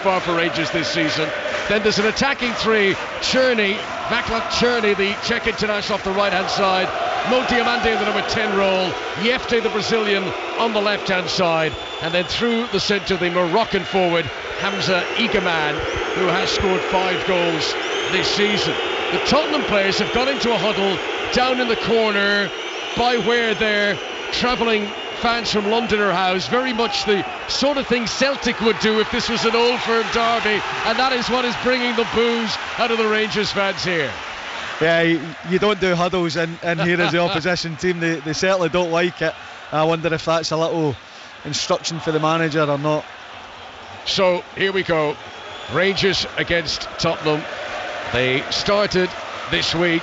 far for Rangers this season. Then there's an attacking three. Vaclav Černý, the Czech international, off the right hand side. Mo Diamande in the number 10 role. Jefte, the Brazilian, on the left hand side. And then through the centre, the Moroccan forward Hamza Egeman, who has scored 5 goals this season. The Tottenham players have got into a huddle down in the corner by where their travelling fans from London are housed. Very much the sort of thing Celtic would do if this was an Old Firm derby, and that is what is bringing the boos out of the Rangers fans here. Yeah, you don't do huddles in here as the opposition team. They certainly don't like it. I wonder if that's a little instruction for the manager or not. So here we go, Rangers against Tottenham. They started this week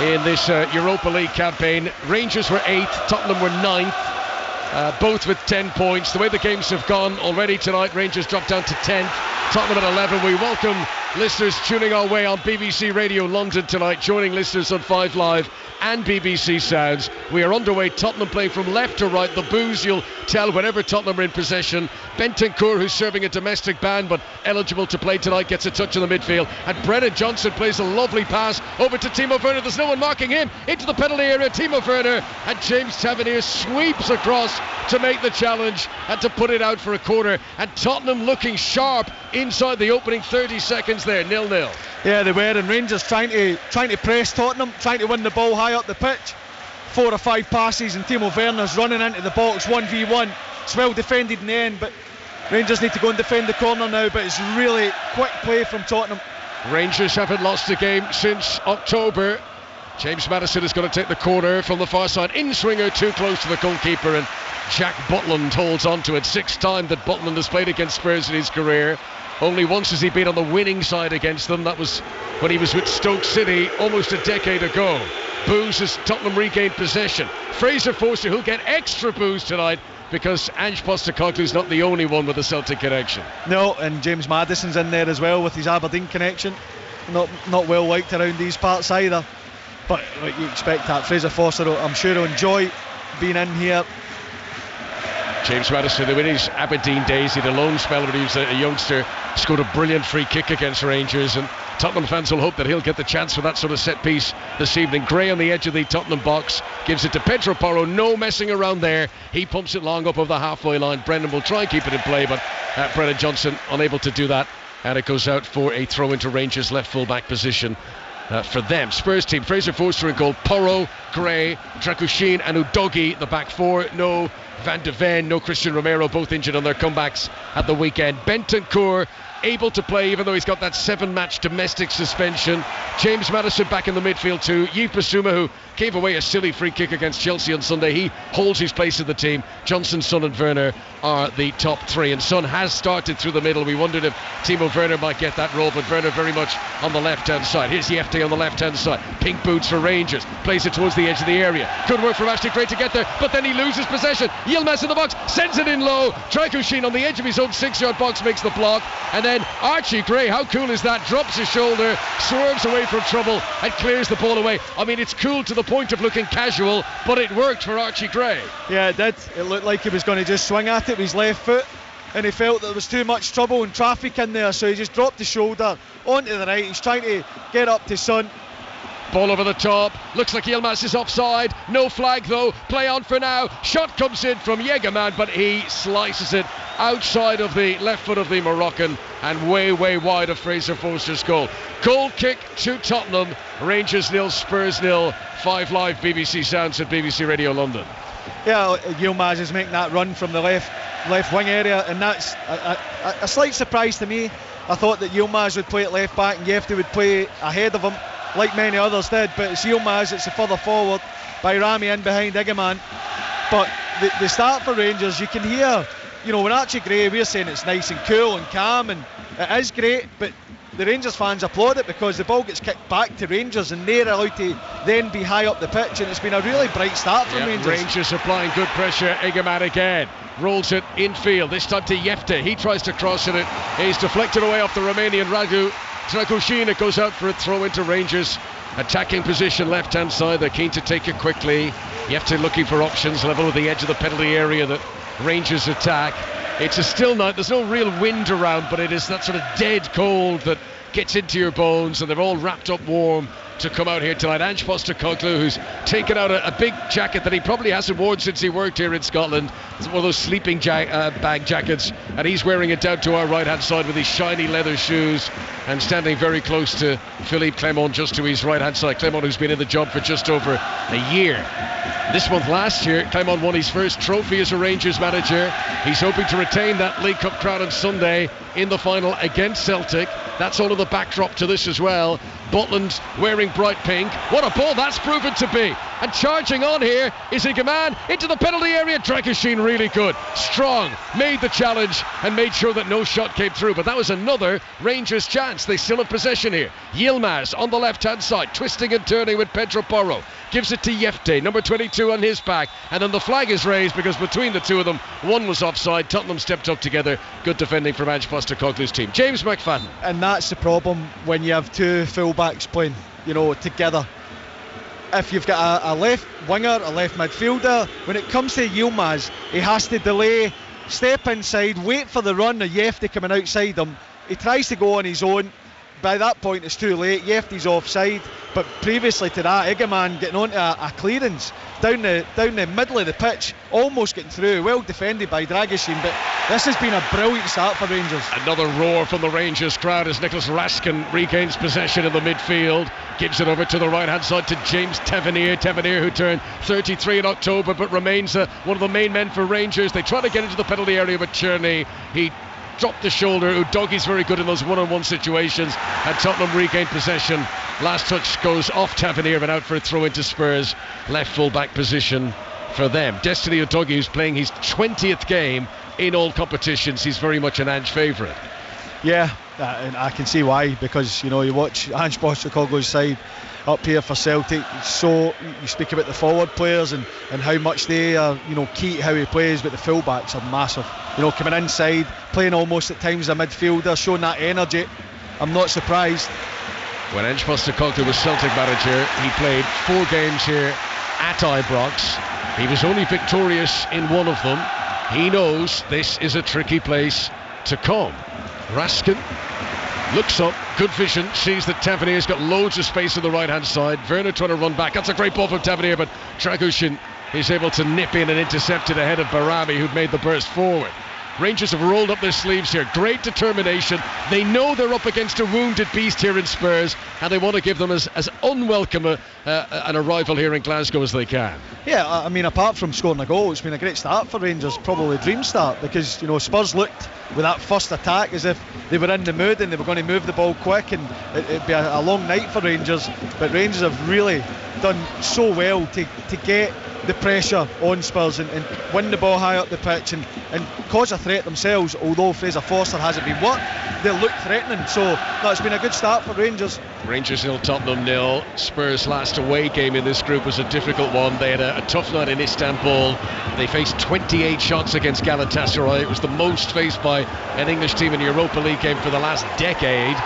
in this Europa League campaign. Rangers were 8th, Tottenham were 9th, both with 10 points. The way the games have gone already tonight, Rangers dropped down to 10th, Tottenham at 11. We welcome listeners tuning our way on BBC Radio London tonight, joining listeners on 5 Live and BBC Sounds. We are underway. Tottenham playing from left to right. The boos, you'll tell whenever Tottenham are in possession. Bentancur, who's serving a domestic ban but eligible to play tonight, gets a touch in the midfield, and Brennan Johnson plays a lovely pass over to Timo Werner. There's no one marking him into the penalty area. Timo Werner, and James Tavernier sweeps across to make the challenge and to put it out for a corner. And Tottenham looking sharp inside the opening 30 seconds there, 0-0. Yeah, they were, and Rangers trying to press Tottenham, trying to win the ball high up the pitch. 4 or 5 passes, and Timo Werner's running into the box 1v1. It's well defended in the end, but Rangers need to go and defend the corner now. But it's really quick play from Tottenham. Rangers haven't lost a game since October. James Maddison is going to take the corner from the far side. In-swinger too close to the goalkeeper, and Jack Butland holds on to it. 6th time that Butland has played against Spurs in his career. Only once has he been on the winning side against them. That was when he was with Stoke City almost a decade ago. Boos as Tottenham regained possession. Fraser Forster, who'll get extra boos tonight because Ange Postecoglou's not the only one with a Celtic connection. No, and James Maddison's in there as well with his Aberdeen connection. Not well liked around these parts either. But you expect that. Fraser Forster, I'm sure he'll enjoy being in here. James Maddison, in his Aberdeen days, he had a loan spell when he was a youngster, scored a brilliant free kick against Rangers, and Tottenham fans will hope that he'll get the chance for that sort of set piece this evening. Gray on the edge of the Tottenham box, gives it to Pedro Porro, no messing around there. He pumps it long up over the halfway line. Brendan will try and keep it in play, but Brennan Johnson unable to do that, and it goes out for a throw into Rangers left full-back position. For them, Spurs team, Fraser Forster in goal, Porro, Gray, Dragusin and Udogie, the back four. No Van de Ven, no Christian Romero, both injured on their comebacks at the weekend. Bentancur able to play even though he's got that 7-match domestic suspension. James Maddison back in the midfield too. Yves Bissouma, who gave away a silly free kick against Chelsea on Sunday, he holds his place in the team. Johnson, Son and Werner are the top 3, and Son has started through the middle. We wondered if Timo Werner might get that role, but Werner very much on the left hand side. Here's Jefte on the left hand side. Pink boots for Rangers, plays it towards the edge of the area. Good work from Ashley Gray to get there, but then he loses possession. Yilmaz in the box, sends it in low. Dragusin on the edge of his own 6-yard box makes the block, and then Archie Gray, how cool is that? Drops his shoulder, swerves away from trouble and clears the ball away. I mean, it's cool to the point of looking casual, but it worked for Archie Gray. Yeah, it did. It looked like he was going to just swing at it with his left foot, and he felt that there was too much trouble and traffic in there, so he just dropped his shoulder onto the right. He's trying to get up to Son. Ball over the top, looks like Yilmaz is offside, no flag though, play on for now. Shot comes in from Yegerman, but he slices it outside of the left foot of the Moroccan and way wide of Fraser Forster's goal. Goal kick to Tottenham, Rangers 0, Spurs 0. 5 Live, BBC Sounds at BBC Radio London. Yeah, Yilmaz is making that run from the left wing area, and that's a slight surprise to me. I thought that Yilmaz would play at left back and Jefte would play ahead of him, like many others did, but it's Yilmaz, it's a further forward by Rami in behind Egeman. But the start for Rangers, you can hear, when Archie Gray, we're saying it's nice and cool and calm, and it is great, but the Rangers fans applaud it because the ball gets kicked back to Rangers and they're allowed to then be high up the pitch, and it's been a really bright start from Rangers. Rangers applying good pressure. Egeman again rolls it infield, this time to Jefte. He tries to cross it, he's deflected away off the Romanian Dragusin. It goes out for a throw into Rangers. Attacking position left hand side, they're keen to take it quickly. Jefte looking for options level with the edge of the penalty area that Rangers attack. It's a still night. There's no real wind around, but it is that sort of dead cold that gets into your bones, and they're all wrapped up warm to come out here tonight. Ange Postecoglou, who's taken out a big jacket that he probably hasn't worn since he worked here in Scotland. It's one of those sleeping bag jackets, and he's wearing it down to our right hand side with his shiny leather shoes, and standing very close to Philippe Clement, just to his right hand side. Clement, who's been in the job for just over a year. This month last year, Clement won his first trophy as a Rangers manager. He's hoping to retain that League Cup crown on Sunday in the final against Celtic. That's all of the backdrop to this as well. Butland wearing bright pink. What a ball that's proven to be. And charging on here is Igaman into the penalty area. Dragoshin really good. Strong. Made the challenge and made sure that no shot came through. But that was another Rangers chance. They still have possession here. Yilmaz on the left-hand side, twisting and turning with Pedro Porro. Gives it to Yefte, number 22 on his back. And then the flag is raised because between the two of them, one was offside. Tottenham stepped up together. Good defending from Ange Postecoglou's team. James McFadden. And that's the problem when you have two full-backs playing, together. If you've got a left winger, a left midfielder, when it comes to Yilmaz, he has to delay, step inside, wait for the run of Yefte coming outside him. He tries to go on his own. By that point it's too late. Yefte's offside, but previously to that, Igaman getting onto a clearance down the middle of the pitch, almost getting through, well defended by Dragoshin. But this has been a brilliant start for Rangers. Another roar from the Rangers crowd as Nicholas Raskin regains possession in the midfield, gives it over to the right hand side to James Tavernier, who turned 33 in October but remains one of the main men for Rangers. They try to get into the penalty area with Cherney. He dropped the shoulder. Udogi's very good in those one-on-one situations, and Tottenham regained possession. Last touch goes off Tavernier and out for a throw into Spurs. Left full-back position for them. Destiny Udogi, who's playing his 20th game in all competitions. He's very much an Ange favourite. Yeah, and I can see why, because you watch Ange Postecoglou's side up here for Celtic. So you speak about the forward players and how much they are key to how he plays, but the full-backs are massive. Coming inside, playing almost at times a midfielder, showing that energy. I'm not surprised. When Ange Postecoglou was Celtic manager, he played 4 games here at Ibrox. He was only victorious in one of them. He knows this is a tricky place to come. Raskin looks up, good vision, sees that Tavernier's got loads of space on the right hand side. Werner trying to run back. That's a great ball from Tavernier, but Dragoshin is able to nip in and intercept it ahead of Barami, who'd made the burst forward. Rangers have rolled up their sleeves here. Great determination. They know they're up against a wounded beast here in Spurs, and they want to give them as unwelcome an arrival here in Glasgow as they can. Yeah, I mean, apart from scoring a goal, it's been a great start for Rangers, probably a dream start, because Spurs looked with that first attack as if they were in the mood and they were going to move the ball quick, and it'd be a long night for Rangers. But Rangers have really done so well to get the pressure on Spurs and win the ball high up the pitch and cause a threat themselves. Although Fraser Forster hasn't been what they look threatening, so that's been a good start for Rangers. Rangers 0, Tottenham 0. Spurs' last away game in this group was a difficult one. They had a tough night in Istanbul. They faced 28 shots against Galatasaray. It was the most faced by an English team in a Europa League game for the last decade.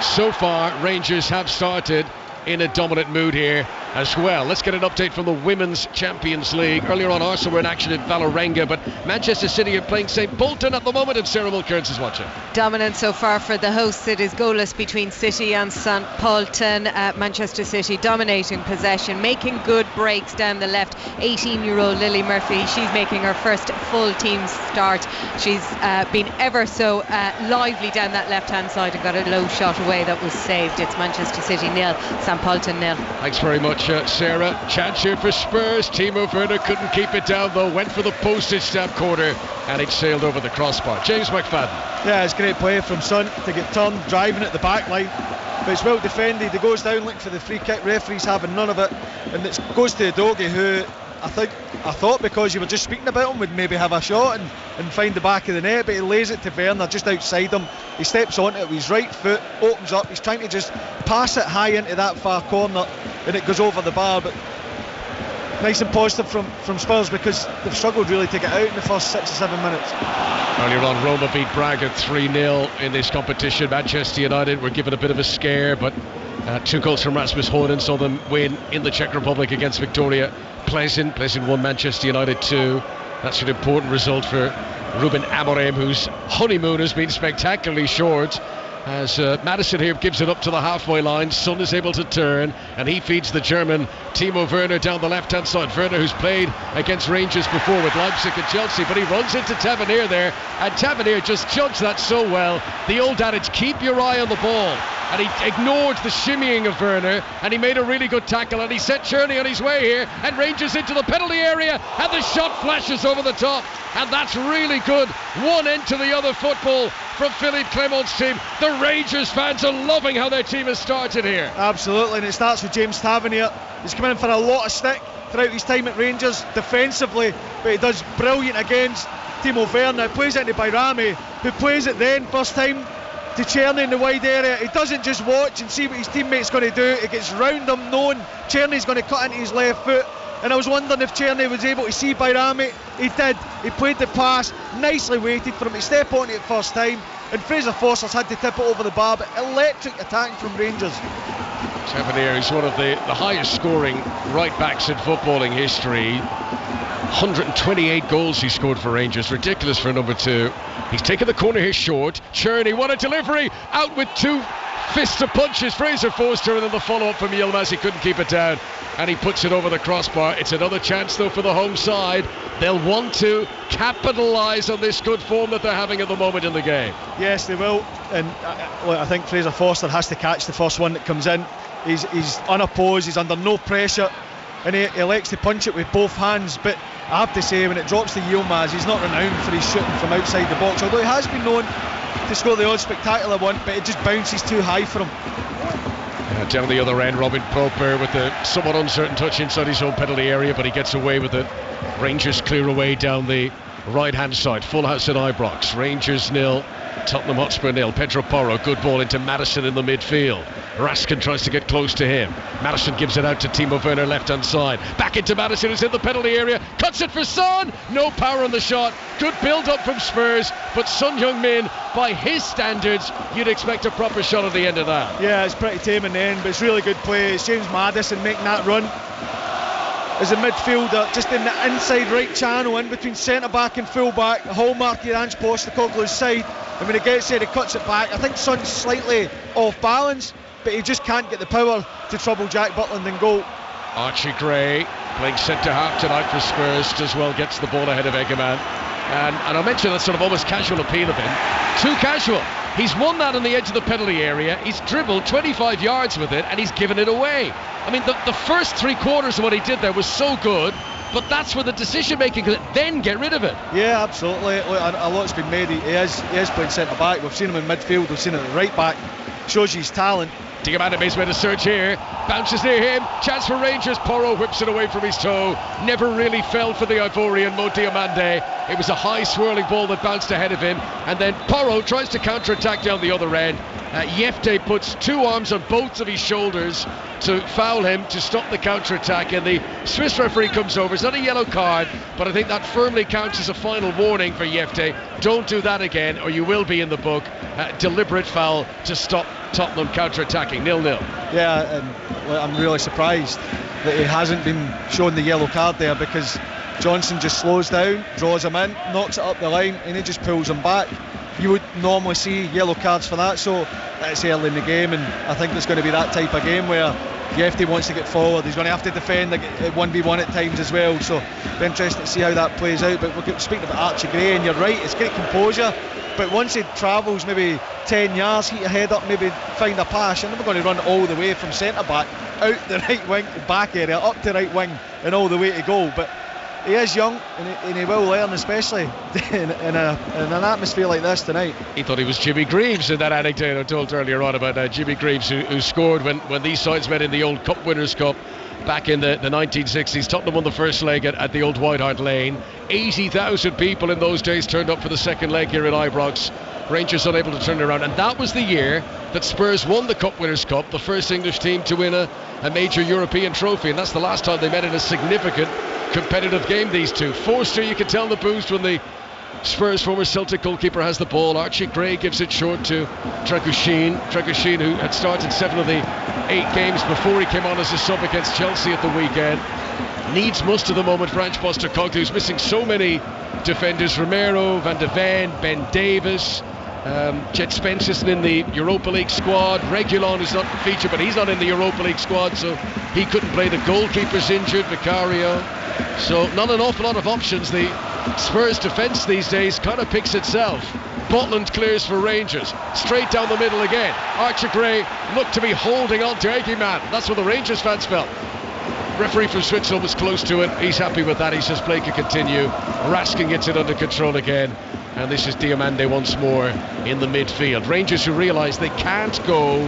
So far, Rangers have started in a dominant mood here as well. Let's get an update from the Women's Champions League. Earlier on, Arsenal were in action in Vålerenga, but Manchester City are playing St Bolton at the moment, and Sarah Mulcairns is watching. Dominant so far for the hosts. It is goalless between City and St Bolton. Manchester City dominating possession, making good breaks down the left. 18-year-old Lily Murphy, she's making her first full team start. She's been ever so lively down that left-hand side and got a low shot away that was saved. It's Manchester City 0, St Bolton 0. Thanks very much, Sarah. Chance here for Spurs. Timo Werner couldn't keep it down though, went for the postage stamp corner and it sailed over the crossbar. James McFadden. Yeah, it's great play from Son to get turned, driving at the back line, but it's well defended. He goes down looking for the free kick. Referee's having none of it, and it goes to Udogi, who I thought because you were just speaking about him would maybe have a shot and find the back of the net, but he lays it to Werner just outside him. He steps onto it with his right foot, opens up, he's trying to just pass it high into that far corner and it goes over the bar. But nice and positive from Spurs, because they've struggled really to get out in the first 6 or 7 minutes. Earlier on, Roma beat Braga 3-0 in this competition. Manchester United were given a bit of a scare, but 2 goals from Rasmus Højlund saw them win in the Czech Republic against Victoria Pleasant. Pleasant won, Manchester United 2. That's an important result for Ruben Amorim, whose honeymoon has been spectacularly short, as Maddison here gives it up to the halfway line. Son is able to turn, and he feeds the German Timo Werner down the left hand side. Werner, who's played against Rangers before with Leipzig and Chelsea, but he runs into Tavernier there, and Tavernier just judged that so well. The old adage, keep your eye on the ball, and he ignored the shimmying of Werner, and he made a really good tackle, and he set Czerny on his way here, and Rangers into the penalty area, and the shot flashes over the top, and that's really good. One end to the other football from Philippe Clement's team. The Rangers fans are loving how their team has started here. Absolutely, and it starts with James Tavernier. He's come in for a lot of stick throughout his time at Rangers defensively, but he does brilliant against Timo Werner. He plays it into Bayrami, who plays it then first time to Czerny in the wide area. He doesn't just watch and see what his teammate's going to do. He gets round him, knowing Czerny's going to cut into his left foot. And I was wondering if Czerny was able to see Bayrami. He did. He played the pass, nicely waited for him to step on it first time, and Fraser Forster's had to tip it over the bar. But electric attack from Rangers. Tavernier is one of the highest scoring right backs in footballing history. 128 goals he scored for Rangers, ridiculous for number 2. He's taken the corner here short. Czerny, what a delivery, out with 2 fists of punches. Fraser Forster, and then the follow-up from Yilmaz. He couldn't keep it down, and he puts it over the crossbar. It's another chance though for the home side. They'll want to capitalise on this good form that they're having at the moment in the game. Yes, they will, and I think Fraser Forster has to catch the first one that comes in. He's unopposed, he's under no pressure, and he elects to punch it with both hands. But I have to say, when it drops to Yilmaz, he's not renowned for his shooting from outside the box, although he has been known to score the odd spectacular one, but it just bounces too high for him. Down the other end, Robin Proper with a somewhat uncertain touch inside his own penalty area, but he gets away with it. Rangers clear away down the right hand side. Full house at Ibrox. Rangers 0, Tottenham Hotspur 0. Pedro Porro, good ball into Maddison in the midfield. Raskin tries to get close to him. Maddison gives it out to Timo Werner left hand side. Back into Maddison, who's in the penalty area. Cuts it for Son. No power on the shot. Good build up from Spurs, but Son Heung-min, by his standards, you'd expect a proper shot at the end of that. Yeah, it's pretty tame in the end, but it's really good play. It's James Maddison making that run as a midfielder, just in the inside right channel, in between centre back and full back. The hallmark of Ange Postecoglou's side, and when he gets there, he cuts it back. I think Son's slightly off balance, but he just can't get the power to trouble Jack Butland in goal. Archie Gray playing centre half tonight for Spurs, does well, gets the ball ahead of Egerman, and I mentioned that sort of almost casual appeal of him. Too casual. He's won that on the edge of the penalty area. He's dribbled 25 yards with it, and he's given it away. I mean, the first 3/4 of what he did there was so good, but that's where the decision making could then get rid of it. Yeah, absolutely. Look, a lot's been made. He is playing centre back. We've seen him in midfield. We've seen him at right back. Shows you his talent. Diamandis made a search here, bounces near him, chance for Rangers. Porro whips it away from his toe. Never really fell for the Ivorian, Mo Diamandis. It was a high swirling ball that bounced ahead of him, and then Porro tries to counter-attack down the other end. Yefte puts 2 arms on both of his shoulders to foul him to stop the counter-attack, and the Swiss referee comes over. It's not a yellow card, but I think that firmly counts as a final warning for Yefte. Don't do that again, or you will be in the book. Deliberate foul to stop Tottenham counter-attacking. 0-0. Yeah, and I'm really surprised that he hasn't been shown the yellow card there, because Johnson just slows down, draws him in, knocks it up the line, and he just pulls him back. You would normally see yellow cards for that, so it's early in the game, and I think it's going to be that type of game where Yefte wants to get forward. He's going to have to defend at 1v1 at times as well, so be interesting to see how that plays out. But we're speaking about Archie Gray, and you're right, it's great composure, but once he travels maybe 10 yards, heat your head up, maybe find a pass, you're never going to run all the way from centre back out the right wing back area up to right wing and all the way to goal. But he is young, and he will learn, especially in an atmosphere like this tonight. He thought he was Jimmy Greaves in that anecdote I told earlier on about Jimmy Greaves, who scored when these sides met in the old Cup Winners' Cup back in the 1960s. Tottenham won the first leg at the old White Hart Lane. 80,000 people in those days turned up for the second leg here at Ibrox. Rangers unable to turn it around, and that was the year that Spurs won the Cup Winners' Cup, the first English team to win a major European trophy, and that's the last time they met in a significant competitive game, these two. Forster, you can tell the boost when the Spurs former Celtic goalkeeper has the ball. Archie Gray gives it short to Dragushin, who had started 7 of the 8 games before he came on as a sub against Chelsea at the weekend. Needs most of the moment for Ange Postecoglou, who's missing so many defenders Romero, Van de Ven, Ben Davis. Jet Spence isn't in the Europa League squad. Reguilon is not featured, but he's not in the Europa League squad, so he couldn't play. The goalkeeper's injured, Vicario. So not an awful lot of options. The Spurs defence these days kind of picks itself. Butland clears for Rangers. Straight down the middle again. Archer Gray looked to be holding on to Egeman. That's what the Rangers fans felt. Referee from Switzerland was close to it. He's happy with that. He says play can continue. Raskin gets it under control again. And this is Diomande once more in the midfield. Rangers who realise they can't go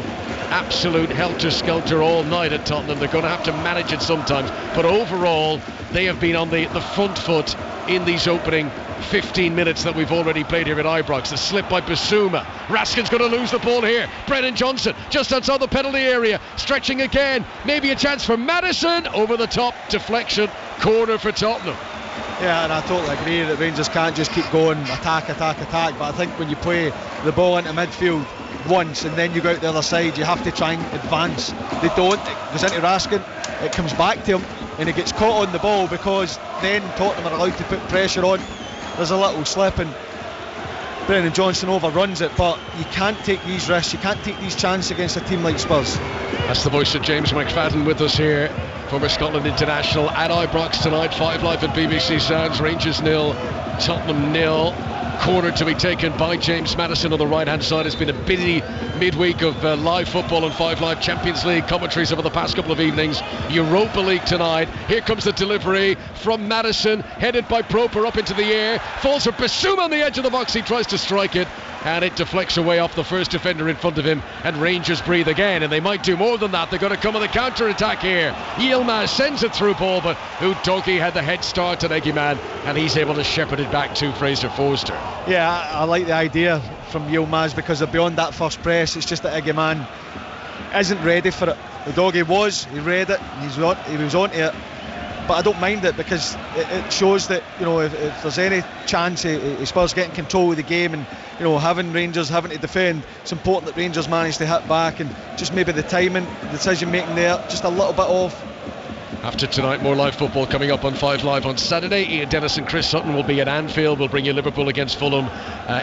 absolute helter-skelter all night at Tottenham. They're going to have to manage it sometimes. But overall, they have been on the front foot in these opening 15 minutes that we've already played here at Ibrox. The slip by Basuma. Raskin's going to lose the ball here. Brennan Johnson just outside the penalty area, stretching again. Maybe a chance for Maddison. Over the top, deflection, corner for Tottenham. Yeah, and I totally agree that Rangers can't just keep going attack. But I think when you play the ball into midfield once and then you go out the other side, you have to try and advance. They don't. It goes into Raskin, it comes back to him, and he gets caught on the ball, because then Tottenham are allowed to put pressure on. There's a little slip and Brennan Johnson overruns it, but you can't take these risks, you can't take these chances against a team like Spurs. That's the voice of James McFadden with us here, former Scotland international at Ibrox tonight. 5 Live at BBC Sounds. Rangers 0, Tottenham 0. Corner to be taken by James Maddison on the right hand side. It's been a busy midweek of live football and 5 Live Champions League commentaries over the past couple of evenings. Europa League tonight. Here comes the delivery from Maddison, headed by Proper up into the air, falls for Basuma on the edge of the box. He tries to strike it and it deflects away off the first defender in front of him, and Rangers breathe again, and they might do more than that. They're going to come on the counter-attack here. Yilmaz sends it through ball, but Udogie had the head start at Egeman, and he's able to shepherd it back to Fraser Forster. Yeah, I like the idea from Yilmaz, because they're beyond that first press. It's just that Egeman isn't ready for it. Udogie was, he read it, he was onto it. But I don't mind it, because it shows that, you know, if there's any chance of Spurs getting control of the game and, you know, having Rangers having to defend, it's important that Rangers manage to hit back, and just maybe the timing, the decision making there, just a little bit off. After tonight, more live football coming up on 5 Live on Saturday. Ian Dennis and Chris Sutton will be at Anfield. We'll bring you Liverpool against Fulham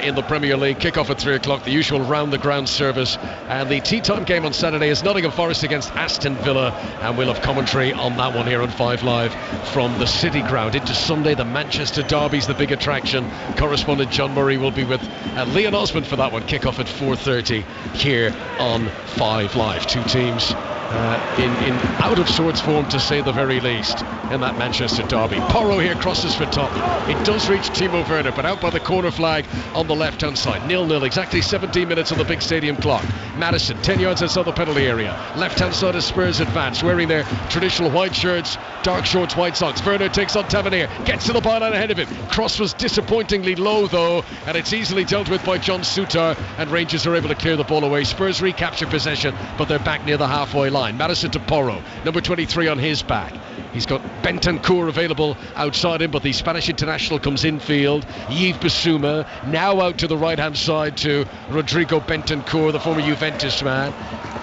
in the Premier League. Kick-off at 3 o'clock, the usual round-the-ground service. And the tea-time game on Saturday is Nottingham Forest against Aston Villa. And we'll have commentary on that one here on 5 Live from the City Ground. Into Sunday, the Manchester Derby's the big attraction. Correspondent John Murray will be with Leon Osmond for that one. Kick-off at 4:30 here on 5 Live. Two teams in out of sorts form, to say the very least, in that Manchester derby. Porro here crosses for Tottenham. It does reach Timo Werner, but out by the corner flag on the left hand side. 0-0, exactly 17 minutes on the big stadium clock. Maddison 10 yards outside the penalty area. Left hand side of Spurs advance, wearing their traditional white shirts, dark shorts, white socks. Werner takes on Tavernier, gets to the byline ahead of him. Cross was disappointingly low though, and it's easily dealt with by John Sutar, and Rangers are able to clear the ball away. Spurs recapture possession, but they're back near the halfway line. Maddison to Porro, number 23 on his back. He's got Bentancur available outside him, but the Spanish international comes infield. Yves Bissouma now out to the right hand side to Rodrigo Bentancur, the former Juventus man.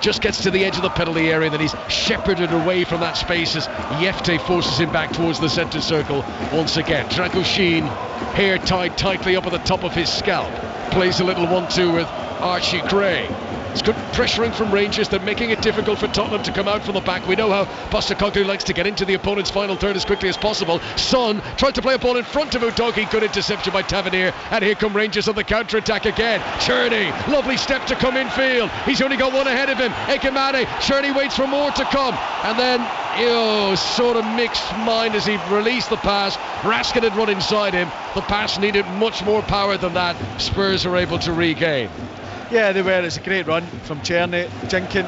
Just gets to the edge of the penalty area, then he's shepherded away from that space as Yefte forces him back towards the centre circle once again. Dragoshin, hair tied tightly up at the top of his scalp, plays a little 1-2 with Archie Gray. It's good pressuring from Rangers. They're making it difficult for Tottenham to come out from the back. We know how Postecoglou likes to get into the opponent's final third as quickly as possible. Son tried to play a ball in front of Udogie. Good interception by Tavernier. And here come Rangers on the counter-attack again. Cherney, lovely step to come infield. He's only got one ahead of him. Ekemane. Cherney waits for more to come. And then, sort of mixed mind as he released the pass. Raskin had run inside him. The pass needed much more power than that. Spurs are able to regain. Yeah, they were. It's a great run from Cherney. Jinkin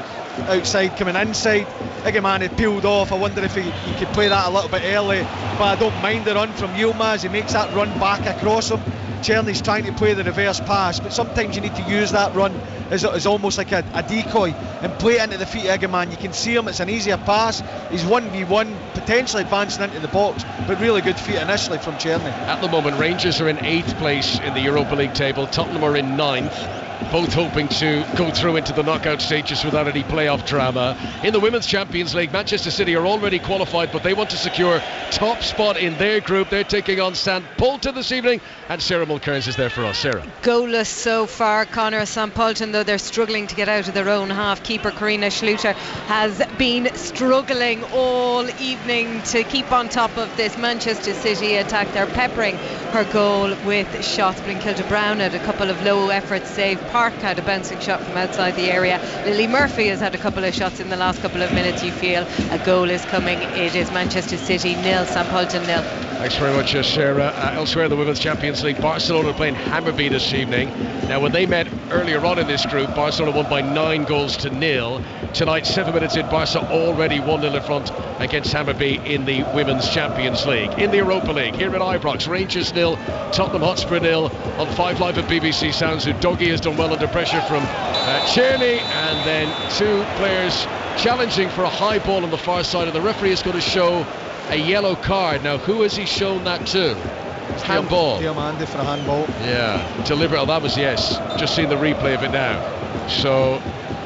outside, coming inside. Egeman had peeled off. I wonder if he could play that a little bit early, but I don't mind the run from Yilmaz. He makes that run back across him. Cherney's trying to play the reverse pass, but sometimes you need to use that run as almost like a decoy and play it into the feet of Egeman. You can see him, it's an easier pass. He's 1v1, potentially advancing into the box, but really good feet initially from Cherney. At the moment, Rangers are in 8th place in the Europa League table. Tottenham are in 9th. both hoping to go through into the knockout stages without any playoff drama. In the Women's Champions League, Manchester City are already qualified, but they want to secure top spot in their group. They're taking on St. Pölten this evening, and Sarah Mulcairns is there for us. Sarah. Goalless so far, Connor. St. Pölten, though they're struggling to get out of their own half. Keeper Karina Schluter has been struggling all evening to keep on top of this Manchester City attack. They're peppering her goal with shots. Blinkilda Brown had a couple of low effort saves. Park had a bouncing shot from outside the area. Lily Murphy has had a couple of shots in the last couple of minutes. You feel a goal is coming. It is Manchester City 0, St. Pölten 0. Thanks very much, Sarah. Elsewhere in the Women's Champions League, Barcelona playing Hammarby this evening. Now, when they met earlier on in this group, Barcelona won by 9 goals to 0. Tonight, 7 minutes in, Barca already 1-0 in front against Hammarby in the Women's Champions League. In the Europa League, here at Ibrox, Rangers 0, Tottenham Hotspur 0. On 5 Live at BBC Sounds, Udogie has done well under pressure from Tierney, and then 2 players challenging for a high ball on the far side, and the referee is going to show a yellow card. Now, who has he shown that to? Handball. Diomande for a handball. Yeah, deliberate. Oh, that was, yes. Just seen the replay of it now. So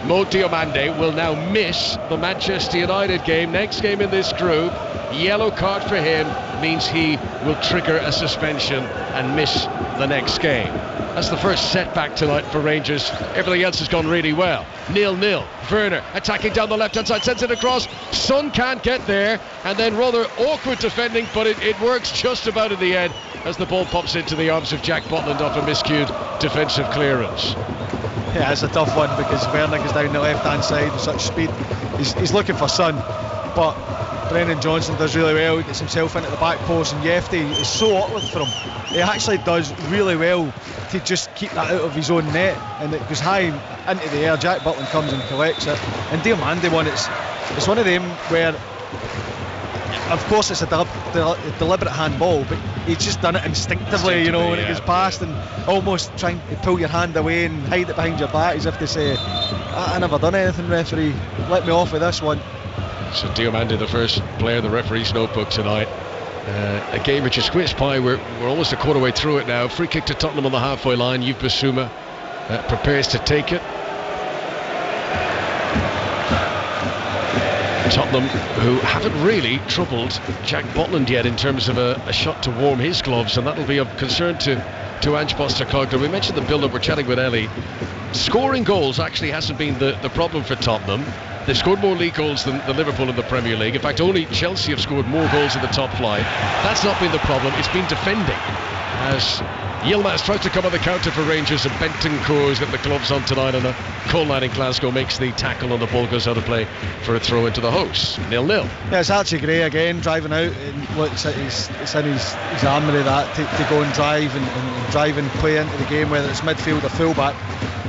Mo Diomande will now miss the Manchester United game. Next game in this group, yellow card for him means he will trigger a suspension and miss the next game. That's the first setback tonight for Rangers. Everything else has gone really well. 0-0. Werner attacking down the left-hand side, sends it across. Son can't get there, and then rather awkward defending, but it works just about in the end as the ball pops into the arms of Jack Butland off a miscued defensive clearance. Yeah, it's a tough one because Werner goes down the left-hand side with such speed. He's looking for Son, but Brennan Johnson does really well. He gets himself into the back post, and Yefty is so awkward for him. He actually does really well to just keep that out of his own net, and it goes high into the air. Jack Butland comes and collects it. And Diomande one, it's one of them where, of course, it's a deliberate handball, but he's just done it instinctively, when it goes past, and almost trying to pull your hand away and hide it behind your back as if to say, I never done anything, referee, let me off with this one. So Diomande, the first player in the referee's notebook tonight. A game which is squished pie. We're almost a quarter way through it now. Free kick to Tottenham on the halfway line. Yves Bissouma prepares to take it. Tottenham, who haven't really troubled Jack Butland yet in terms of a shot to warm his gloves, and that'll be of concern to Ange Postecoglou. We mentioned the build-up. We're chatting with Ellie. Scoring goals actually hasn't been the problem for Tottenham. They've scored more league goals than Liverpool in the Premier League. In fact, only Chelsea have scored more goals in the top flight. That's not been the problem. It's been defending, as Yilmaz tries to come on the counter for Rangers, and Bentancur's got the gloves on tonight, and a Coleman in Glasgow makes the tackle on the ball, goes out of play for a throw into the host. 0-0. Yeah, it's Archie Gray again driving out, and look, it's in his armoury that to go and drive and play into the game, whether it's midfield or fullback.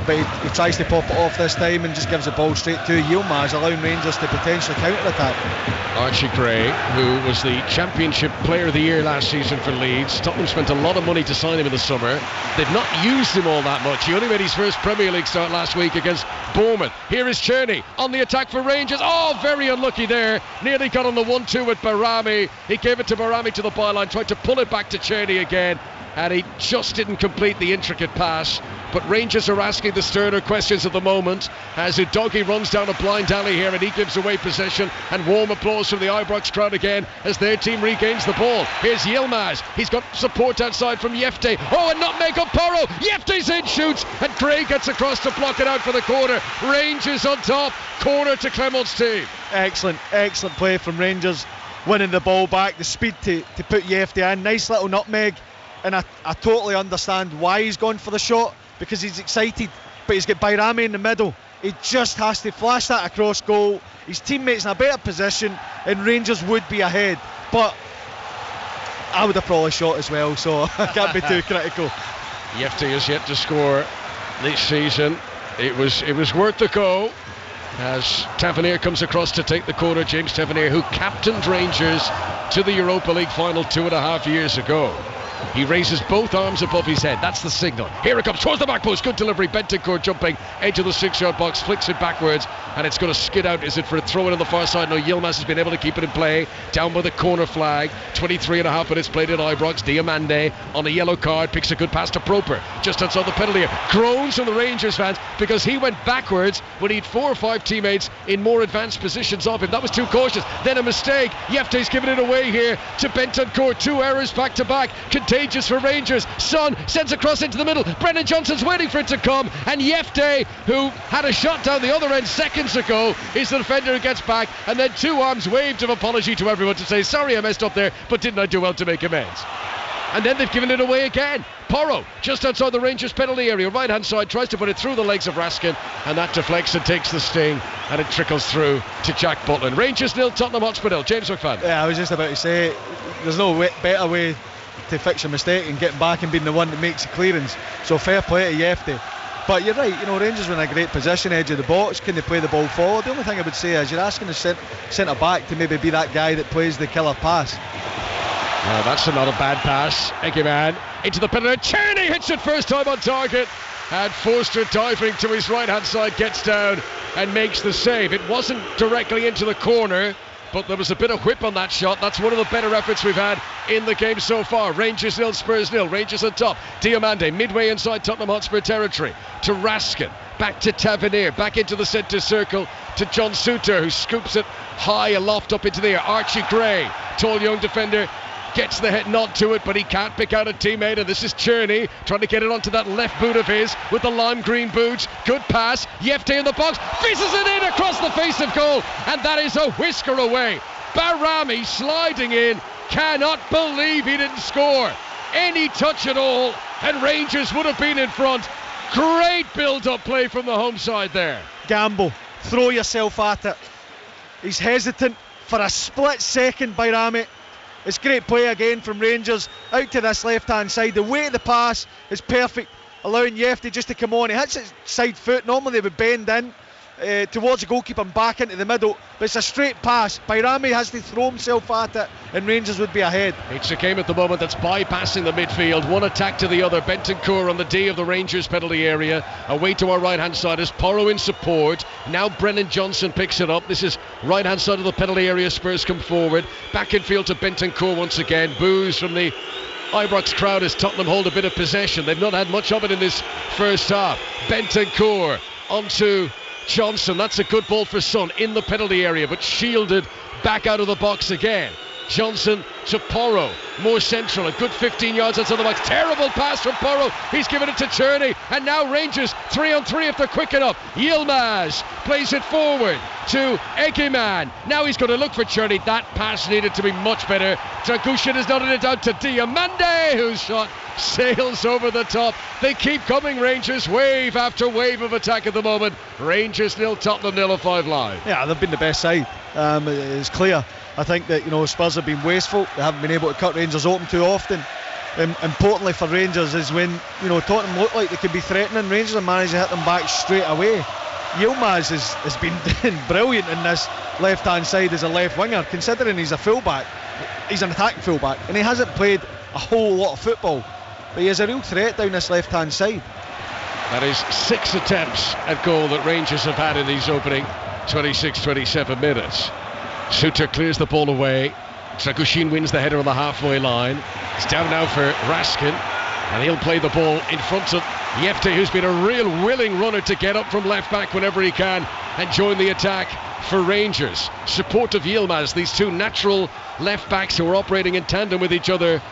But he tries to pop it off this time and just gives the ball straight to Yilmaz, allowing Rangers to potentially counter-attack. Archie Gray, who was the Championship Player of the Year last season for Leeds. Tottenham spent a lot of money to sign him in the summer. They've not used him all that much. He only made his first Premier League start last week against Bournemouth. Here is Tierney on the attack for Rangers. Oh, very unlucky there. Nearly got on the 1-2 with Barami. He gave it to Barami to the byline, tried to pull it back to Tierney again, and he just didn't complete the intricate pass. But Rangers are asking the sterner questions at the moment as Udogie runs down a blind alley here, and he gives away possession, and warm applause from the Ibrox crowd again as their team regains the ball. Here's Yilmaz. He's got support outside from Yefte. Oh, and nutmeg on Porro. Yefte's in, shoots, and Gray gets across to block it out for the corner. Rangers on top. Corner to Clement's team. Excellent play from Rangers, winning the ball back, the speed to put Yefte in. Nice little nutmeg, and I totally understand why he's gone for the shot, because he's excited, but he's got Bayrami in the middle. He just has to flash that across goal. His teammates in a better position, and Rangers would be ahead. But I would have probably shot as well, so I can't be too critical. Yefte has yet to score this season. It was worth the go as Tavernier comes across to take the corner. James Tavernier, who captained Rangers to the Europa League final 2.5 years ago. He raises both arms above his head. That's the signal. Here it comes towards the back post. Good delivery. Bentancur jumping edge of the 6-yard box, flicks it backwards, and it's going to skid out. Is it for a throw in on the far side? No, Yilmaz has been able to keep it in play. Down by the corner flag. 23 and a half minutes played at Ibrox. Diomande on a yellow card picks a good pass to Proper just outside the penalty area. Groans from the Rangers fans because he went backwards when he had 4 or 5 teammates in more advanced positions of him. That was too cautious. Then a mistake. Yefte's given it away here to Bentancur. 2 errors back to back. Contagious for Rangers. Son sends a cross into the middle. Brennan Johnson's waiting for it to come, and Yefte, who had a shot down the other end seconds ago, is the defender who gets back, and then 2 arms waved of apology to everyone to say, sorry I messed up there, but didn't I do well to make amends? And then they've given it away again. Porro, just outside the Rangers penalty area, right hand side, tries to put it through the legs of Raskin, and that deflects and takes the sting, and it trickles through to Jack Butland. Rangers 0, Tottenham Hotspur 0. James McFadden. Yeah, I was just about to say, there's no better way to fix a mistake and getting back and being the one that makes the clearance. So fair play to Yefte. But you're right, Rangers were in a great position, edge of the box. Can they play the ball forward? The only thing I would say is you're asking the centre back to maybe be that guy that plays the killer pass. Well, that's not a bad pass. Egeman into the penalty. Tierney hits it first time on target. And Forster diving to his right hand side gets down and makes the save. It wasn't directly into the corner, but there was a bit of whip on that shot. That's one of the better efforts we've had in the game so far. Rangers 0, Spurs 0. Rangers on top. Diomande midway inside Tottenham Hotspur territory to Raskin. Back to Tavernier. Back into the centre circle to John Souttar, who scoops it high aloft up into the air. Archie Gray, tall young defender, gets the head nod to it, but he can't pick out a teammate, and this is Cherney trying to get it onto that left boot of his with the lime green boots. Good pass. Yefte in the box, fizzes it in across the face of goal, and that is a whisker away. Barami sliding in, cannot believe he didn't score any touch at all, and Rangers would have been in front. Great build-up play from the home side there. Gamble, throw yourself at it. He's hesitant for a split second by Rami. It's great play again from Rangers out to this left hand side. The weight of the pass is perfect, allowing Yefte just to come on. He hits his side foot. Normally they would bend in towards the goalkeeper and back into the middle, but it's a straight pass. Bayrami has to throw himself at it, and Rangers would be ahead. It's a game at the moment that's bypassing the midfield, one attack to the other. Bentancur on the D of the Rangers penalty area, away to our right hand side is Porro in support. Now Brennan Johnson picks it up. This is right hand side of the penalty area. Spurs come forward, back in field to Bentancur once again. Boos from the Ibrox crowd as Tottenham hold a bit of possession. They've not had much of it in this first half. Bentancur onto Johnson. That's a good ball for Son in the penalty area, but shielded back out of the box again. Johnson to Porro, more central, a good 15 yards outside the box. Terrible pass from Porro. He's given it to Tierney, and now Rangers 3-on-3 if they're quick enough. Yilmaz plays it forward to Egeman. Now he's going to look for Tierney. That pass needed to be much better. Dragushin has nodded it out to Diomande, whose shot sails over the top. They keep coming, Rangers, wave after wave of attack at the moment. Rangers 0, Tottenham 0 at 5 Live. Yeah, they've been the best side. It's clear. I think that Spurs have been wasteful. They haven't been able to cut Rangers open too often. Importantly for Rangers is when Tottenham look like they could be threatening, Rangers have managed to hit them back straight away. Yilmaz has been brilliant in this left hand side as a left winger, considering he's a fullback. He's an attacking fullback, and he hasn't played a whole lot of football, but he is a real threat down this left hand side. That is 6 attempts at goal that Rangers have had in these opening 26-27 minutes. Souttar clears the ball away. Dragushin wins the header on the halfway line. It's down now for Raskin, and he'll play the ball in front of Yefte, who's been a real willing runner to get up from left back whenever he can and join the attack for Rangers. Support of Yilmaz, these two natural left backs who are operating in tandem with each other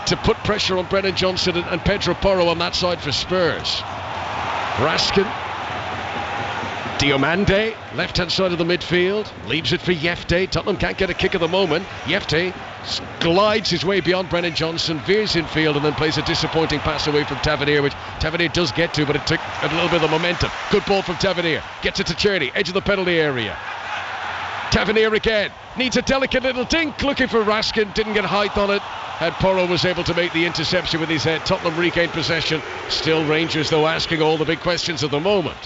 to put pressure on Brennan Johnson and Pedro Porro on that side for Spurs. Raskin, Diomande, left hand side of the midfield, leaves it for Yefte. Tottenham can't get a kick at the moment. Yefte glides his way beyond Brennan Johnson, veers in field, and then plays a disappointing pass away from Tavernier, which Tavernier does get to, but it took a little bit of momentum. Good ball from Tavernier, gets it to Tierney, edge of the penalty area. Tavernier again, needs a delicate little dink, looking for Raskin, didn't get height on it, and Porro was able to make the interception with his head. Tottenham regained possession. Still Rangers though asking all the big questions at the moment.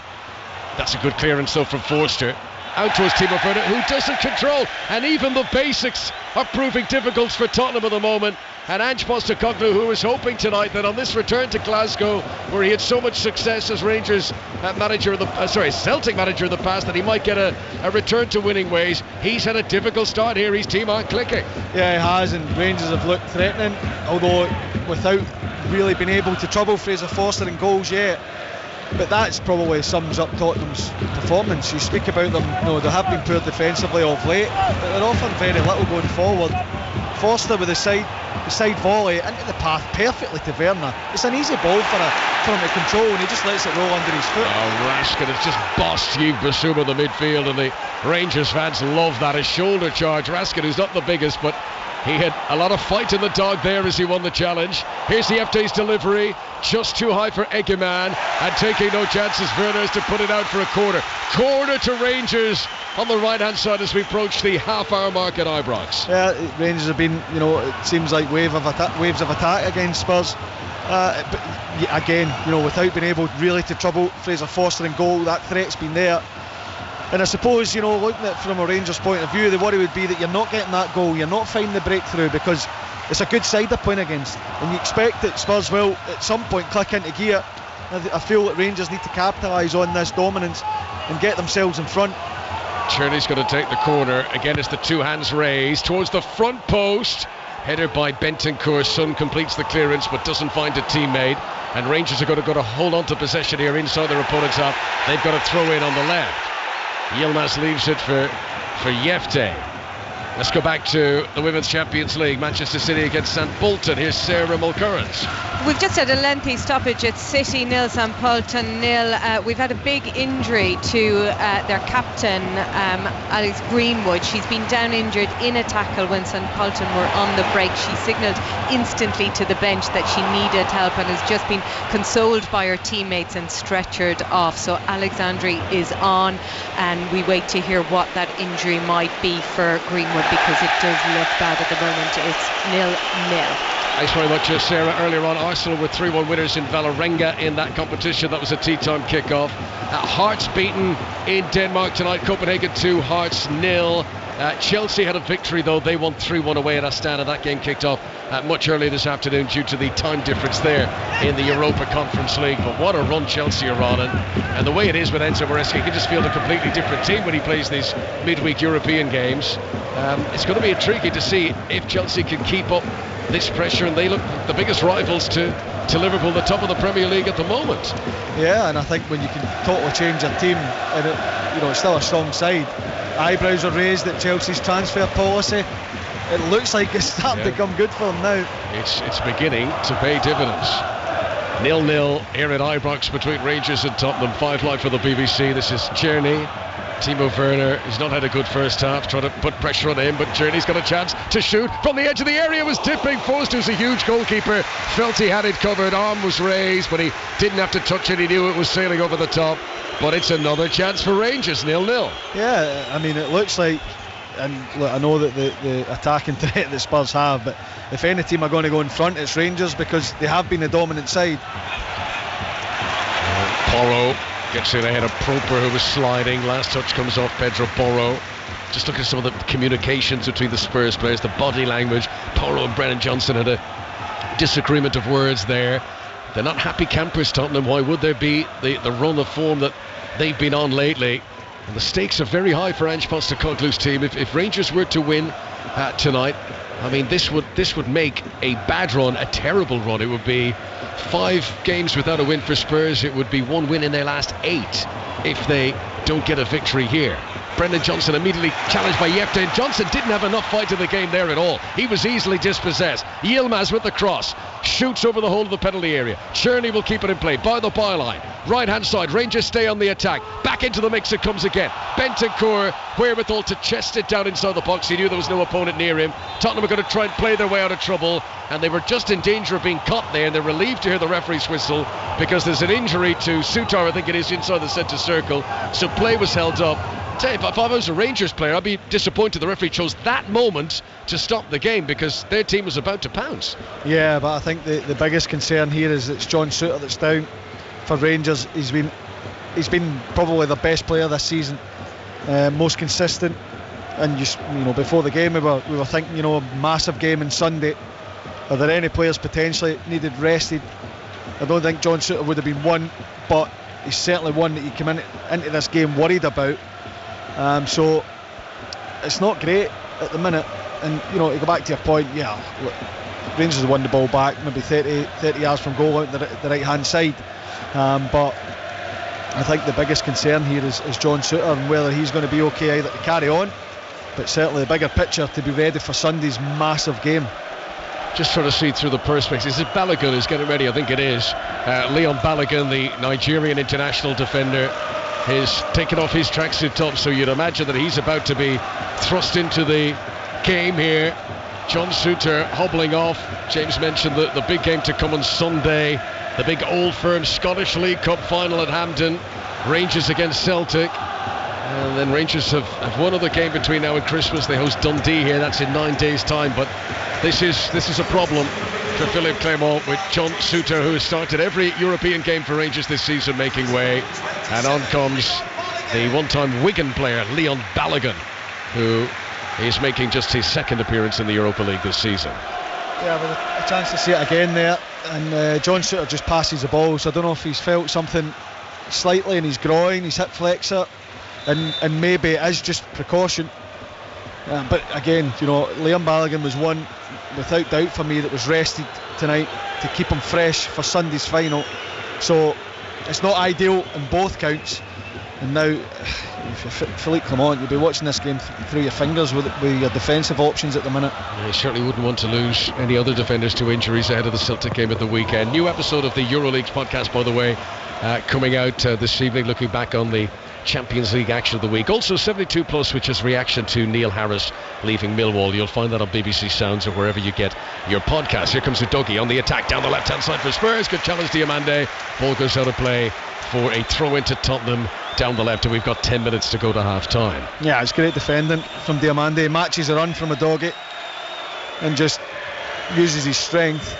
That's a good clearance though from Forster. out towards Timo Werner, who doesn't control, and even the basics are proving difficult for Tottenham at the moment. And Ange Postecoglou, who was hoping tonight that on this return to Glasgow, where he had so much success as Rangers Celtic manager in the past, that he might get a return to winning ways. He's had a difficult start here. His team aren't clicking. Yeah, he has, and Rangers have looked threatening, although without really being able to trouble Fraser Forster in goals yet. But that's probably sums up Tottenham's performance. You speak about them, they have been poor defensively of late, but they're offering very little going forward. Forster with the side volley into the path perfectly to Werner. It's an easy ball for him to control, and he just lets it roll under his foot. Raskin has just bossed Yves Bissouma in the midfield, and the Rangers fans love that. A shoulder charge. Raskin, who's not the biggest, but he had a lot of fight in the dog there as he won the challenge. Here's the Eftay's delivery, just too high for Egeman, and taking no chances. Werner has to put it out for a corner. Corner to Rangers on the right hand side as we approach the half-hour mark at Ibrox. Yeah, Rangers have been, it seems like waves of attack against Spurs. But again, without being able really to trouble Fraser Forster in goal, that threat's been there. And I suppose, looking at it from a Rangers point of view, the worry would be that you're not getting that goal, you're not finding the breakthrough, because it's a good side they're playing against, and you expect that Spurs will at some point click into gear. I feel that Rangers need to capitalise on this dominance and get themselves in front. Tierney's going to take the corner. Again, it's the two hands raised towards the front post. Header by Bentancur. Son completes the clearance but doesn't find a teammate, and Rangers are going to hold on to possession here inside their opponent's half. They've got to throw in on the left. Yilmaz leaves it for Yeftay. Let's go back to the Women's Champions League. Manchester City against St Bolton. Here's Sarah Mulcurrans. We've just had a lengthy stoppage at City 0, St Bolton 0. We've had a big injury to their captain, Alex Greenwood. She's been down injured in a tackle when St Bolton were on the break. She signalled instantly to the bench that she needed help and has just been consoled by her teammates and stretchered off. So Alexandri is on, and we wait to hear what that injury might be for Greenwood, because it does look bad at the moment. It's 0-0. Thanks very much, Sarah. Earlier on, Arsenal were 3-1 winners in Vålerenga in that competition. That was a tea-time kick-off. Hearts beaten in Denmark tonight. Copenhagen 2, Hearts 0. Chelsea had a victory, though. They won 3-1 away at Astana. That game kicked off much earlier this afternoon due to the time difference there in the Europa Conference League. But what a run Chelsea are on. And the way it is with Enzo Maresca, you can just feel a completely different team when he plays these midweek European games. It's going to be intriguing to see if Chelsea can keep up this pressure, and they look the biggest rivals to Liverpool, the top of the Premier League at the moment. Yeah, and I think when you can totally change your team, and it's still a strong side. Eyebrows are raised at Chelsea's transfer policy. It looks like it's starting to come good for them now. It's beginning to pay dividends. 0-0 here at Ibrox between Rangers and Tottenham. 5 live for the BBC. This is Tierney. Timo Werner has not had a good first half, trying to put pressure on him, but Tierney's got a chance to shoot from the edge of the area. Was dipping. Foster's a huge goalkeeper, felt he had it covered. Arm was raised, but he didn't have to touch it. He knew it was sailing over the top. But it's another chance for Rangers. 0-0. Yeah, I mean, it looks like, and look, I know that the attacking threat that Spurs have, but if any team are going to go in front, it's Rangers, because they have been the dominant side. Porro gets it ahead of Proper, who was sliding. Last touch comes off Pedro Porro. Just look at some of the communications between the Spurs players, the body language. Porro and Brennan Johnson had a disagreement of words there. They're not happy campers, Tottenham. Why would there be the run of form that they've been on lately? And the stakes are very high for Ange Postecoglou's team. If Rangers were to win tonight, I mean, this would make a bad run a terrible run. It would be 5 games without a win for Spurs. It would be 1 win in their last 8 if they don't get a victory here. Brendan Johnson immediately challenged by Yeftay, and Johnson didn't have enough fight in the game there at all. He was easily dispossessed. Yilmaz with the cross, shoots over the whole of the penalty area. Tierney will keep it in play by the byline. Right hand side, Rangers stay on the attack. Back into the mix it comes again. Bentancur, wherewithal to chest it down inside the box. He knew there was no opponent near him. Tottenham are going to try and play their way out of trouble, and they were just in danger of being caught there, and they're relieved to hear the referee's whistle, because there's an injury to Sutar, I think it is, inside the centre circle. So play was held up. If I was a Rangers player, I'd be disappointed the referee chose that moment to stop the game, because their team was about to pounce. Yeah, but I think the biggest concern here is it's John Souttar that's down for Rangers. He's been probably the best player this season. most consistent. And just, before the game we were thinking, a massive game on Sunday. Are there any players potentially needed rested? I don't think John Souttar would have been one, but he's certainly one that you come into this game worried about. So it's not great at the minute. And to go back to your point, look, Rangers have won the ball back, maybe 30 yards from goal out the right hand side. But I think the biggest concern here is John Souttar and whether he's going to be okay either to carry on, but certainly the bigger picture to be ready for Sunday's massive game. Just trying to see through the perspex. Is it Balogun who's getting ready? I think it is. Leon Balogun, the Nigerian international defender, has taken off his tracksuit top, so you'd imagine that he's about to be thrust into the game here. John Souttar hobbling off. James mentioned the big game to come on Sunday, the big Old Firm Scottish League Cup final at Hampden, Rangers against Celtic. And then Rangers have one other game between now and Christmas. They host Dundee here, that's in 9 days' time. But this is a problem for Philippe Clement, with John Souttar, who has started every European game for Rangers this season, making way. And on comes the one-time Wigan player, Leon Balogun, who is making just his second appearance in the Europa League this season. Yeah, with a chance to see it again there. And John Souttar just passes the ball, so I don't know if he's felt something slightly in his groin, his hip flexor. And maybe it is just precaution, but again, Leon Balogun was one without doubt for me that was rested tonight to keep him fresh for Sunday's final. So it's not ideal in both counts. And now, if you're Philippe Clement, you'll be watching this game through your fingers with your defensive options at the minute. Yeah, you certainly wouldn't want to lose any other defenders to injuries ahead of the Celtic game at the weekend. New episode of the EuroLeagues podcast, by the way, coming out this evening, looking back on the Champions League action of the week. Also 72 Plus, which is reaction to Neil Harris leaving Millwall. You'll find that on BBC Sounds or wherever you get your podcast. Here comes Udogie on the attack down the left hand side for Spurs. Good challenge, Diamande. Ball goes out of play for a throw into Tottenham down the left, and we've got 10 minutes to go to half time. Yeah, it's great defending from Diamande. Matches a run from Udogie and just uses his strength.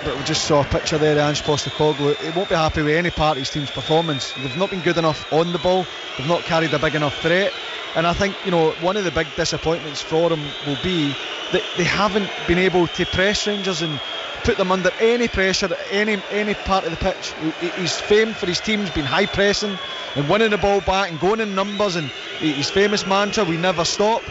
But we just saw a picture there of Ange Postecoglou. He won't be happy with any part of his team's performance. They've not been good enough on the ball. They've not carried a big enough threat. And I think, one of the big disappointments for him will be that they haven't been able to press Rangers and put them under any pressure at any part of the pitch. He's famed for his teams being high pressing and winning the ball back and going in numbers, and his famous mantra, we never stop.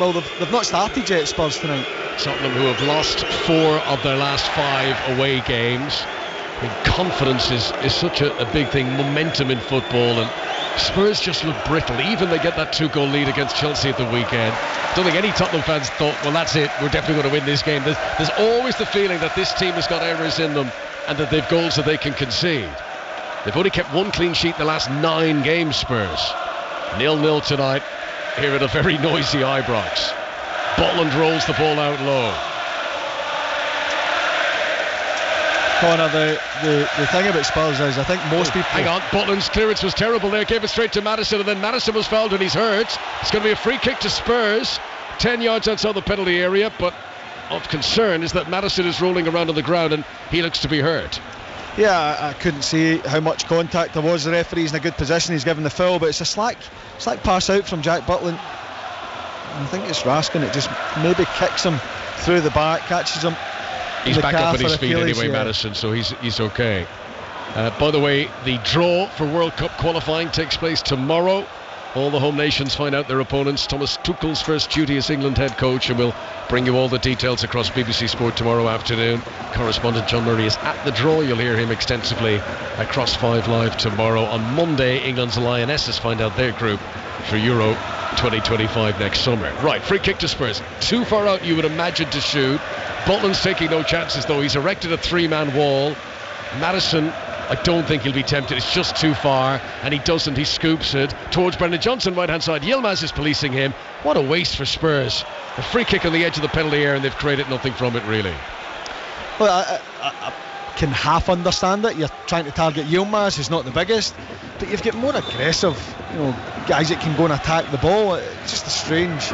Well, they've not started yet, Spurs, tonight. Tottenham, who have lost 4 of their last 5 away games. I mean, confidence is such a big thing, momentum in football, and Spurs just look brittle. Even they get that 2-goal lead against Chelsea at the weekend. I don't think any Tottenham fans thought, well, that's it, we're definitely going to win this game. There's always the feeling that this team has got errors in them and that they've goals that they can concede. They've only kept 1 clean sheet in the last 9 games, Spurs. 0-0 tonight here at a very noisy Ibrox. Butland rolls the ball out low. Connor, the thing about Spurs is I think most people... Hang on, Butland's clearance was terrible there, gave it straight to Maddison, and then Maddison was fouled and he's hurt. It's going to be a free kick to Spurs, 10 yards outside the penalty area, but of concern is that Maddison is rolling around on the ground and he looks to be hurt. Yeah, I couldn't see how much contact there was. The referee's in a good position, he's given the foul, but it's a slack pass out from Jack Butland. I think it's Raskin, it just maybe kicks him through the back, catches him. He's back up on his feet anyway, yeah. Maddison, so he's okay. By the way, the draw for World Cup qualifying takes place tomorrow. All the home nations find out their opponents. Thomas Tuchel's first duty as England head coach, and we'll bring you all the details across BBC Sport tomorrow afternoon. Correspondent John Murray is at the draw. You'll hear him extensively across 5 Live tomorrow. On Monday, England's Lionesses find out their group for Euro 2025 next summer. Right, free kick to Spurs. Too far out, you would imagine, to shoot. Butland's taking no chances, though. He's erected a 3-man wall. Maddison, I don't think he'll be tempted. It's just too far, and he doesn't. He scoops it towards Brendan Johnson, right-hand side. Yilmaz is policing him. What a waste for Spurs. A free kick on the edge of the penalty area, and they've created nothing from it, really. Well, I can half understand it. You're trying to target Yilmaz, who's not the biggest, but you've got more aggressive, guys that can go and attack the ball. It's just a strange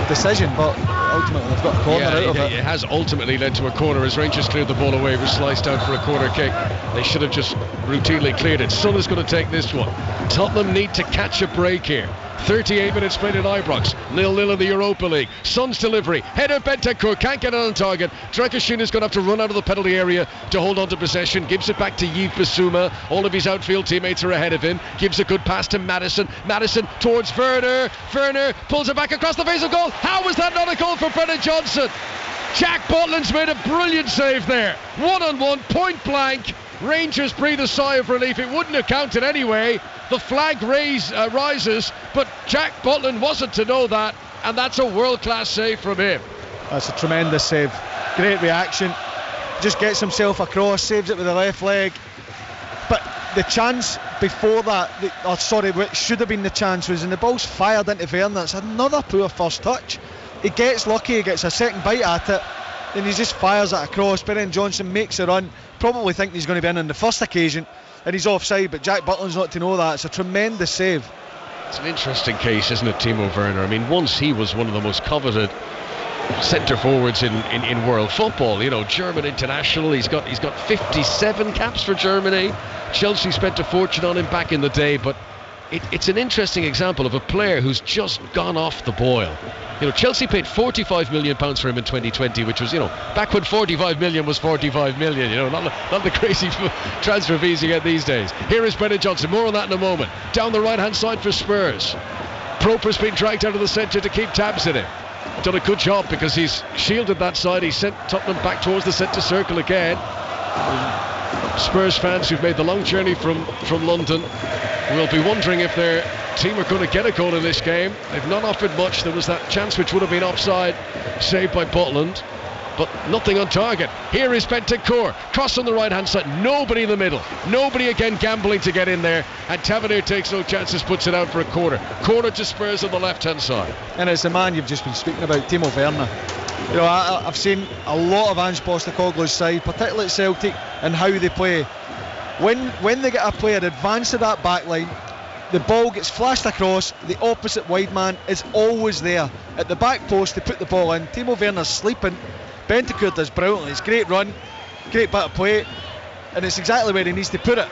decision, but ultimately they've got a corner out of it. It has ultimately led to a corner as Rangers cleared the ball away. It was sliced out for a corner kick. They should have just routinely cleared it. Son is going to take this one. Tottenham need to catch a break here. 38 minutes played in Ibrox, 0-0 in the Europa League. Son's delivery, header Bentancur, can't get it on target. Drekashin is going to have to run out of the penalty area to hold on to possession, gives it back to Yves Bissouma. All of his outfield teammates are ahead of him, gives a good pass to Maddison towards Werner pulls it back across the face of goal. How was that not a goal for Brennan Johnson? Jack Butland's made a brilliant save there, 1-on-1, point blank. Rangers breathe a sigh of relief. It wouldn't have counted anyway. The flag rises, but Jack Butland wasn't to know that, and that's a world-class save from him. That's a tremendous save. Great reaction. Just gets himself across, saves it with the left leg. But the chance before that, what should have been the chance, was when the ball's fired into Werner. It's another poor first touch. He gets lucky, he gets a second bite at it, and he just fires it across. Brennan Johnson makes a run, probably thinking he's going to be in on the first occasion, and he's offside, but Jack Butland's not to know that. It's a tremendous save. It's an interesting case, isn't it, Timo Werner? I mean, once he was one of the most coveted centre forwards in world football. You know, German international. He's got 57 caps for Germany. Chelsea spent a fortune on him back in the day, but it's an interesting example of a player who's just gone off the boil. You know, Chelsea paid £45 million for him in 2020, which was, you know, back when 45 million was 45 million, you know, not the crazy transfer fees you get these days. Here is Brennan Johnson, more on that in a moment. Down the right hand side for Spurs. Proper's been dragged out of the centre to keep tabs in him. Done a good job because he's shielded that side. He sent Tottenham back towards the centre circle again. Spurs fans who've made the long journey from London will be wondering if their team are going to get a goal in this game. They've not offered much. There was that chance which would have been offside, saved by Butland, but nothing on target. Here is Bentancur, cross on the right hand side, nobody in the middle, nobody again gambling to get in there, and Tavernier takes no chances, puts it out for a corner to Spurs on the left hand side. And it's the man you've just been speaking about, Timo Werner. You know, I've seen a lot of Ange Postecoglou's side, particularly at Celtic, and how they play. When they get a player advanced to that back line, the ball gets flashed across, the opposite wide man is always there at the back post to put the ball in. Timo Werner's sleeping. Bentancur does brilliantly. It's a great run, great bit of play, and it's exactly where he needs to put it.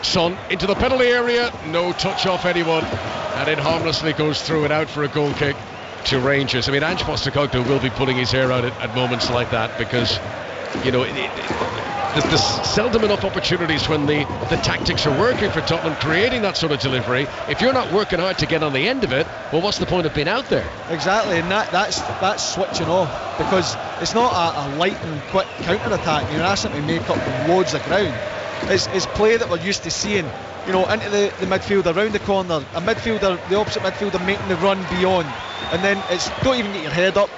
Son into the penalty area, no touch off anyone, and it harmlessly goes through and out for a goal kick to Rangers. I mean, Ange Postecoglou will be pulling his hair out at moments like that, because, you know, there's seldom enough opportunities when the tactics are working for Tottenham, creating that sort of delivery. If you're not working hard to get on the end of it, well, what's the point of being out there? Exactly, and that's switching off, because it's not a light and quick counter-attack. You're asking to make up loads of ground. It's play that we're used to seeing, you know, into the midfield, around the corner, the opposite midfielder making the run beyond, and then it's don't even get your head up,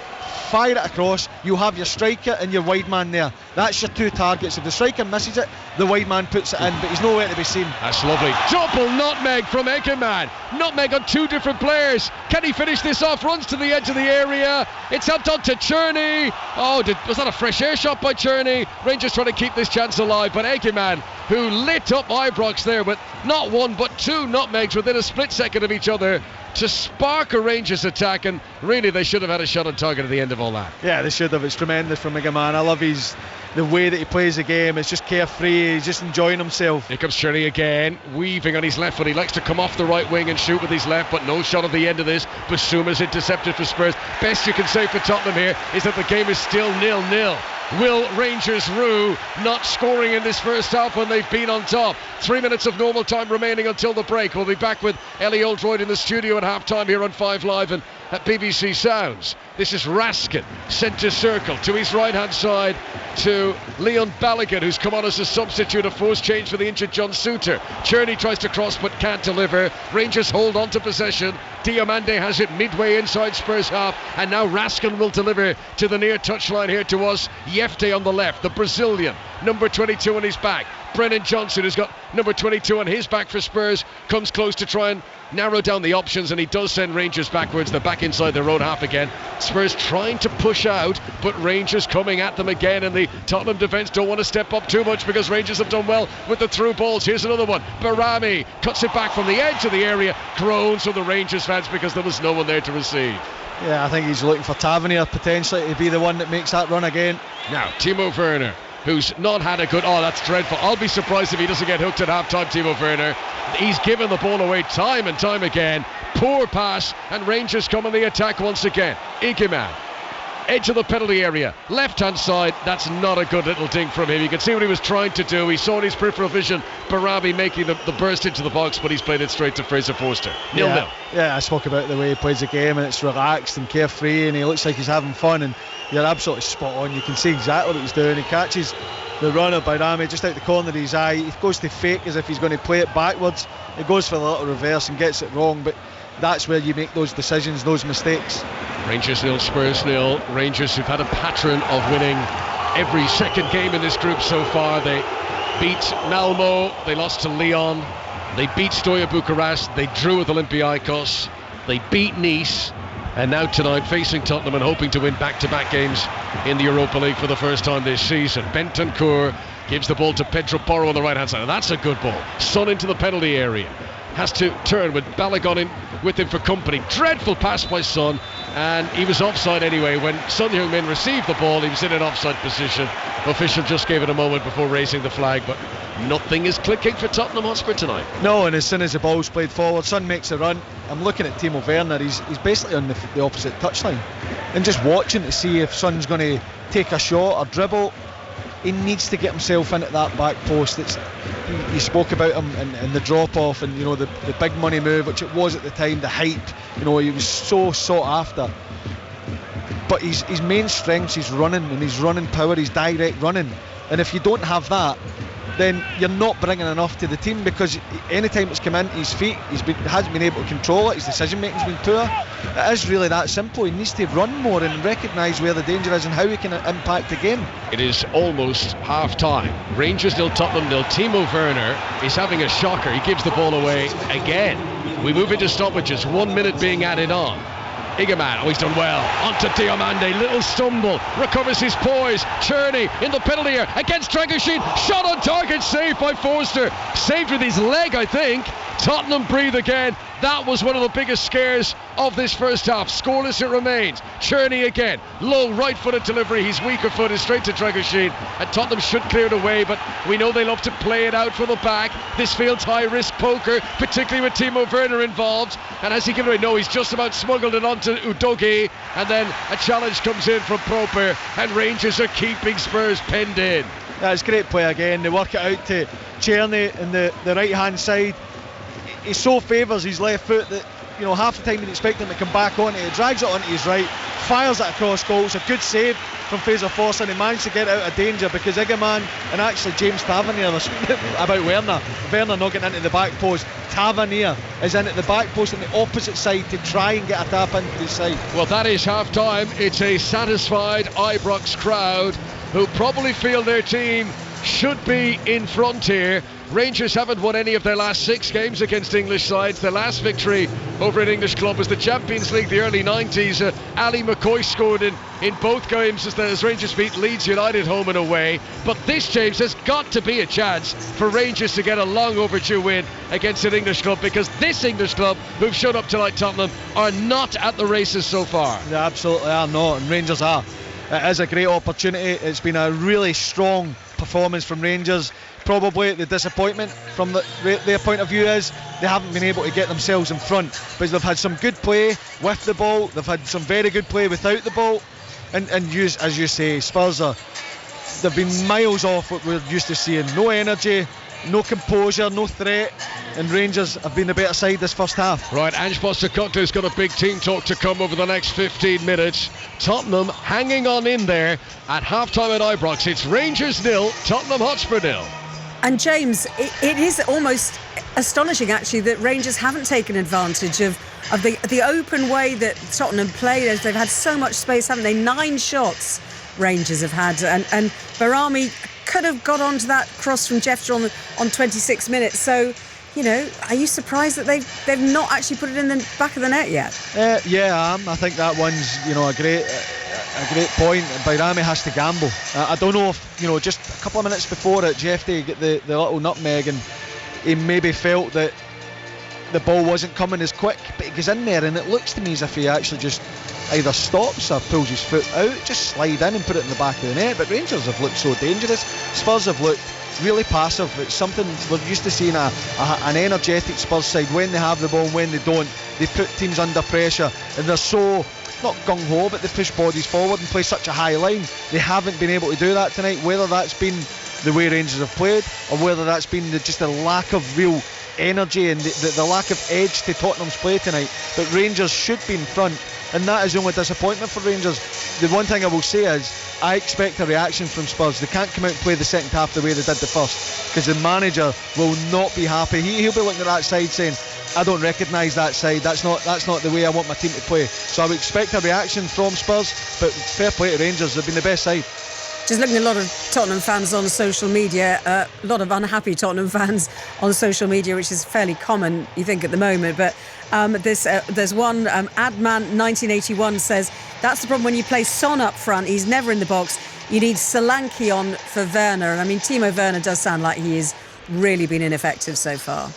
fire it across. You have your striker and your wide man there. That's your two targets. If the striker misses it, the wide man puts it in, but he's nowhere to be seen. That's lovely. Double nutmeg from Ekeman. Nutmeg on two different players. Can he finish this off? Runs to the edge of the area. It's up to Czerny. Was that a fresh air shot by Czerny? Rangers trying to keep this chance alive, but Ekeman, who lit up Ibrox there with not one but two nutmegs within a split second of each other to spark a Rangers attack, and really they should have had a shot on target at the end of all that. Yeah, they should have. It's tremendous from Ekeman. I love the way that he plays the game. It's just carefree. He's just enjoying himself. Here comes Czerny again, weaving on his left foot. He likes to come off the right wing and shoot with his left, but no shot at the end of this. Bissouma's intercepted for Spurs. Best you can say for Tottenham here is that the game is still 0-0. Will Rangers rue not scoring in this first half when they've been on top? 3 minutes of normal time remaining until the break. We'll be back with Ellie Oldroyd in the studio at half time here on 5 Live and at BBC Sounds. This is Raskin, centre circle to his right hand side to Leon Balogun, who's come on as a substitute, a forced change for the injured John Souttar. Czerny tries to cross but can't deliver. Rangers hold on to possession. Diomande has it midway inside Spurs half, and now Raskin will deliver to the near touchline here to us. Yefte on the left, the Brazilian, number 22 on his back. Brennan Johnson, who's got number 22 on his back for Spurs, comes close to try and narrow down the options, and he does send Rangers backwards. They're back inside their own half again. Spurs trying to push out, but Rangers coming at them again, and the Tottenham defence don't want to step up too much because Rangers have done well with the through balls. Here's another one. Barami cuts it back from the edge of the area. Groans from the Rangers fans because there was no one there to receive. Yeah, I think he's looking for Tavernier potentially to be the one that makes that run again. Now, Timo Werner. who's not had a good... Oh, that's dreadful. I'll be surprised if he doesn't get hooked at half-time, Timo Werner. He's given the ball away time and time again. Poor pass, and Rangers come on the attack once again. Ikeman, edge of the penalty area, left-hand side. That's not a good little ding from him. You can see what he was trying to do. He saw in his peripheral vision Barabi making the burst into the box, but he's played it straight to Fraser Forster. 0-0. Yeah, I spoke about the way he plays the game, and it's relaxed and carefree, and he looks like he's having fun, and you're absolutely spot on. You can see exactly what he's doing. He catches the runner by Rami just out the corner of his eye. He goes to fake as if he's going to play it backwards. He goes for the little reverse and gets it wrong, but that's where you make those decisions, those mistakes. Rangers 0, Spurs 0. Rangers, who've had a pattern of winning every second game in this group so far. They beat Malmo, they lost to Lyon, they beat Steaua Bucharest, they drew with Olympiacos, they beat Nice, and now tonight facing Tottenham and hoping to win back-to-back games in the Europa League for the first time this season. Bentancur gives the ball to Pedro Porro on the right-hand side, and that's a good ball. Son into the penalty area. Has to turn with Balogun in with him for company. Dreadful pass by Son, and he was offside anyway. When Son Heung-min received the ball, he was in an offside position. Official just gave it a moment before raising the flag, but nothing is clicking for Tottenham Hotspur tonight. No, and as soon as the ball's played forward, Son makes a run. I'm looking at Timo Werner. He's basically on the opposite touchline, and just watching to see if Son's going to take a shot or dribble. He needs to get himself into that back post. You spoke about him and the drop off, and the big money move, which it was at the time, the hype. He was so sought after. But his main strengths, he's running, and his running power, his direct running. And if you don't have that, then you're not bringing enough to the team, because anytime it's come into his feet, hasn't been able to control it. His decision making's been poor. It is really that simple. He needs to run more and recognise where the danger is and how he can impact the game. It is almost half time. Rangers 0, Tottenham 0. Timo Werner is having a shocker. He gives the ball away again. We move into stoppages, 1 minute being added on. Ikeman, he's done well. Onto Diomande, little stumble, recovers his poise. Cherney in the penalty area against Dragoshin. Shot on target, saved by Forster. Saved with his leg, I think. Tottenham breathe again. That was one of the biggest scares of this first half. Scoreless it remains. Cherney again, low right-footed delivery. His weaker foot is straight to Dragoshin, and Tottenham should clear it away, but we know they love to play it out for the back. This feels high-risk poker, particularly with Timo Werner involved. And has he given away? No, he's just about smuggled it onto Udogie, and then a challenge comes in from Proper, and Rangers are keeping Spurs penned in. Yeah, it's great play again. They work it out to Cherney in the right-hand side. He so favours his left foot that half the time you'd expect him to come back on it. He drags it onto his right, fires it across goal. It's a good save from Fraser Forster, and he managed to get out of danger, because Ikeman and actually James Tavernier about Werner not getting into the back post. Tavernier is in at the back post on the opposite side to try and get a tap into his side. Well, that is half time. It's a satisfied Ibrox crowd who probably feel their team should be in front here. Rangers haven't won any of their last 6 games against English sides. Their last victory over an English club was the Champions League, the early 90s. Ali McCoy scored in both games as Rangers beat Leeds United home and away. But this, James, has got to be a chance for Rangers to get a long overdue win against an English club, because this English club, who've shown up tonight, Tottenham, are not at the races so far. They absolutely are not, and Rangers are. It is a great opportunity. It's been a really strong performance from Rangers. Probably the disappointment from their point of view is they haven't been able to get themselves in front, but they've had some good play with the ball, they've had some very good play without the ball, and as you say, Spurs they've been miles off what we're used to seeing. No energy, no composure, no threat, and Rangers have been the better side this first half. Right, Ange Postecoglou's got a big team talk to come over the next 15 minutes. Tottenham hanging on in there at half-time at Ibrox. It's Rangers 0, Tottenham Hotspur 0. And James, it is almost astonishing actually that Rangers haven't taken advantage of the open way that Tottenham play. They've had so much space, haven't they? 9 shots Rangers have had, and Barami could have got onto that cross from Jeffter on 26 minutes. So, are you surprised that they've not actually put it in the back of the net yet? Yeah, I am. I think that one's a great point. Bayrami has to gamble. I don't know if just a couple of minutes before it, Jeffrey get the little nutmeg, and he maybe felt that the ball wasn't coming as quick, but he goes in there and it looks to me as if he actually just either stops or pulls his foot out, just slide in and put it in the back of the net. But Rangers have looked so dangerous. Spurs have looked really passive. It's something we're used to seeing an energetic Spurs side. When they have the ball and when they don't, they put teams under pressure, and they're so not gung-ho, but they push bodies forward and play such a high line. They haven't been able to do that tonight, whether that's been the way Rangers have played or whether that's been just the lack of real energy and the lack of edge to Tottenham's play tonight. But Rangers should be in front, and that is the only disappointment for Rangers. The one thing I will say is I expect a reaction from Spurs. They can't come out and play the second half the way they did the first, because the manager will not be happy. He'll be looking at that side saying, I don't recognise that side, that's not the way I want my team to play. So I would expect a reaction from Spurs, but fair play to Rangers, they've been the best side. Just looking at a lot of Tottenham fans on social media, a lot of unhappy Tottenham fans on social media, which is fairly common, you think, at the moment. But there's one, Adman1981 says, that's the problem when you play Son up front. He's never in the box. You need Solanke on for Werner. And I mean, Timo Werner does sound like he has really been ineffective so far.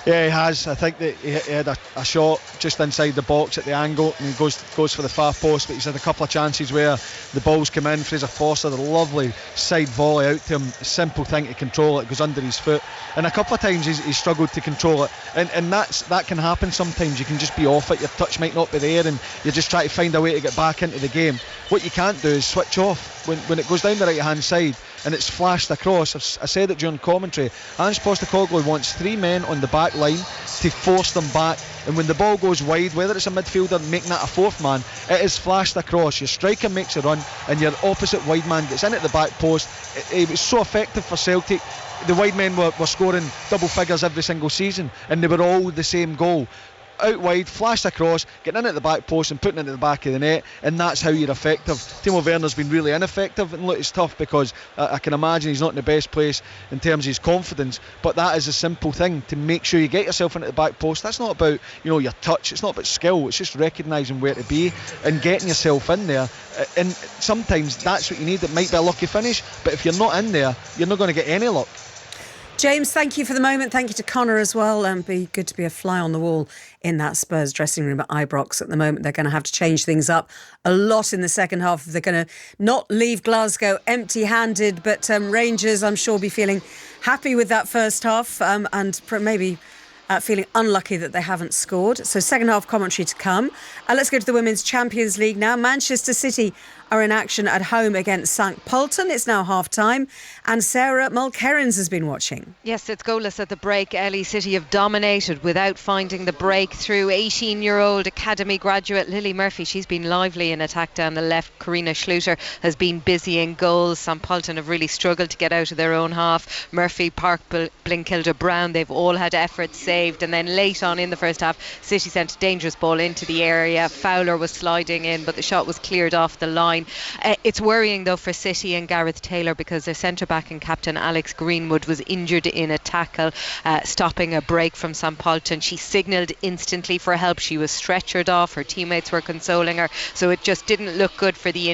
Yeah, he has. I think that he had a shot just inside the box at the angle, and he goes for the far post, but he's had a couple of chances where the ball's come in. Fraser Forster, the lovely side volley out to him, a simple thing to control it, goes under his foot, and a couple of times he's struggled to control it, and that can happen sometimes. You can just be off it, your touch might not be there, and you just try to find a way to get back into the game. What you can't do is switch off when it goes down the right hand side and it's flashed across. I said it during commentary, Ange Postecoglou wants 3 men on the back line to force them back, and when the ball goes wide, whether it's a midfielder making that a 4th man, it is flashed across. Your striker makes a run and your opposite wide man gets in at the back post. It was so effective for Celtic. The wide men were scoring double figures every single season, and they were all the same goal. Out wide, flashed across, getting in at the back post and putting it into the back of the net, and that's how you're effective. Timo Werner's been really ineffective, and look, it's tough because I can imagine he's not in the best place in terms of his confidence, but that is a simple thing to make sure you get yourself into the back post. That's not about your touch, it's not about skill, it's just recognising where to be and getting yourself in there, and sometimes that's what you need. It might be a lucky finish, but if you're not in there, you're not going to get any luck. James, thank you for the moment. Thank you to Connor as well. Be good to be a fly on the wall in that Spurs dressing room at Ibrox at the moment. They're going to have to change things up a lot in the second half. They're going to not leave Glasgow empty-handed, but Rangers, I'm sure, be feeling happy with that first half and maybe feeling unlucky that they haven't scored. So second half commentary to come. Let's go to the Women's Champions League now. Manchester City are in action at home against St Pölten. It's now half-time, and Sarah Mulkerrins has been watching. Yes, it's goalless at the break. Ellie City have dominated without finding the breakthrough. 18-year-old academy graduate Lily Murphy, she's been lively in attack down the left. Karina Schluter has been busy in goals. St Pölten have really struggled to get out of their own half. Murphy, Park, Blinkilda, Brown, they've all had efforts saved, and then late on in the first half, City sent a dangerous ball into the area. Fowler was sliding in, but the shot was cleared off the line. It's worrying though for City and Gareth Taylor, because their centre-back and captain Alex Greenwood was injured in a tackle, stopping a break from St Pölten. She signalled instantly for help. She was stretchered off. Her teammates were consoling her, so it just didn't look good for the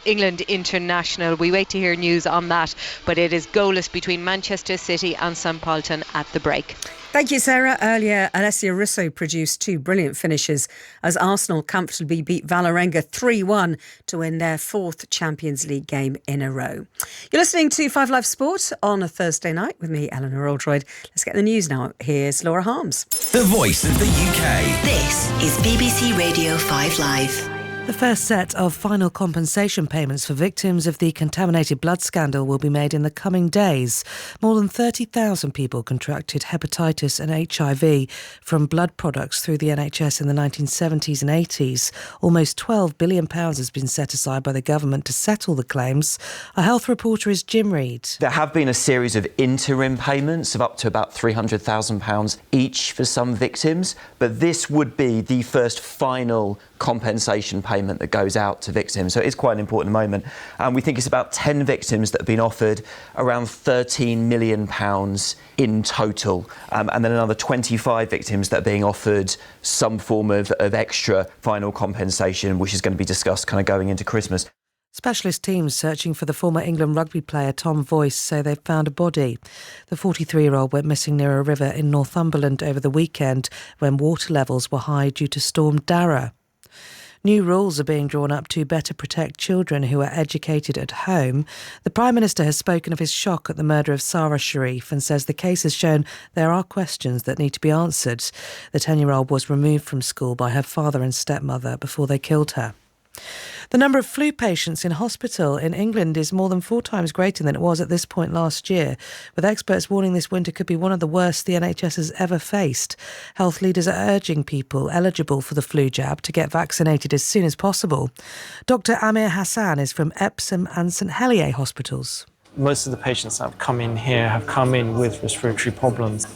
England international. We wait to hear news on that, but it is goalless between Manchester City and St Pölten at the break. Thank you, Sarah. Earlier, Alessia Russo produced 2 brilliant finishes as Arsenal comfortably beat Vålerenga 3-1 to win their 4th Champions League game in a row. You're listening to 5 Live Sport on a Thursday night with me, Eleanor Oldroyd. Let's get the news now. Here's Laura Harms. The voice of the UK. This is BBC Radio 5 Live. The first set of final compensation payments for victims of the contaminated blood scandal will be made in the coming days. More than 30,000 people contracted hepatitis and HIV from blood products through the NHS in the 1970s and 80s. Almost £12 billion has been set aside by the government to settle the claims. Our health reporter is Jim Reid. There have been a series of interim payments of up to about £300,000 each for some victims, but this would be the first final compensation payment that goes out to victims. So it is quite an important moment. We think it's about 10 victims that have been offered around £13 million in total. And then another 25 victims that are being offered some form of extra final compensation, which is going to be discussed kind of going into Christmas. Specialist teams searching for the former England rugby player Tom Voice say they've found a body. The 43-year-old went missing near a river in Northumberland over the weekend when water levels were high due to Storm Dara. New rules are being drawn up to better protect children who are educated at home. The Prime Minister has spoken of his shock at the murder of Sarah Sharif and says the case has shown there are questions that need to be answered. The 10-year-old was removed from school by her father and stepmother before they killed her. The number of flu patients in hospital in England is more than 4 times greater than it was at this point last year, with experts warning this winter could be one of the worst the NHS has ever faced. Health leaders are urging people eligible for the flu jab to get vaccinated as soon as possible. Dr Amir Hassan is from Epsom and St Helier hospitals. Most of the patients that have come in here have come in with respiratory problems.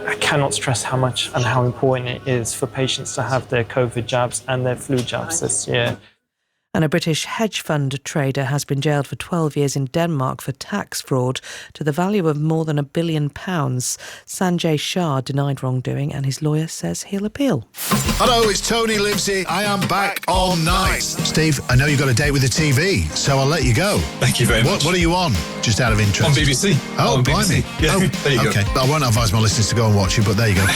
I cannot stress how much and how important it is for patients to have their COVID jabs and their flu jabs this year. And a British hedge fund trader has been jailed for 12 years in Denmark for tax fraud to the value of more than £1 billion. Sanjay Shah denied wrongdoing and his lawyer says he'll appeal. Hello, it's Tony Livesey. I am back all night. Steve, I know you've got a date with the TV, so I'll let you go. Thank you very much. What are you on, just out of interest? On BBC. Oh, on blimey. BBC. Yeah, there you okay. go. I won't advise my listeners to go and watch it, but there you go.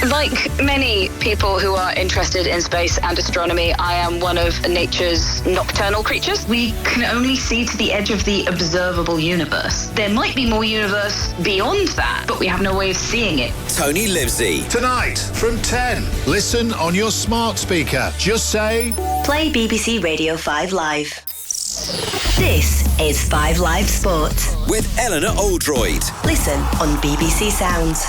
Like many people who are interested in space and astronomy, I am one of nature's nocturnal creatures. We can only see to the edge of the observable universe. There might be more universe beyond that, but we have no way of seeing it. Tony Livesey. Tonight from 10. Listen on your smart speaker. Just say... Play BBC Radio 5 Live. This is 5 Live Sport. With Eleanor Oldroyd. Listen on BBC Sounds.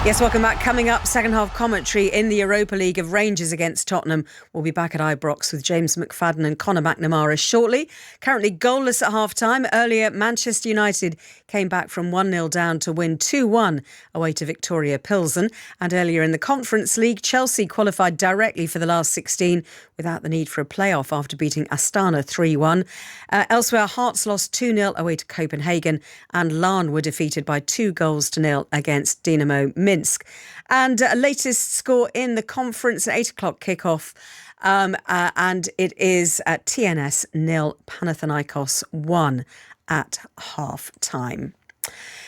Yes, welcome back. Coming up, second half commentary in the Europa League of Rangers against Tottenham. We'll be back at Ibrox with James McFadden and Conor McNamara shortly. Currently goalless at half-time. Earlier, Manchester United came back from 1-0 down to win 2-1 away to Victoria Pilsen. And earlier in the Conference League, Chelsea qualified directly for the last 16 without the need for a playoff after beating Astana 3-1. Elsewhere, Hearts lost 2-0 away to Copenhagen and Larne were defeated by 2-0 against Dinamo Minsk. And latest score in the conference, at 8 o'clock kickoff. And it is at TNS 0, Panathinaikos 1 at half time.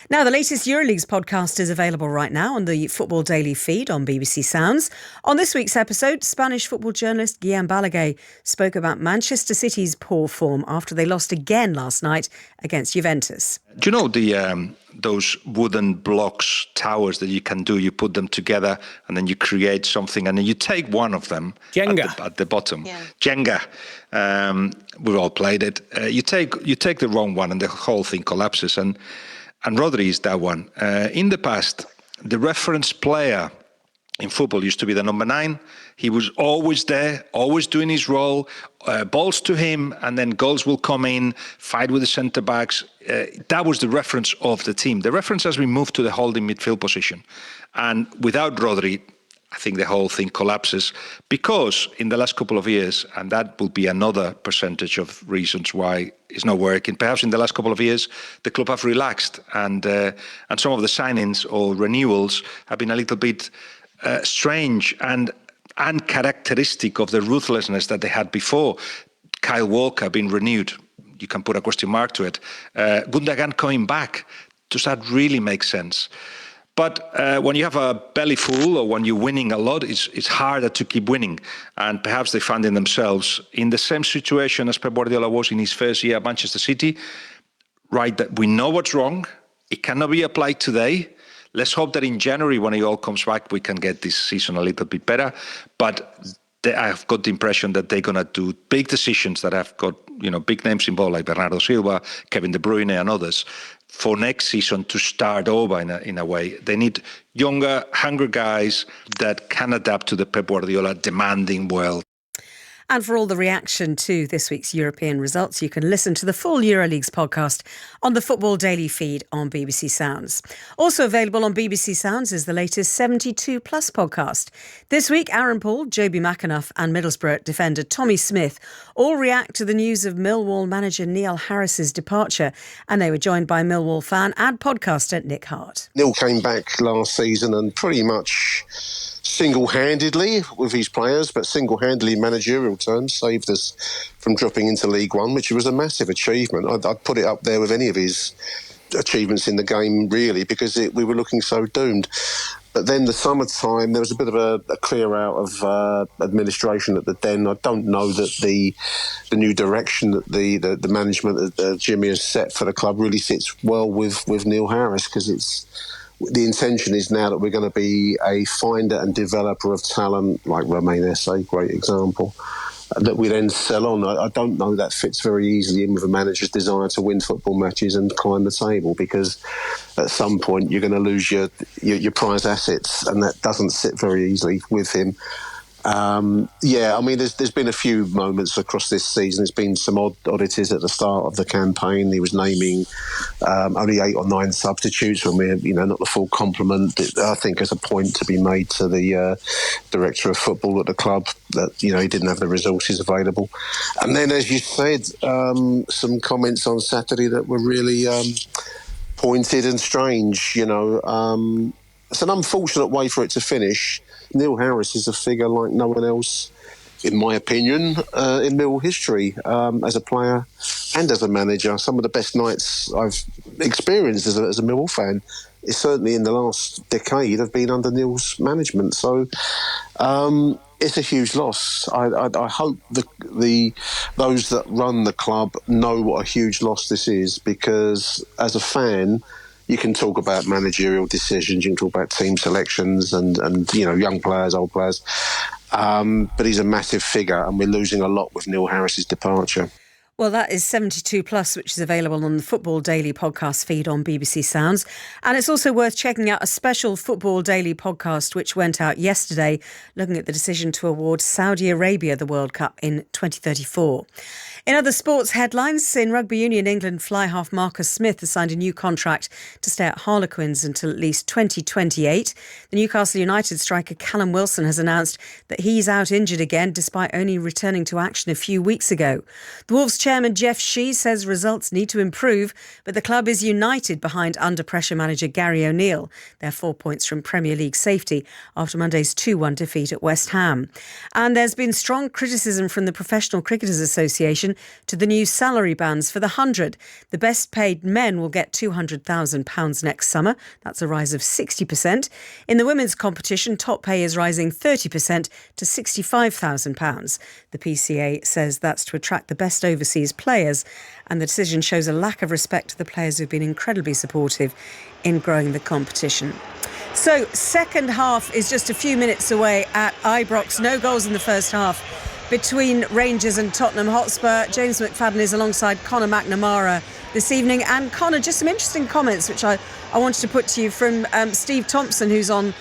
Now, the latest EuroLeagues podcast is available right now on the Football Daily feed on BBC Sounds. On this week's episode, Spanish football journalist Guillem Balaguer spoke about Manchester City's poor form after they lost again last night against Juventus. Do you know those wooden blocks, towers that you can do? You put them together and then you create something and then you take one of them at the bottom. Yeah. Jenga. We've all played it. You take the wrong one and the whole thing collapses. And Rodri is that one. In the past, the reference player in football used to be the number 9. He was always there, always doing his role, balls to him, and then goals will come in, fight with the centre-backs. That was the reference of the team. The reference has been moved to the holding midfield position. And without Rodri, I think the whole thing collapses because in the last couple of years, and that will be another percentage of reasons why it's not working, perhaps in the last couple of years, the club have relaxed and some of the signings or renewals have been a little bit strange and uncharacteristic of the ruthlessness that they had before. Kyle Walker being renewed, you can put a question mark to it. Gundogan coming back, does that really make sense? But when you have a belly full or when you're winning a lot, it's harder to keep winning. And perhaps they find in themselves in the same situation as Pep Guardiola was in his first year at Manchester City. Right, that we know what's wrong. It cannot be applied today. Let's hope that in January, when it all comes back, we can get this season a little bit better. But I've got the impression that they're going to do big decisions that have got, big names involved like Bernardo Silva, Kevin De Bruyne and others for next season to start over in a way. They need younger, hungry guys that can adapt to the Pep Guardiola demanding world. And for all the reaction to this week's European results, you can listen to the full EuroLeagues podcast on the Football Daily feed on BBC Sounds. Also available on BBC Sounds is the latest 72 Plus podcast. This week, Aaron Paul, Joby McAnuff and Middlesbrough defender Tommy Smith all react to the news of Millwall manager Neil Harris's departure. And they were joined by Millwall fan and podcaster Nick Hart. Neil came back last season and pretty much single-handedly with his players, but single-handedly in managerial terms, saved us from dropping into League One, which was a massive achievement. I'd put it up there with any of his achievements in the game, really, because we were looking so doomed. But then the summertime, there was a bit of a clear out of administration at the Den. I don't know that the new direction that the management that Jimmy has set for the club really sits well with Neil Harris, because the intention is now that we're going to be a finder and developer of talent, like Romain Esse, great example, that we then sell on. I don't know that fits very easily in with a manager's desire to win football matches and climb the table, because at some point you're going to lose your prize assets, and that doesn't sit very easily with him. I mean, there's been a few moments across this season. There's been some oddities at the start of the campaign. He was naming only 8 or 9 substitutes when we're, not the full complement. I think there's a point to be made to the director of football at the club that, he didn't have the resources available. And then, as you said, some comments on Saturday that were really pointed and strange, It's an unfortunate way for it to finish. Neil Harris is a figure like no one else, in my opinion, in Mill history, as a player and as a manager. Some of the best nights I've experienced as a Millwall fan, is certainly in the last decade, have been under Neil's management. So it's a huge loss. I hope those that run the club know what a huge loss this is, because as a fan, you can talk about managerial decisions, you can talk about team selections and young players, old players. But he's a massive figure, and we're losing a lot with Neil Harris's departure. Well, that is 72 Plus, which is available on the Football Daily podcast feed on BBC Sounds. And it's also worth checking out a special Football Daily podcast which went out yesterday, looking at the decision to award Saudi Arabia the World Cup in 2034. In other sports headlines, in Rugby Union, England fly half Marcus Smith has signed a new contract to stay at Harlequins until at least 2028. The Newcastle United striker Callum Wilson has announced that he's out injured again, despite only returning to action a few weeks ago. The Wolves chairman Jeff Shee says results need to improve, but the club is united behind under-pressure manager Gary O'Neill. They're 4 points from Premier League safety after Monday's 2-1 defeat at West Ham. And there's been strong criticism from the Professional Cricketers Association to the new salary bands for the 100. The best paid men will get £200,000 next summer. That's a rise of 60%. In the women's competition, top pay is rising 30% to £65,000. The PCA says that's to attract the best overseas players, and the decision shows a lack of respect to the players who've been incredibly supportive in growing the competition. So, second half is just a few minutes away at Ibrox. No goals in the first half between Rangers and Tottenham Hotspur. James McFadden is alongside Conor McNamara this evening. And Conor, just some interesting comments which I wanted to put to you from Steve Thompson, who's on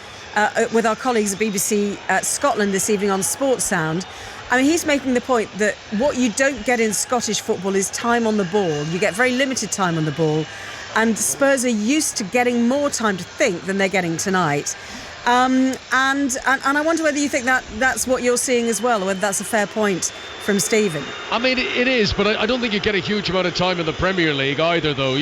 with our colleagues at BBC Scotland this evening on Sports Sound. I mean, he's making the point that what you don't get in Scottish football is time on the ball. You get very limited time on the ball, and Spurs are used to getting more time to think than they're getting tonight. And I wonder whether you think that's what you're seeing as well, or whether that's a fair point from Stephen. I mean, it is, but I don't think you get a huge amount of time in the Premier League either, though.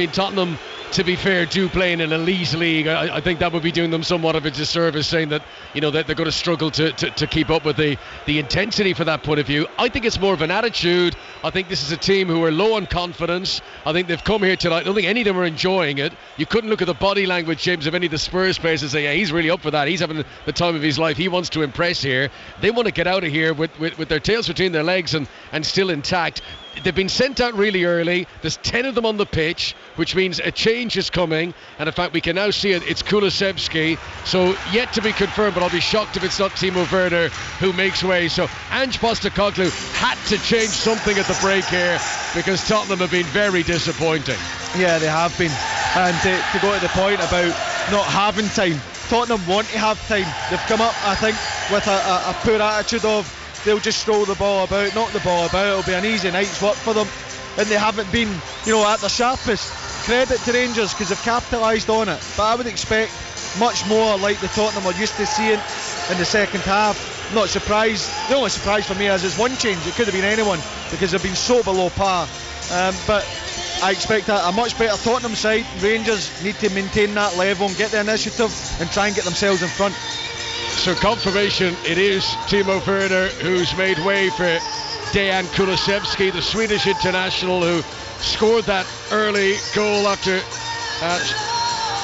Tottenham, to be fair, do play in an elite league. I think that would be doing them somewhat of a disservice, saying that that they're going to struggle to keep up with the intensity from that point of view. I think it's more of an attitude. I think this is a team who are low on confidence. I think they've come here tonight. I don't think any of them are enjoying it. You couldn't look at the body language, James, of any of the Spurs players and say, yeah, he's really up for that. He's having the time of his life. He wants to impress here. They want to get out of here with their tails between their legs and still intact. They've been sent out really early. There's 10 of them on the pitch, which means a change is coming. And in fact, we can now see it's Kulusevski. So yet to be confirmed, but I'll be shocked if it's not Timo Werner who makes way. So Ange Postecoglou had to change something at the break here, because Tottenham have been very disappointing. Yeah, they have been. And to go to the point about not having time, Tottenham want to have time. They've come up, I think, with a poor attitude of they'll just stroll the ball about, knock the ball about, it'll be an easy night's work for them, and they haven't been, at their sharpest. Credit to Rangers because they've capitalised on it, but I would expect much more like the Tottenham we're used to seeing in the second half. Not surprised. The only surprise for me is one change. It could have been anyone because they've been so below par, but I expect a much better Tottenham side. Rangers need to maintain that level and get the initiative and try and get themselves in front. So confirmation, it is Timo Werner who's made way for Dejan Kulusevski, the Swedish international who scored that early goal after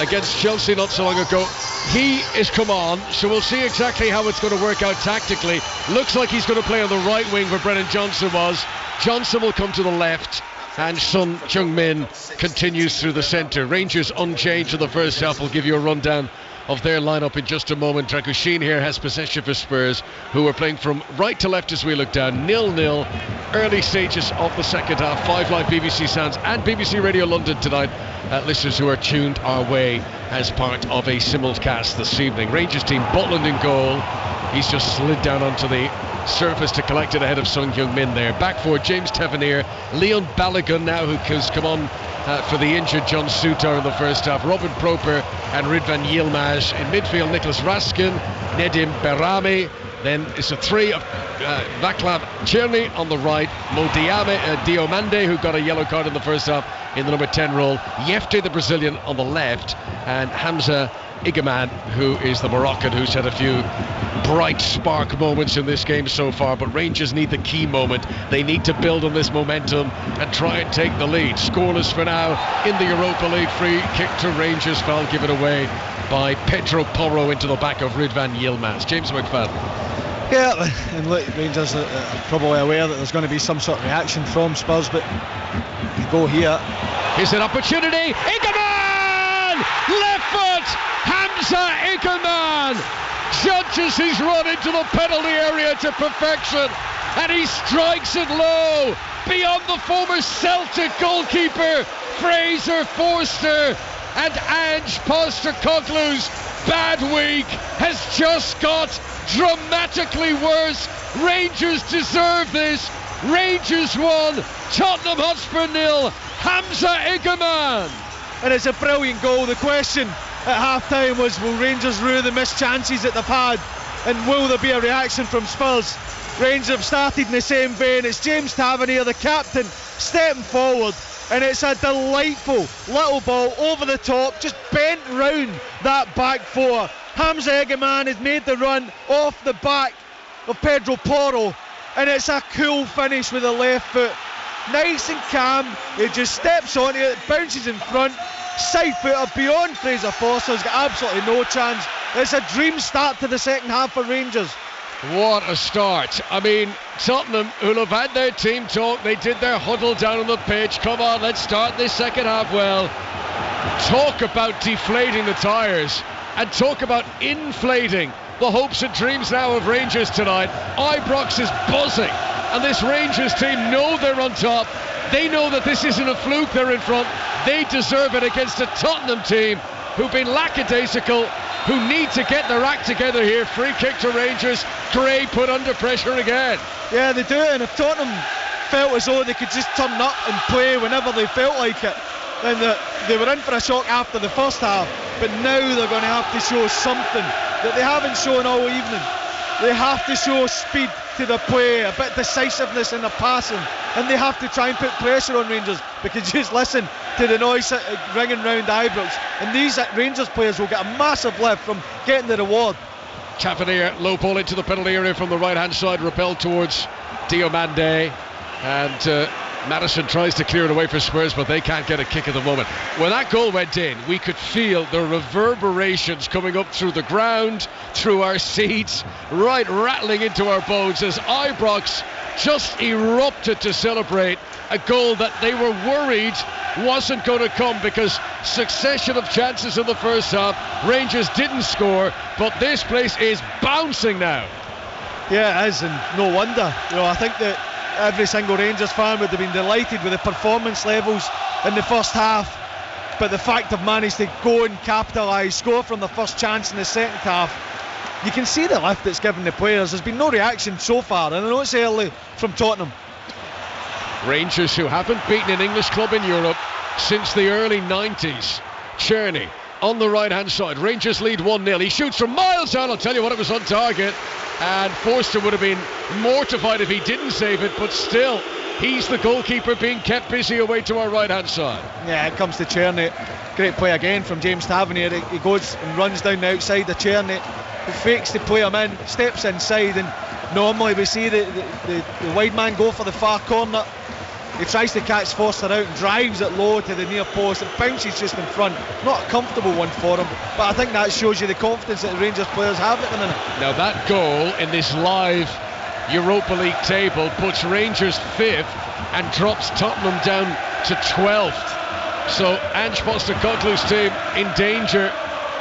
against Chelsea not so long ago. he is come on, so we'll see exactly how it's going to work out tactically. Looks like he's going to play on the right wing where Brennan Johnson was. Johnson will come to the left, and Son Heung-min continues through the centre. Rangers unchanged in the first half. We'll give you a rundown of their lineup in just a moment. Dragusin here has possession for Spurs, who are playing from right to left as we look down. 0-0, early stages of the second half. 5 Live BBC Sounds and BBC Radio London tonight. Listeners who are tuned our way as part of a simulcast this evening. Rangers team, Butland in goal. He's just slid down onto the surface to collect it ahead of Son Heung-min there. Back for James Tavernier, Leon Balogun now, who's come on for the injured John Suter in the first half. Robin Proper and Ridvan Yilmaz in midfield. Nicholas Raskin, Nedim Berami. Then it's a 3 of Vaclav Cherny on the right. Diomande, who got a yellow card in the first half, in the number 10 role. Yefte, the Brazilian, on the left, and Hamza Igaman, who is the Moroccan, who's had a few bright spark moments in this game so far. But Rangers need the key moment. They need to build on this momentum and try and take the lead. Scoreless for now in the Europa League. Free kick to Rangers, foul given away by Pedro Porro into the back of Ridvan Yilmaz. James McFadden. Yeah, and look, Rangers are probably aware that there's going to be some sort of reaction from Spurs, but you go here. Here's an opportunity. Igaman! Left foot! Hamza Igaman judges his run into the penalty area to perfection, and he strikes it low beyond the former Celtic goalkeeper Fraser Forster, and Ange Postecoglou's bad week has just got dramatically worse. Rangers deserve this. Rangers 1, Tottenham Hotspur 0. Hamza Igaman. And it's a brilliant goal. The question at half-time was, will Rangers rue the missed chances that they've had, and will there be a reaction from Spurs? Rangers have started in the same vein. It's James Tavernier, the captain, stepping forward, and it's a delightful little ball over the top, just bent round that back four. Hamza Igaman has made the run off the back of Pedro Porro, and it's a cool finish with the left foot. Nice and calm, he just steps onto it, bounces in front, side footer beyond Fraser Forster, has got absolutely no chance. It's a dream start to the second half for Rangers. What a start. I mean, Tottenham, who'll have had their team talk, they did their huddle down on the pitch. Come on, let's start this second half well. Talk about deflating the tyres, and talk about inflating the hopes and dreams now of Rangers tonight. Ibrox is buzzing, and this Rangers team know they're on top. They know that this isn't a fluke, they're in front. They deserve it against a Tottenham team who've been lackadaisical, who need to get their act together here. Free kick to Rangers. Gray put under pressure again. Yeah, they do it, and if Tottenham felt as though they could just turn up and play whenever they felt like it, then they were in for a shock after the first half. But now they're going to have to show something that they haven't shown all evening. They have to show speed to the play, a bit of decisiveness in the passing, and they have to try and put pressure on Rangers, because just listen to the noise ringing round Ibrox, and these Rangers players will get a massive lift from getting the reward. Tavernier, low ball into the penalty area from the right hand side, repelled towards Diomande, and Madison tries to clear it away for Spurs, but they can't get a kick at the moment. When that goal went in, we could feel the reverberations coming up through the ground, through our seats, right rattling into our bones as Ibrox just erupted to celebrate a goal that they were worried wasn't going to come, because succession of chances in the first half. Rangers didn't score, but this place is bouncing now. Yeah, it is, and no wonder. I think that every single Rangers fan would have been delighted with the performance levels in the first half, but the fact they've managed to go and capitalise, score from the first chance in the second half, you can see the lift it's given the players. There's been no reaction so far, and I know it's early from Tottenham. Rangers, who haven't beaten an English club in Europe since the early 90s. Cherny on the right hand side. Rangers lead 1-0. He shoots from miles out. I'll tell you what, it was on target, and Forster would have been mortified if he didn't save it, but still, he's the goalkeeper being kept busy away to our right hand side. Yeah, it comes to Cherny. Great play again from James Tavernier. He goes and runs down the outside of Cherny, who fakes to play him in, steps inside, and normally we see the wide man go for the far corner. He tries to catch Foster out and drives it low to the near post. It bounces just in front. Not a comfortable one for him, but I think that shows you the confidence that the Rangers players have at the minute. Now that goal in this live Europa League table puts Rangers 5th and drops Tottenham down to 12th. So Ange Postecoglou's team in danger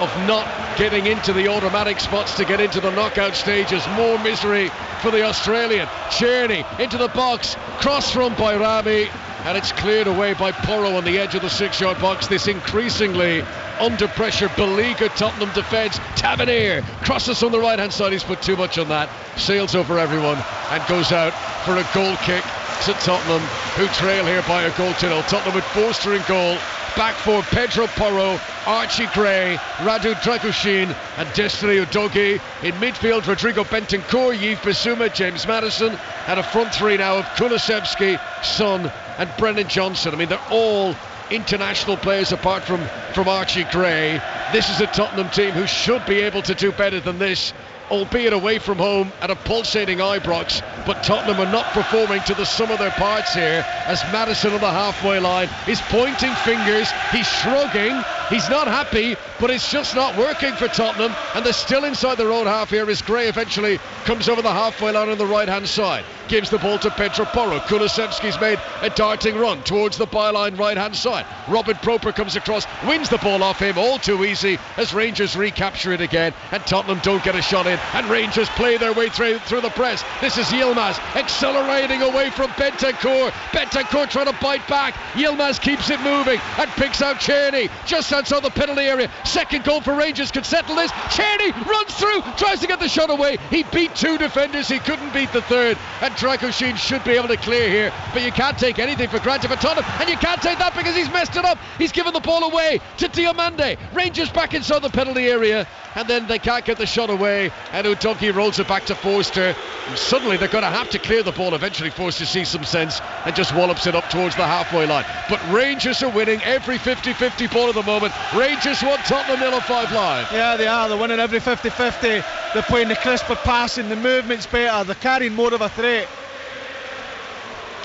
of not getting into the automatic spots to get into the knockout stages. More misery for the Australian. Tierney into the box, cross from by Rami, and it's cleared away by Porro on the edge of the 6-yard box. This increasingly under pressure beleaguered Tottenham defence. Tavernier crosses on the right hand side. He's put too much on that, sails over everyone and goes out for a goal kick to Tottenham, who trail here by a goal to 0. Tottenham with Forster in goal. Back for Pedro Porro, Archie Gray, Radu Dragoshin and Destiny Udogie. In midfield, Rodrigo Bentancur, Yves Bissouma, James Maddison, and a front three now of Kulusevski, Son and Brennan Johnson. I mean, they're all international players apart from Archie Gray. This is a Tottenham team who should be able to do better than this, albeit away from home at a pulsating Ibrox. But Tottenham are not performing to the sum of their parts here, as Maddison on the halfway line is pointing fingers, he's shrugging, he's not happy, but it's just not working for Tottenham, and they're still inside their own half here as Gray eventually comes over the halfway line on the right hand side, gives the ball to Pedro Porro. Kulusevski's made a darting run towards the byline right hand side. Robert Proper comes across, wins the ball off him, all too easy as Rangers recapture it again, and Tottenham don't get a shot in, and Rangers play their way through the press. This is Yilmaz accelerating away from Bentancur. Bentancur trying to bite back. Yilmaz keeps it moving and picks out Tierney just outside the penalty area. Second goal for Rangers could settle this. Tierney runs through, tries to get the shot away. He beat two defenders, he couldn't beat the third, and Dragoshin should be able to clear here, but you can't take anything for granted for Tottenham, and you can't take that because he's messed it up. He's given the ball away to Diomande. Rangers back inside the penalty area, and then they can't get the shot away, and Udogie rolls it back to Forster. And suddenly they're going to have to clear the ball. Eventually Forster sees some sense and just wallops it up towards the halfway line. But Rangers are winning every 50-50 ball at the moment. Rangers won, Tottenham 0 on 5 Live. Yeah, they are. They're winning every 50-50. They're playing the crisper passing, the movement's better, they're carrying more of a threat.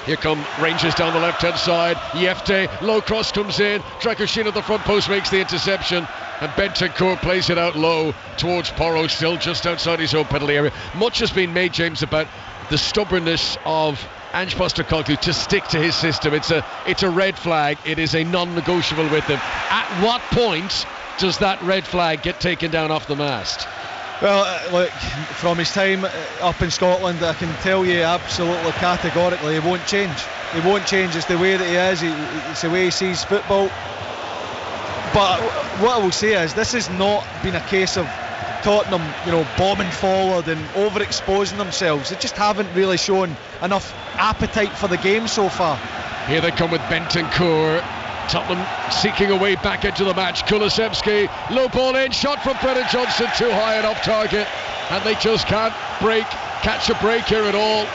Here come Rangers down the left hand side. Yefte, low cross comes in. Dragoshin at the front post makes the interception, and Bentancur plays it out low towards Porro, still just outside his own penalty area. Much has been made, James, about the stubbornness of Ange Postecoglou to stick to his system. It's a red flag. It is a non-negotiable with him. At what point does that red flag get taken down off the mast? Well, look, from his time up in Scotland, I can tell you absolutely categorically, he won't change. He won't change. It's the way that he is. It's the way he sees football. But what I will say is, this has not been a case of Tottenham, bombing forward and overexposing themselves. They just haven't really shown enough appetite for the game so far. Here they come with Bentancur. Tottenham seeking a way back into the match. Kulusevski, low ball in, shot from Brennan Johnson, too high and off target, and they just can't catch a break here at all.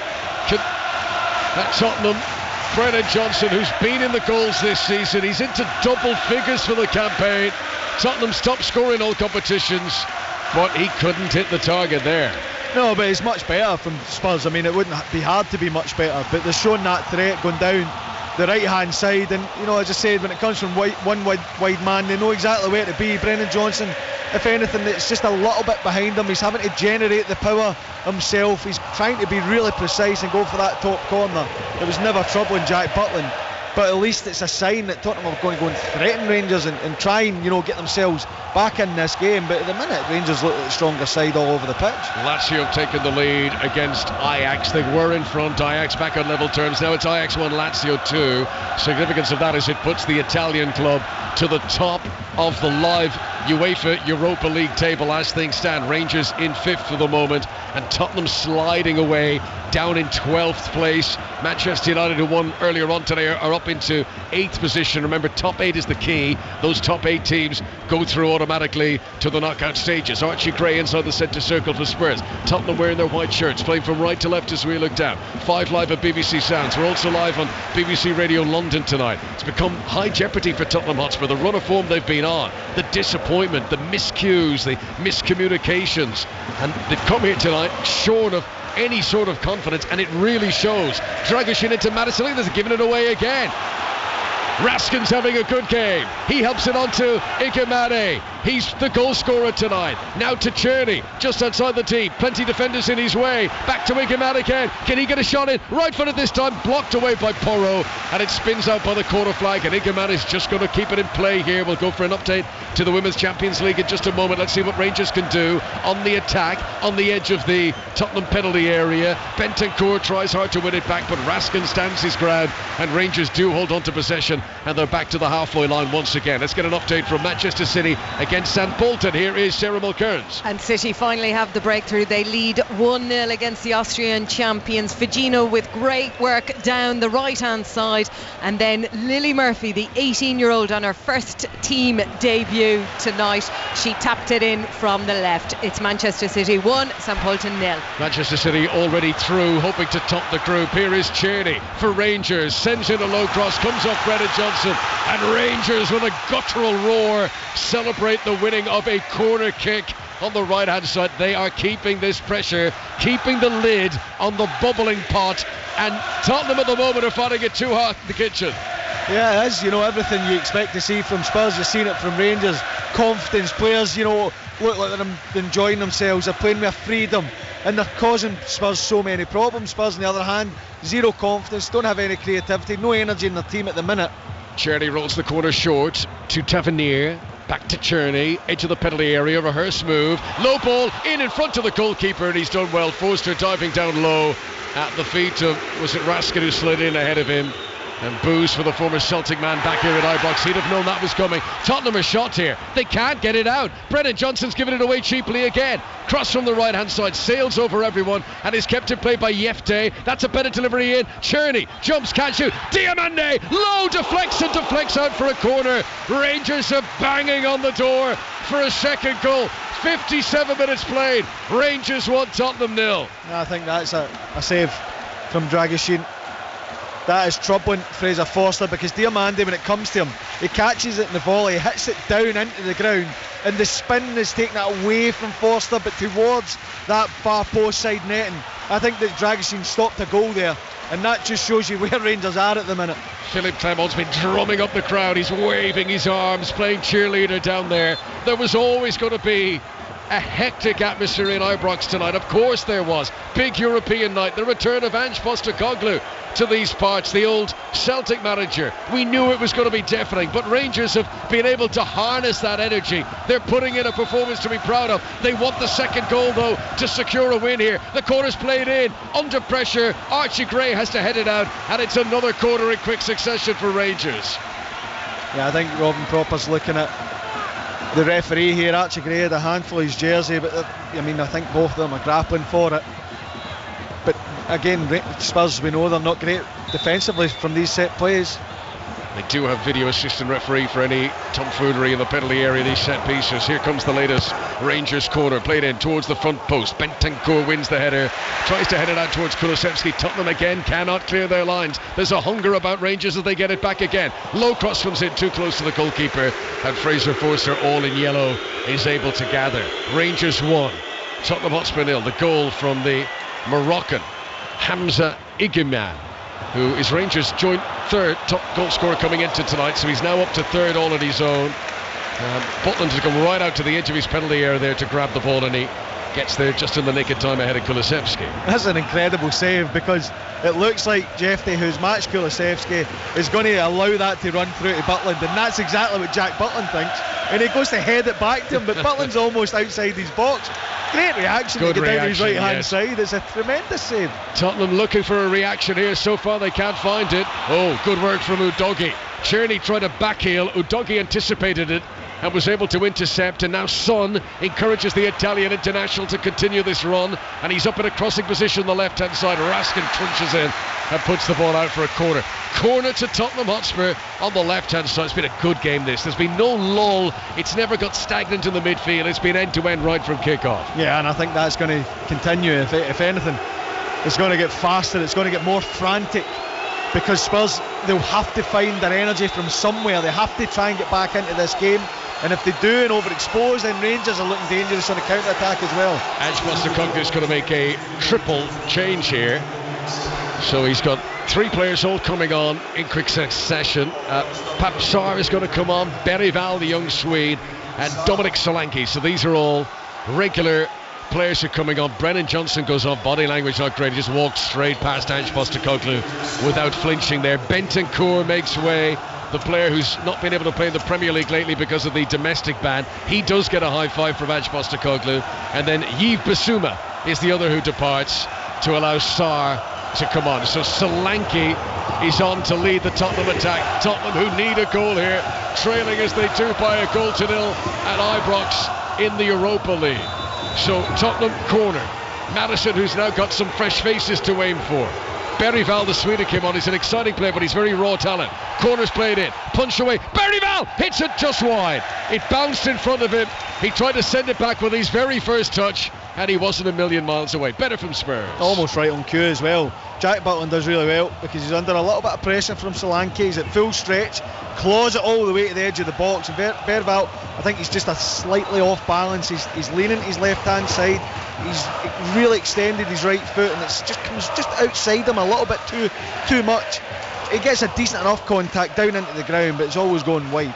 At Tottenham, Brennan Johnson, who's been in the goals this season, he's into double figures for the campaign. Tottenham's top scorer in all competitions, but he couldn't hit the target there. No, but it's much better from Spurs. I mean, it wouldn't be hard to be much better, but they're showing that threat going down the right hand side, and as I said, when it comes from one wide man, they know exactly where to be. Brennan Johnson, if anything, it's just a little bit behind him. He's having to generate the power himself. He's trying to be really precise and go for that top corner. It was never troubling Jack Butland, but at least it's a sign that Tottenham are going to go and threaten Rangers and try and get themselves back in this game. But at the minute, Rangers look like the stronger side all over the pitch. Lazio have taken the lead against Ajax. They were in front, Ajax back on level terms. Now it's Ajax 1, Lazio 2. Significance of that is it puts the Italian club to the top of the live UEFA Europa League table as things stand. Rangers in 5th for the moment, and Tottenham sliding away down in 12th place. Manchester United, who won earlier on today, are up into 8th position. Remember, top 8 is the key. Those top 8 teams go through automatically to the knockout stages. Archie Gray inside the centre circle for Spurs. Tottenham wearing their white shirts, playing from right to left as we look down. 5 live at BBC Sounds. We're also live on BBC Radio London tonight. It's become high jeopardy for Tottenham Hotspur. The run of form they've been on, the disappointment, the miscues, the miscommunications, and they've come here tonight shorn of any sort of confidence, and it really shows. Dragoshin into Madison, they've given it away again. Raskin's having a good game. He helps it on to Igamade. He's the goal scorer tonight. Now to Cherney, just outside the tee. Plenty defenders in his way. Back to Igamade again. Can he get a shot in? Right footed this time, blocked away by Porro, and it spins out by the corner flag, and Igamade's just going to keep it in play here. We'll go for an update to the Women's Champions League in just a moment. Let's see what Rangers can do on the attack, on the edge of the Tottenham penalty area. Bentancur tries hard to win it back, but Raskin stands his ground, and Rangers do hold on to possession, and they're back to the halfway line once again. Let's get an update from Manchester City against St Pölten. Here is Sarah Mulcairns. And City finally have the breakthrough. They lead 1-0 against the Austrian champions. Figino with great work down the right hand side, and then Lily Murphy, the 18-year-old, on her first team debut tonight. She tapped it in from the left. It's Manchester City 1, St Pölten 0. Manchester City already through, hoping to top the group. Here is Cherney for Rangers, sends in a low cross, comes off Brennan Johnson, and Rangers with a guttural roar celebrate the winning of a corner kick on the right hand side. They are keeping this pressure, keeping the lid on the bubbling pot, and Tottenham at the moment are finding it too hot in the kitchen. Yeah, it is, everything you expect to see from Spurs, you're seeing it from Rangers. Confidence, players, look like they're enjoying themselves, they're playing with freedom, and they're causing Spurs so many problems. Spurs, on the other hand, zero confidence, don't have any creativity, no energy in their team at the minute. Cherney rolls the corner short to Tavernier. Back to Cherney, edge of the penalty area, reverse move, low ball in front of the goalkeeper, and he's done well. Forster diving down low at the feet of, was it Raskin who slid in ahead of him? And boos for the former Celtic man back here at Ibrox. He'd have known that was coming. Tottenham are shot here. They can't get it out. Brennan Johnson's given it away cheaply again. Cross from the right hand side, sails over everyone, and is kept in play by Yefte. That's a better delivery in. Cherney jumps, can't shoot. Diamande low, deflects out for a corner. Rangers are banging on the door for a second goal. 57 minutes played. Rangers 1, Tottenham 0. I think that's a save from Dragoshin. That is troubling Fraser Forster, because Diamande, when it comes to him, he catches it in the volley, he hits it down into the ground, and the spin is taking it away from Forster but towards that far post side netting. I think that Dragoshin stopped a goal there, and that just shows you where Rangers are at the minute. Philip Clement's been drumming up the crowd, he's waving his arms, playing cheerleader down there. There was always going to be a hectic atmosphere in Ibrox tonight. Of course there was. Big European night, the return of Ange Postecoglou to these parts, the old Celtic manager. We knew it was going to be deafening, but Rangers have been able to harness that energy. They're putting in a performance to be proud of. They want the second goal though to secure a win here. The corner's played in, under pressure. Archie Gray has to head it out, and it's another corner in quick succession for Rangers. Yeah, I think Robin Propper's looking at the referee here. Archie Gray had a handful of his jersey, but I think both of them are grappling for it. But again, Spurs, we know they're not great defensively from these set plays. They do have video assistant referee for any tomfoolery in the penalty area, these set pieces. Here comes the latest Rangers corner, played in towards the front post. Bentancur wins the header, tries to head it out towards Kulusevski. Tottenham again cannot clear their lines. There's a hunger about Rangers as they get it back again. Low cross comes in too close to the goalkeeper, and Fraser Forster, all in yellow, is able to gather. Rangers 1, Tottenham Hotspur 0. The goal from the Moroccan Hamza Igiman, who is Rangers' joint third top goal scorer coming into tonight, so he's now up to third all on his own. Butland has come right out to the edge of his penalty area there to grab the ball, and he gets there just in the nick of time ahead of Kulusevski. That's an incredible save, because it looks like Jefte, who's matched Kulusevski, is going to allow that to run through to Butland, and that's exactly what Jack Butland thinks, and he goes to head it back to him, but Butland's almost outside his box. Great reaction to get down to his right hand side. It's a tremendous save. Tottenham looking for a reaction here. So far they can't find it. Oh, good work from Udogie. Cherney tried to backheel. Udogie anticipated it and was able to intercept, and now Son encourages the Italian international to continue this run, and he's up in a crossing position on the left hand side. Raskin crunches in and puts the ball out for a corner. Corner to Tottenham Hotspur on the left hand side. It's been a good game this. There's been no lull. It's never got stagnant in the midfield. It's been end to end right from kick-off. Yeah, and I think that's going to continue. If anything, it's going to get faster, it's going to get more frantic, because Spurs, they'll have to find their energy from somewhere. They have to try and get back into this game. And if they do and overexpose, then Rangers are looking dangerous on the counter-attack as well. Ange Postecoglou is going to make a triple change here. So he's got 3 players all coming on in quick succession. Pap Sarr is going to come on, Berryval, the young Swede, and Dominic Solanke. So these are all regular players who are coming on. Brennan Johnson goes off, body language not great. He just walks straight past Ange Postecoglou without flinching there. Bentancur makes way. The player who's not been able to play in the Premier League lately because of the domestic ban. He does get a high five from Ange Postecoglou. And then Yves Bissouma is the other who departs to allow Sarr to come on. So Solanke is on to lead the Tottenham attack. Tottenham, who need a goal here, trailing as they do by 1-0 at Ibrox in the Europa League. So Tottenham corner. Maddison, who's now got some fresh faces to aim for. Berryval, the Swede, came on. He's an exciting player, but he's very raw talent. Corner's played in, punch away. Berryval hits it just wide. It bounced in front of him. He tried to send it back with his very first touch, and he wasn't a million miles away. Better from Spurs. Almost right on cue as well. Jack Butland does really well because he's under a little bit of pressure from Solanke. He's at full stretch, claws it all the way to the edge of the box. And Berryval, I think he's just a slightly off balance. He's leaning to his left hand side. He's really extended his right foot, and it just comes just outside him a little bit too much. He gets a decent enough contact down into the ground, but it's always going wide.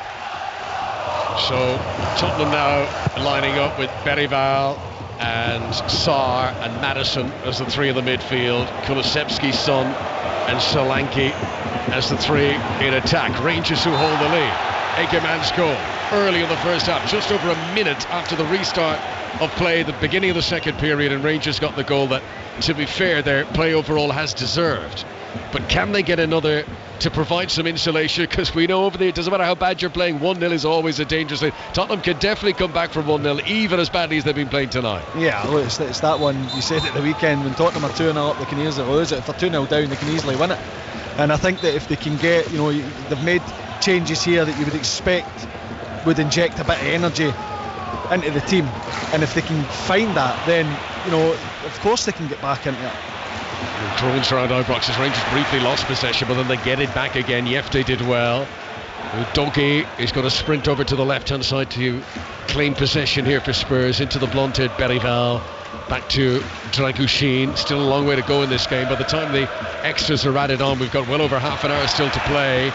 So Tottenham now lining up with Berryval and Sarr and Maddison as the 3 in the midfield, Kulusevski's son and Solanke as the 3 in attack. Rangers who hold the lead. Egeman's goal early in the first half, just over a minute after the restart of play, the beginning of the second period, and Rangers got the goal that, to be fair, their play overall has deserved. But can they get another to provide some insulation? Because we know over there, it doesn't matter how bad you're playing, 1-0 is always a dangerous thing. Tottenham can definitely come back from 1-0, even as badly as they've been playing tonight. Yeah, look, it's that one you said at the weekend, when Tottenham are 2-0 up, they can easily lose it. If they're 2-0 down, they can easily win it. And I think that if they can get, they've made changes here that you would expect would inject a bit of energy into the team, and if they can find that, then of course they can get back into it. Drones around Ibrox as Rangers briefly lost possession, but then they get it back again. Yefte did well. Donkey is going to sprint over to the left hand side to claim possession here for Spurs, into the blonde-haired Berryval, back to Dragusin. Still a long way to go in this game. By the time the extras are added on, we've got well over half an hour still to play.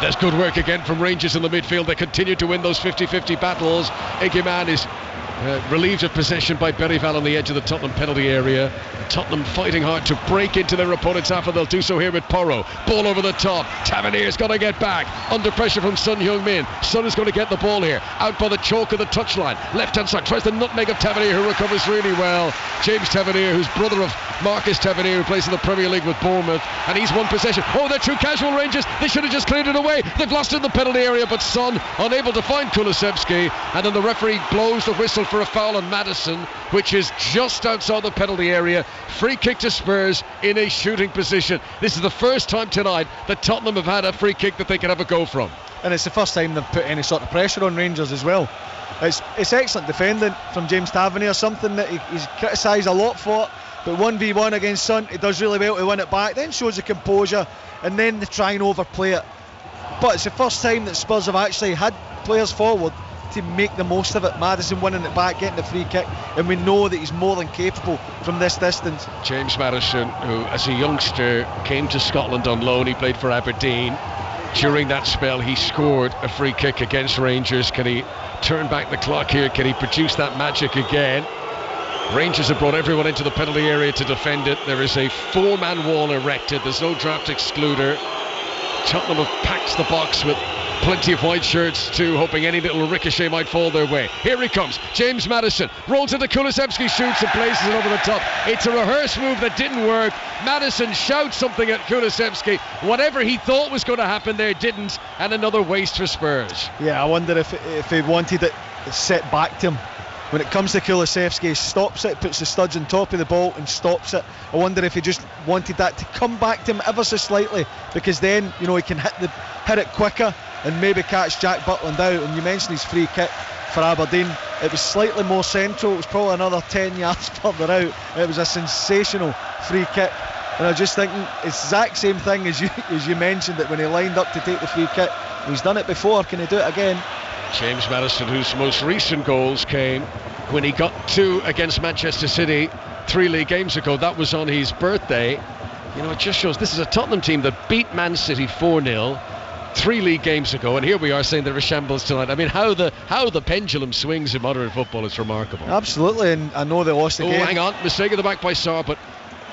There's good work again from Rangers in the midfield. They continue to win those 50-50 battles. Egeman is relieved of possession by Berryval on the edge of the Tottenham penalty area. Tottenham fighting hard to break into their opponent's half, and they'll do so here with Porro. Ball over the top. Tavernier's got to get back. Under pressure from Son Heung-min. Son is going to get the ball here. Out by the chalk of the touchline. Left hand side. Tries the nutmeg of Tavernier, who recovers really well. James Tavernier, who's brother of Marcus Tavernier, who plays in the Premier League with Bournemouth. And he's won possession. Oh, they're true casual Rangers. They should have just cleared it away. They've lost it in the penalty area, but Son unable to find Kulusevski. And then the referee blows the whistle for a foul on Maddison, which is just outside the penalty area. Free kick to Spurs in a shooting position. This is the first time tonight that Tottenham have had a free kick that they can have a go from. And it's the first time they've put any sort of pressure on Rangers as well. It's excellent defending from James Tavernier, something that he's criticised a lot for, but 1v1 against Son, he does really well to win it back, then shows the composure, and then they try and overplay it. But it's the first time that Spurs have actually had players forward to make the most of it. Maddison winning it back, getting the free kick, and we know that he's more than capable from this distance. James Maddison, who as a youngster came to Scotland on loan, he played for Aberdeen. During that spell he scored a free kick against Rangers. Can he turn back the clock here? Can he produce that magic again? Rangers have brought everyone into the penalty area to defend it. There is a 4-man wall erected. There's no draft excluder. Tottenham have packed the box with plenty of white shirts too, hoping any little ricochet might fall their way. Here he comes, James Maddison rolls into Kulusevski, shoots and places it over the top. It's a rehearse move that didn't work. Maddison shouts something at Kulusevski. Whatever he thought was going to happen there didn't, and another waste for Spurs. Yeah, I wonder if he wanted it set back to him. When it comes to Kulusevski, he stops it, puts the studs on top of the ball and stops it. I wonder if he just wanted that to come back to him ever so slightly, because then he can hit it quicker and maybe catch Jack Butland out. And you mentioned his free kick for Aberdeen. It was slightly more central. It was probably another 10 yards further out. It was a sensational free kick. And I just think it's the exact same thing as you mentioned, that when he lined up to take the free kick, he's done it before. Can he do it again? James Maddison, whose most recent goals came when he got 2 against Manchester City 3 league games ago. That was on his birthday. You know, it just shows this is a Tottenham team that beat Man City 4-0 3 league games ago, and here we are saying they're a shambles tonight. I mean, how the pendulum swings in modern football is remarkable. Absolutely, and I know they lost the game. Oh, hang on, mistake at the back by Sarr, but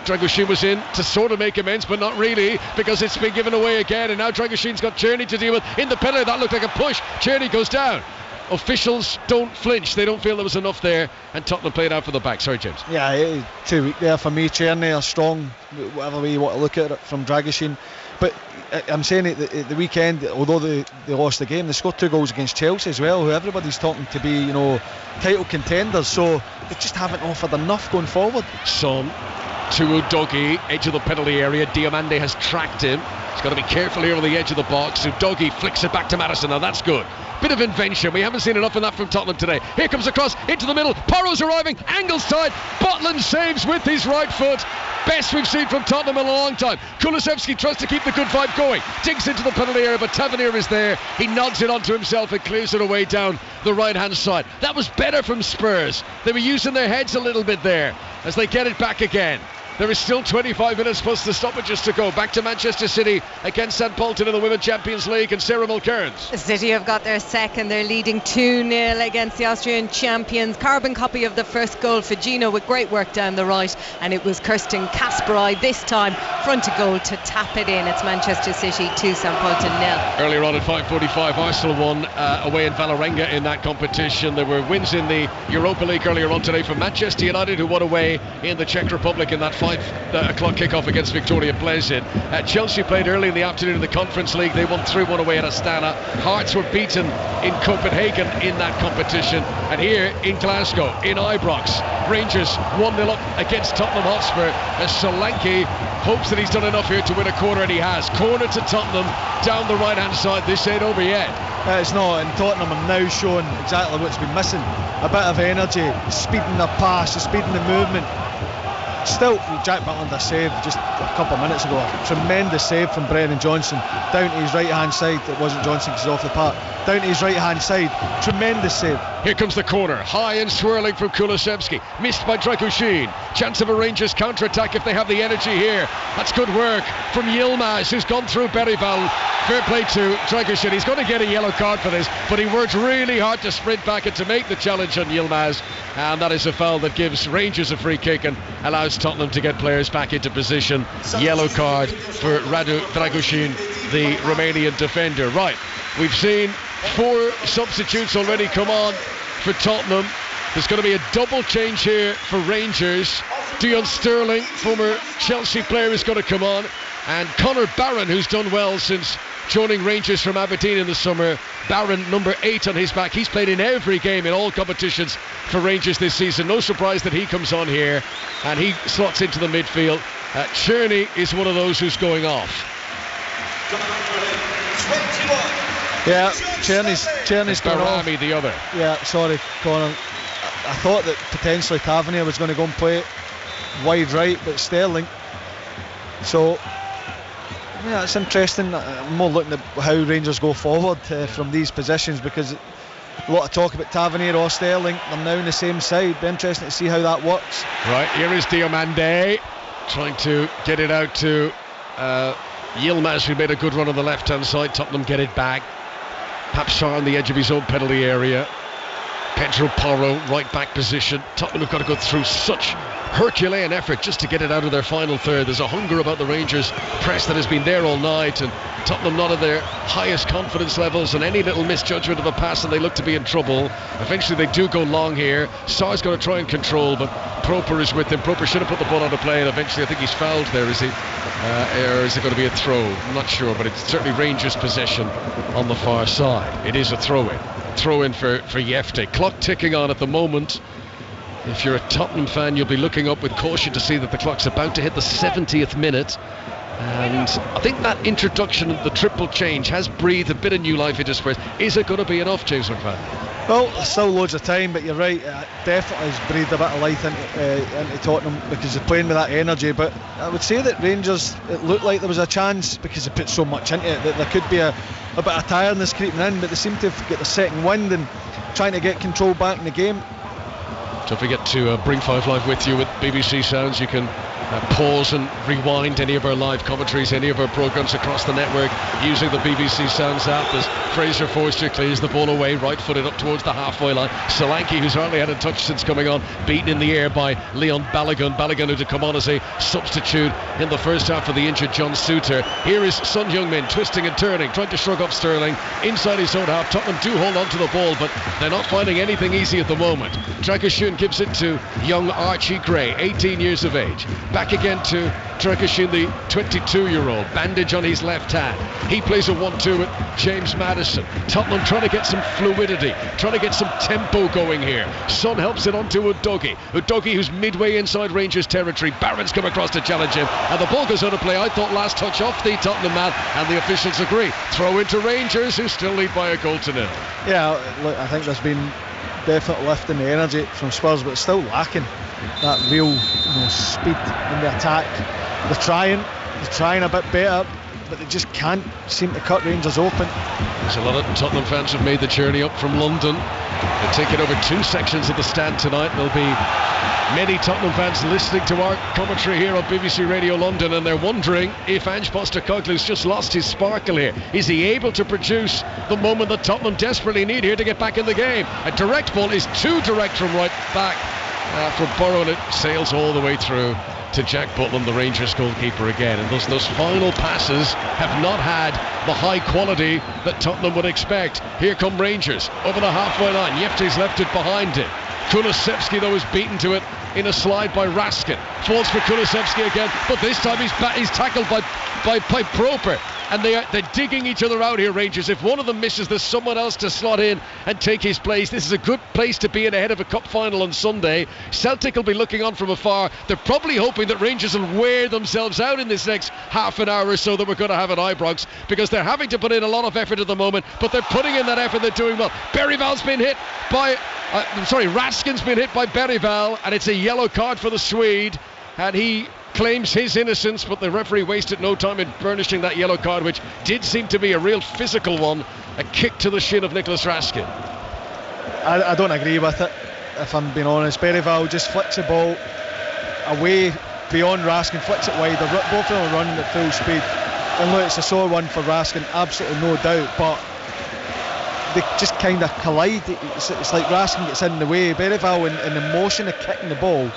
Dragoshin was in to sort of make amends, but not really, because it's been given away again, and now Dragoshin's got Tierney to deal with in the penalty. That looked like a push. Tierney goes down. Officials don't flinch. They don't feel there was enough there, and Tottenham played out for the back. Sorry, James. Yeah, too weak there for me. Tierney are strong, whatever way you want to look at it, from Dragoshin. But I'm saying at the weekend, although they lost the game, they scored 2 goals against Chelsea as well, who everybody's talking to be, you know, title contenders. So they just haven't offered enough going forward. Son to Udogie, edge of the penalty area. Diomande has tracked him. He's got to be careful here on the edge of the box. Udogie flicks it back to Maddison. Now that's good. Bit of invention. We haven't seen enough of that from Tottenham today. Here comes a cross into the middle. Porro's arriving. Angle's side. Butland saves with his right foot. Best we've seen from Tottenham in a long time. Kulusevski tries to keep the good vibe going. Digs into the penalty area, but Tavernier is there. He nods it onto himself and clears it away down the right-hand side. That was better from Spurs. They were using their heads a little bit there as they get it back again. There is still 25 minutes plus the stoppages to go. Back to Manchester City against St. Pölten in the Women's Champions League, and Sarah Mulcairns. City have got their second. They're leading 2-0 against the Austrian champions. Carbon copy of the first goal for Gino with great work down the right, and it was Kirsten Kasperai this time front of goal to tap it in. It's Manchester City 2, St. Pölten 0. Earlier on at 5:45, Arsenal won away in Vålerenga in that competition. There were wins in the Europa League earlier on today for Manchester United, who won away in the Czech Republic in that 5 o'clock kickoff against Victoria Plzeň. Chelsea played early in the afternoon in the Conference League. They won 3-1 away at Astana. Hearts were beaten in Copenhagen in that competition. And here in Glasgow, in Ibrox, Rangers 1-0 up against Tottenham Hotspur as Solanke hopes that he's done enough here to win a corner, and he has. Corner to Tottenham down the right-hand side. This ain't over yet. It's not, and Tottenham are now showing exactly what's been missing. A bit of energy, speed in their pass, the speed in the movement. Still, Jack Butland saved just a couple of minutes ago. A tremendous save from Brennan Johnson down to his right hand side. It wasn't Johnson because he's off the park. Down to his right hand side. Tremendous save. Here comes the corner. High and swirling from Kulusevski. Missed by Dragoshin. Chance of a Rangers counter-attack if they have the energy here. That's good work from Yilmaz, who's gone through Berryval. Fair play to Dragoshin. He's going to get a yellow card for this, but he worked really hard to sprint back and to make the challenge on Yilmaz. And that is a foul that gives Rangers a free kick and allows Tottenham to get players back into position. Yellow card for Radu Dragoshin, the Romanian defender. Right, we've seen 4 substitutes already come on for Tottenham. There's going to be a double change here for Rangers. Dion Sterling, former Chelsea player, is going to come on, and Conor Barron, who's done well since joining Rangers from Aberdeen in the summer. Barron, number 8 on his back. He's played in every game in all competitions for Rangers this season. No surprise that he comes on here, and he slots into the midfield. Tierney is one of those who's going off. Yeah, Tierney's going off. Barami, the other. Yeah, sorry, Conor. I thought that potentially Tavernier was going to go and play wide right, but Sterling. So, yeah, it's interesting. I'm more looking at how Rangers go forward from these positions, because a lot of talk about Tavernier or Sterling. They're now on the same side. Be interesting to see how that works. Right, here is Diomande trying to get it out to Yilmaz, who made a good run on the left-hand side. Tottenham get it back. Papsar on the edge of his own penalty area. Pedro Porro, right back position. Tottenham have got to go through such Herculean effort just to get it out of their final third. There's a hunger about the Rangers press that has been there all night, and Tottenham not at their highest confidence levels, and any little misjudgment of a pass and they look to be in trouble. Eventually they do go long here. Sarr's going to try and control, but Proper is with him. Proper should have put the ball on the play, and eventually I think he's fouled there, is he? Or is it going to be a throw? I'm not sure, but it's certainly Rangers possession on the far side. It is a throw-in. Throw-in for Yefte. Clock ticking on at the moment. If you're a Tottenham fan, you'll be looking up with caution to see that the clock's about to hit the 70th minute. And I think that introduction of the triple change has breathed a bit of new life into Spurs. Is it going to be enough, James McFadden? Well, there's still loads of time, but you're right, it definitely has breathed a bit of life into Tottenham, because they're playing with that energy. But I would say that Rangers, it looked like there was a chance, because they put so much into it, that there could be a a bit of tiredness creeping in, but they seem to have got the second wind and trying to get control back in the game. Don't forget to bring 5 Live with you with BBC Sounds. You can pause and rewind any of our live commentaries, any of our programmes across the network using the BBC Sounds app as Fraser Forster clears the ball away, right-footed up towards the halfway line. Solanke, who's hardly had a touch since coming on, beaten in the air by Leon Balogun. Balogun, who to come on as a substitute in the first half for the injured John Souttar. Here is Son Heung-min twisting and turning, trying to shrug off Sterling inside his own half. Tottenham do hold on to the ball, but they're not finding anything easy at the moment. Dragusin gives it to young Archie Gray, 18 years of age. Back again to Dragusin, the 22-year-old, bandage on his left hand. He plays a 1-2 with James Maddison. Tottenham trying to get some fluidity, trying to get some tempo going here. Son helps it on to Udogie. Udogie, who's midway inside Rangers territory. Barron's come across to challenge him, and the ball goes out of play. I thought last touch off the Tottenham man, and the officials agree. Throw into Rangers, who still lead by a 1-0. Yeah, look, I think there's been definite lift in the energy from Spurs, but it's still lacking that real speed in the attack. They're trying a bit better, but they just can't seem to cut Rangers open. There's a lot of Tottenham fans who've made the journey up from London. They're taking over 2 sections of the stand tonight. There'll be many Tottenham fans listening to our commentary here on BBC Radio London, and they're wondering if Ange Postecoglou's just lost his sparkle here. Is he able to produce the moment that Tottenham desperately need here to get back in the game? A direct ball is too direct from right back for Burrow, and it sails all the way through to Jack Butland, the Rangers goalkeeper again. And those final passes have not had the high quality that Tottenham would expect. Here come Rangers over the halfway line. Yefte's left it behind him. Kulusevski, though, is beaten to it in a slide by Raskin. Falls for Kulusevski again, but this time he's tackled by Proper. And they're digging each other out here, Rangers. If one of them misses, there's someone else to slot in and take his place. This is a good place to be in ahead of a cup final on Sunday. Celtic will be looking on from afar. They're probably hoping that Rangers will wear themselves out in this next half an hour or so that we're going to have at Ibrox, because they're having to put in a lot of effort at the moment, but they're putting in that effort. They're doing well. Berryval's been hit by Raskin's been hit by Berryval, and it's a yellow card for the Swede, and he claims his innocence, but the referee wasted no time in burnishing that yellow card, which did seem to be a real physical one, a kick to the shin of Nicholas Raskin. I don't agree with it, if I'm being honest. Berryval just flicks the ball away beyond Raskin, flicks it wide. Both of them are running at full speed, and look, it's a sore one for Raskin, absolutely no doubt, but they just kind of collide. It's like Raskin gets in the way. Berryval, in the motion of kicking the ball,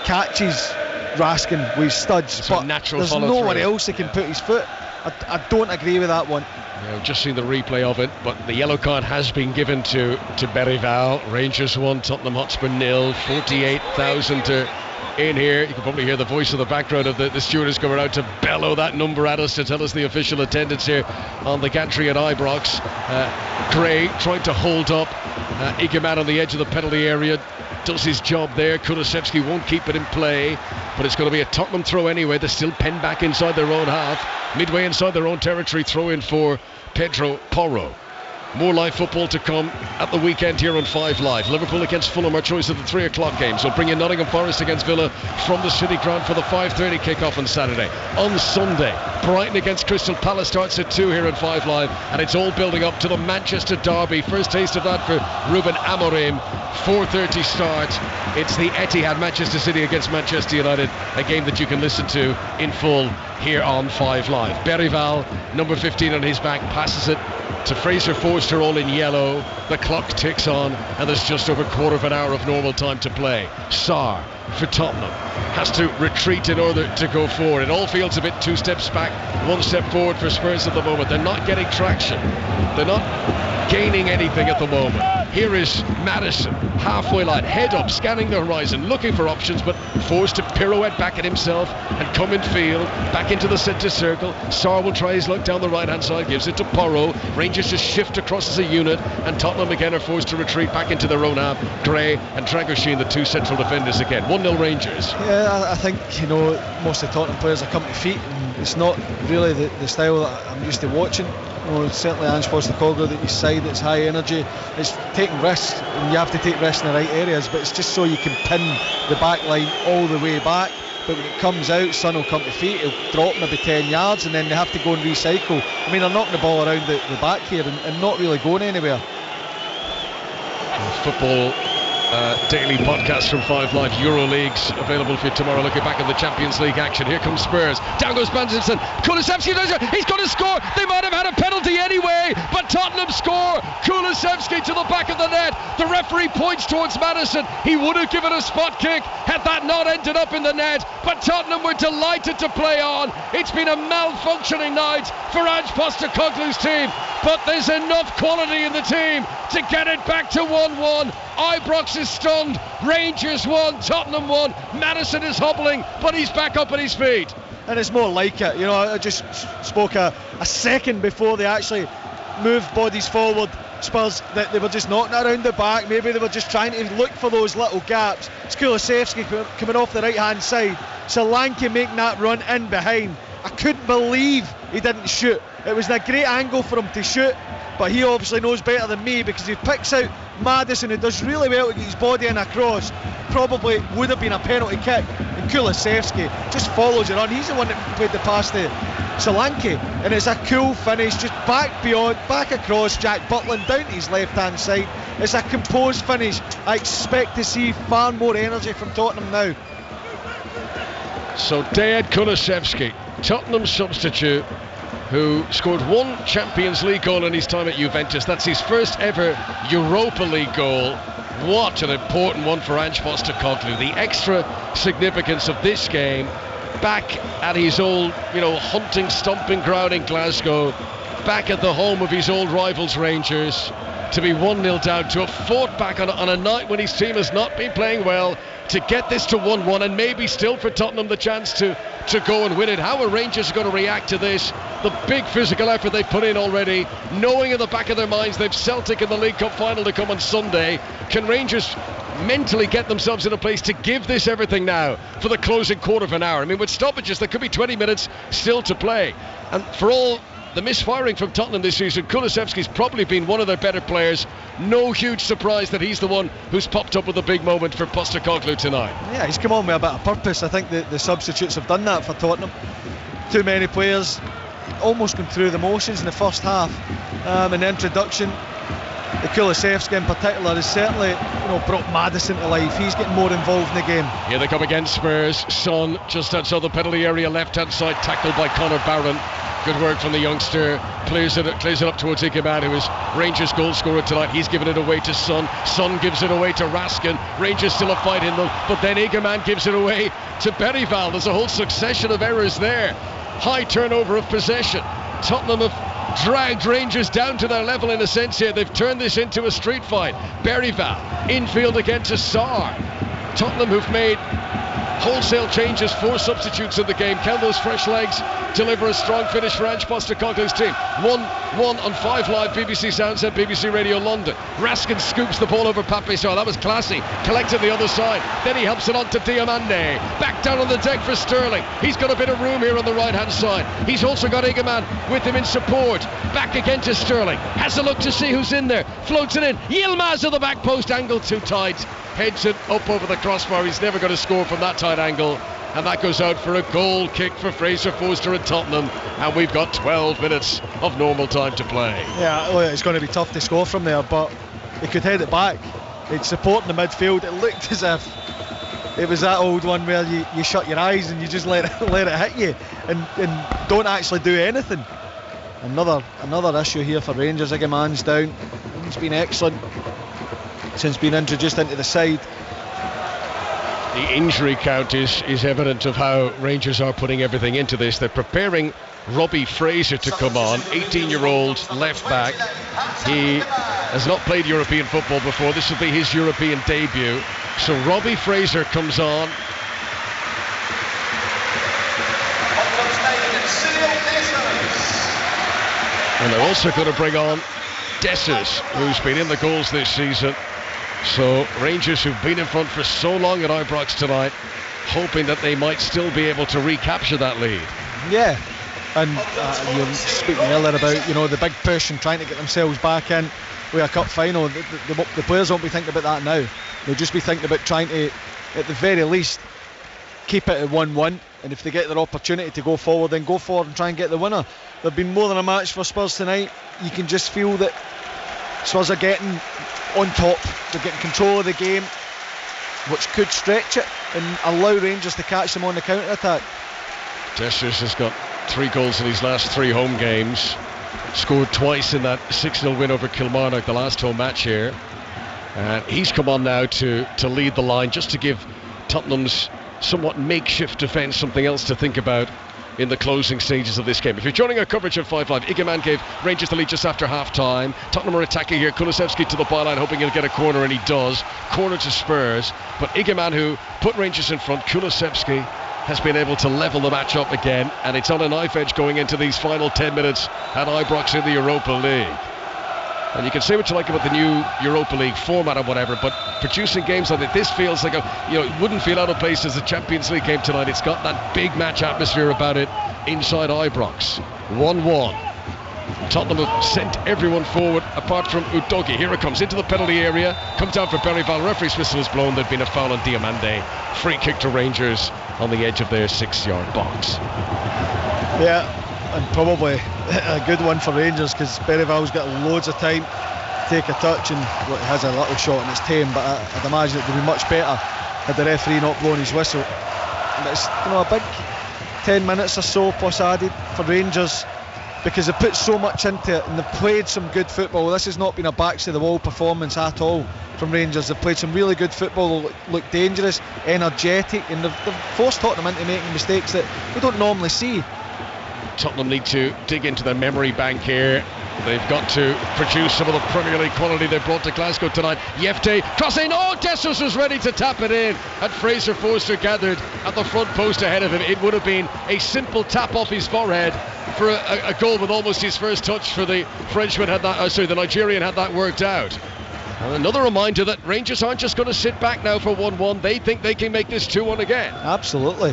catches Raskin with his studs, it's but there's nowhere else he can put his foot. I don't agree with that one. Yeah, I've just seen the replay of it, but the yellow card has been given to Berryval. Rangers 1, Tottenham Hotspur 0. 48,000 in here. You can probably hear the voice of the background of the stewards coming out to bellow that number at us to tell us the official attendance here on the gantry at Ibrox. Gray trying to hold up Igueman on the edge of the penalty area. Does his job there. Kulusevski won't keep it in play, but it's going to be a Tottenham throw anyway. They're still penned back inside their own half, midway inside their own territory. Throw in for Pedro Porro. More live football to come at the weekend here on 5 Live. Liverpool against Fulham, our choice of the 3 o'clock game. So bring in Nottingham Forest against Villa from the City Ground for the 5:30 kickoff on Saturday. On Sunday, Brighton against Crystal Palace starts at 2 here on 5 Live, and it's all building up to the Manchester derby. First taste of that for Ruben Amorim. 4:30 start. It's the Etihad, Manchester City against Manchester United, a game that you can listen to in full here on 5 Live. Berryval, number 15 on his back, passes it to Fraser Forster, all in yellow. The clock ticks on, and there's just over a quarter of an hour of normal time to play. Sarr for Tottenham has to retreat in order to go forward. It all feels a bit 2 steps back, 1 step forward for Spurs at the moment. They're not getting traction. They're not gaining anything at the moment. Here is Maddison, halfway line, head up, scanning the horizon, looking for options, but forced to pirouette back at himself and come in field, back into the centre circle. Sarr will try his luck down the right hand side, gives it to Porro. Rangers just shift across as a unit, and Tottenham again are forced to retreat back into their own half. Gray and Dragusin, the 2 central defenders again. 1-0 Rangers. Yeah, I think, most of the Tottenham players are coming to feet, and it's not really the style that I'm used to watching. Certainly Ange Postecoglou, that his side, it's high energy, it's taking risks, and you have to take risks in the right areas, but it's just so you can pin the back line all the way back. but when it comes out, Son will come to feet, he'll drop maybe 10 yards, and then they have to go and recycle. I mean, they're knocking the ball around the back here and not really going anywhere. Football daily podcast from 5 Live Euroleagues available for you tomorrow, looking back at the Champions League action. Here comes Spurs, down goes Banzinson, Kulusevski, he's going to score. They might have had a penalty anyway, but Tottenham score. Kulusevski to the back of the net. The referee points towards Maddison. He would have given a spot kick had that not ended up in the net, but Tottenham were delighted to play on. It's been a malfunctioning night for Ange Postecoglou's team, but there's enough quality in the team to get it back to 1-1. Ibrox is stunned. Rangers won, Tottenham won. Maddison is hobbling, but he's back up on his feet. And it's more like it. You know, I just spoke a second before they actually moved bodies forward. Spurs, that they were just knocking around the back. Maybe they were just trying to look for those little gaps. It's Kulusevski coming off the right hand side. Solanke making that run in behind. I couldn't believe he didn't shoot. It was a great angle for him to shoot, but he obviously knows better than me, because he picks out Maddison, who does really well to get his body in a cross. Probably would have been a penalty kick, and Kulusevski just follows it on. He's the one that played the pass to Solanke, and it's a cool finish, just back beyond, back across, Jack Butland down to his left hand side. It's a composed finish. I expect to see far more energy from Tottenham now. So Dejan Kulusevski, Tottenham substitute, who scored one Champions League goal in his time at Juventus. That's his first ever Europa League goal. What an important one for Ange Postecoglou. The extra significance of this game, back at his old, hunting, stomping ground in Glasgow, back at the home of his old rivals Rangers, to be 1-0 down, to have fought back on a night when his team has not been playing well, to get this to 1-1, and maybe still for Tottenham the chance to go and win it. How are Rangers going to react to this? The big physical effort they've put in already, knowing in the back of their minds they've Celtic in the League Cup final to come on Sunday. Can Rangers mentally get themselves in a place to give this everything now for the closing quarter of an hour? I mean, with stoppages there could be 20 minutes still to play, and for all the misfiring from Tottenham this season, Kulusevski's probably been one of their better players. No huge surprise that he's the one who's popped up with a big moment for Postecoglou tonight. Yeah, he's come on with a bit of purpose. I think the substitutes have done that for Tottenham. Too many players almost going through the motions in the first half. In the introduction, the Kulusevski in particular has certainly brought Maddison to life. He's getting more involved in the game. Here they come again, Spurs. Son just outside the penalty area, left hand side, tackled by Conor Barron. Good work from the youngster. Clears it up towards Ikeman, who is Rangers goal scorer tonight. He's given it away to Son. Son gives it away to Raskin. Rangers still a fight in them, but then Ikeman gives it away to Berryval. There's a whole succession of errors there. High turnover of possession. Tottenham have dragged Rangers down to their level in a sense here. They've turned this into a street fight. Berryval infield again to Sarr. Tottenham who've made wholesale changes, 4 substitutes in the game. Can those fresh legs deliver a strong finish for Ange Postecoglou's team? 1-1 on 5 Live, BBC Sound Set, BBC Radio London. Raskin scoops the ball over Pape Sarr. That was classy. Collected the other side. Then he helps it on to Diomande. Back down on the deck for Sterling. He's got a bit of room here on the right hand side. He's also got Ikeman with him in support. Back again to Sterling. Has a look to see who's in there. Floats it in. Yilmaz at the back post, angle too tight. Heads it up over the crossbar. He's never going to score from that tight angle, and that goes out for a goal kick for Fraser Forster at Tottenham, and we've got 12 minutes of normal time to play. Yeah, well, it's going to be tough to score from there, but he could head it back. It's supporting the midfield. It looked as if it was that old one where you shut your eyes and you just let it hit you and don't actually do anything. Another issue here for Rangers. Ikeman's down. He's been excellent since being introduced into the side. The injury count is evident of how Rangers are putting everything into this. They're preparing Robbie Fraser to come on, 18-year-old left back. He has not played European football before. This will be his European debut. So Robbie Fraser comes on. And they're also going to bring on Dessers, who's been in the goals this season. So Rangers, who've been in front for so long at Ibrox tonight, hoping that they might still be able to recapture that lead. Yeah, and you were speaking earlier about the big push and trying to get themselves back in with a cup final. The players won't be thinking about that now. They'll just be thinking about trying to, at the very least, keep it at 1-1, and if they get their opportunity to go forward, then go forward and try and get the winner. They've been more than a match for Spurs tonight. You can just feel that Spurs are getting on top, they're getting control of the game, which could stretch it and allow Rangers to catch them on the counter-attack. Dessers has got 3 goals in his last 3 home games, scored twice in that 6-0 win over Kilmarnock, the last home match here, and he's come on now to lead the line, just to give Tottenham's somewhat makeshift defence something else to think about in the closing stages of this game. If you're joining our coverage at 5 Live, Igueman gave Rangers the lead just after half-time. Tottenham are attacking here. Kulusevski to the byline, hoping he'll get a corner, and he does. Corner to Spurs. But Igueman, who put Rangers in front, Kulusevski, has been able to level the match up again, and it's on a knife edge going into these final 10 minutes at Ibrox in the Europa League. And you can say what you like about the new Europa League format or whatever, but producing games like this feels like it wouldn't feel out of place as a Champions League game tonight. It's got that big match atmosphere about it inside Ibrox. 1-1. Tottenham have sent everyone forward apart from Udogie. Here it comes into the penalty area, comes down for Berryville. Referee's whistle is blown. There'd been a foul on Diomande. Free kick to Rangers on the edge of their 6-yard box. Yeah, and probably a good one for Rangers, because Berryville's got loads of time to take a touch, and he has a little shot in his tame, but I'd imagine it would be much better had the referee not blown his whistle. And it's a big 10 minutes or so plus added for Rangers, because they put so much into it and they've played some good football. This has not been a backs to the wall performance at all from Rangers. They've played some really good football, look dangerous, energetic, and they've forced Tottenham into making mistakes that we don't normally see. Tottenham need to dig into their memory bank here. They've got to produce some of the Premier League quality they brought to Glasgow tonight. Yefte crossing, Dessers was ready to tap it in, and Fraser Forster gathered at the front post ahead of him. It would have been a simple tap off his forehead for a goal, with almost his first touch for the Frenchman the Nigerian had that worked out. And another reminder that Rangers aren't just going to sit back now for 1-1. They think they can make this 2-1 again. Absolutely,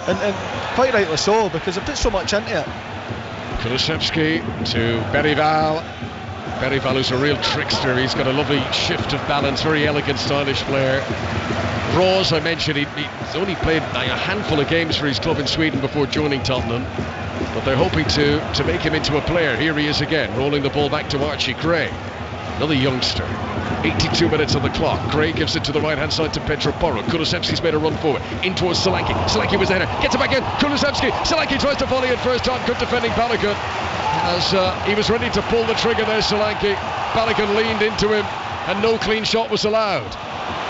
and quite rightly so, because they've put so much into it. Kulusevski to Berryville. Berryville is a real trickster. He's got a lovely shift of balance, very elegant, stylish player. Ross, I mentioned, he's only played a handful of games for his club in Sweden before joining Tottenham, but they're hoping to make him into a player. Here he is again, rolling the ball back to Archie Gray, another youngster. 82 minutes on the clock. Gray gives it to the right-hand side to Petro Porro. Kulusevski's made a run forward, in towards Solanke. Solanke was there, gets it back in. Kulusevski. Solanke tries to volley it first time. Good defending Balogun. As he was ready to pull the trigger there, Solanke. Balogun leaned into him, and no clean shot was allowed.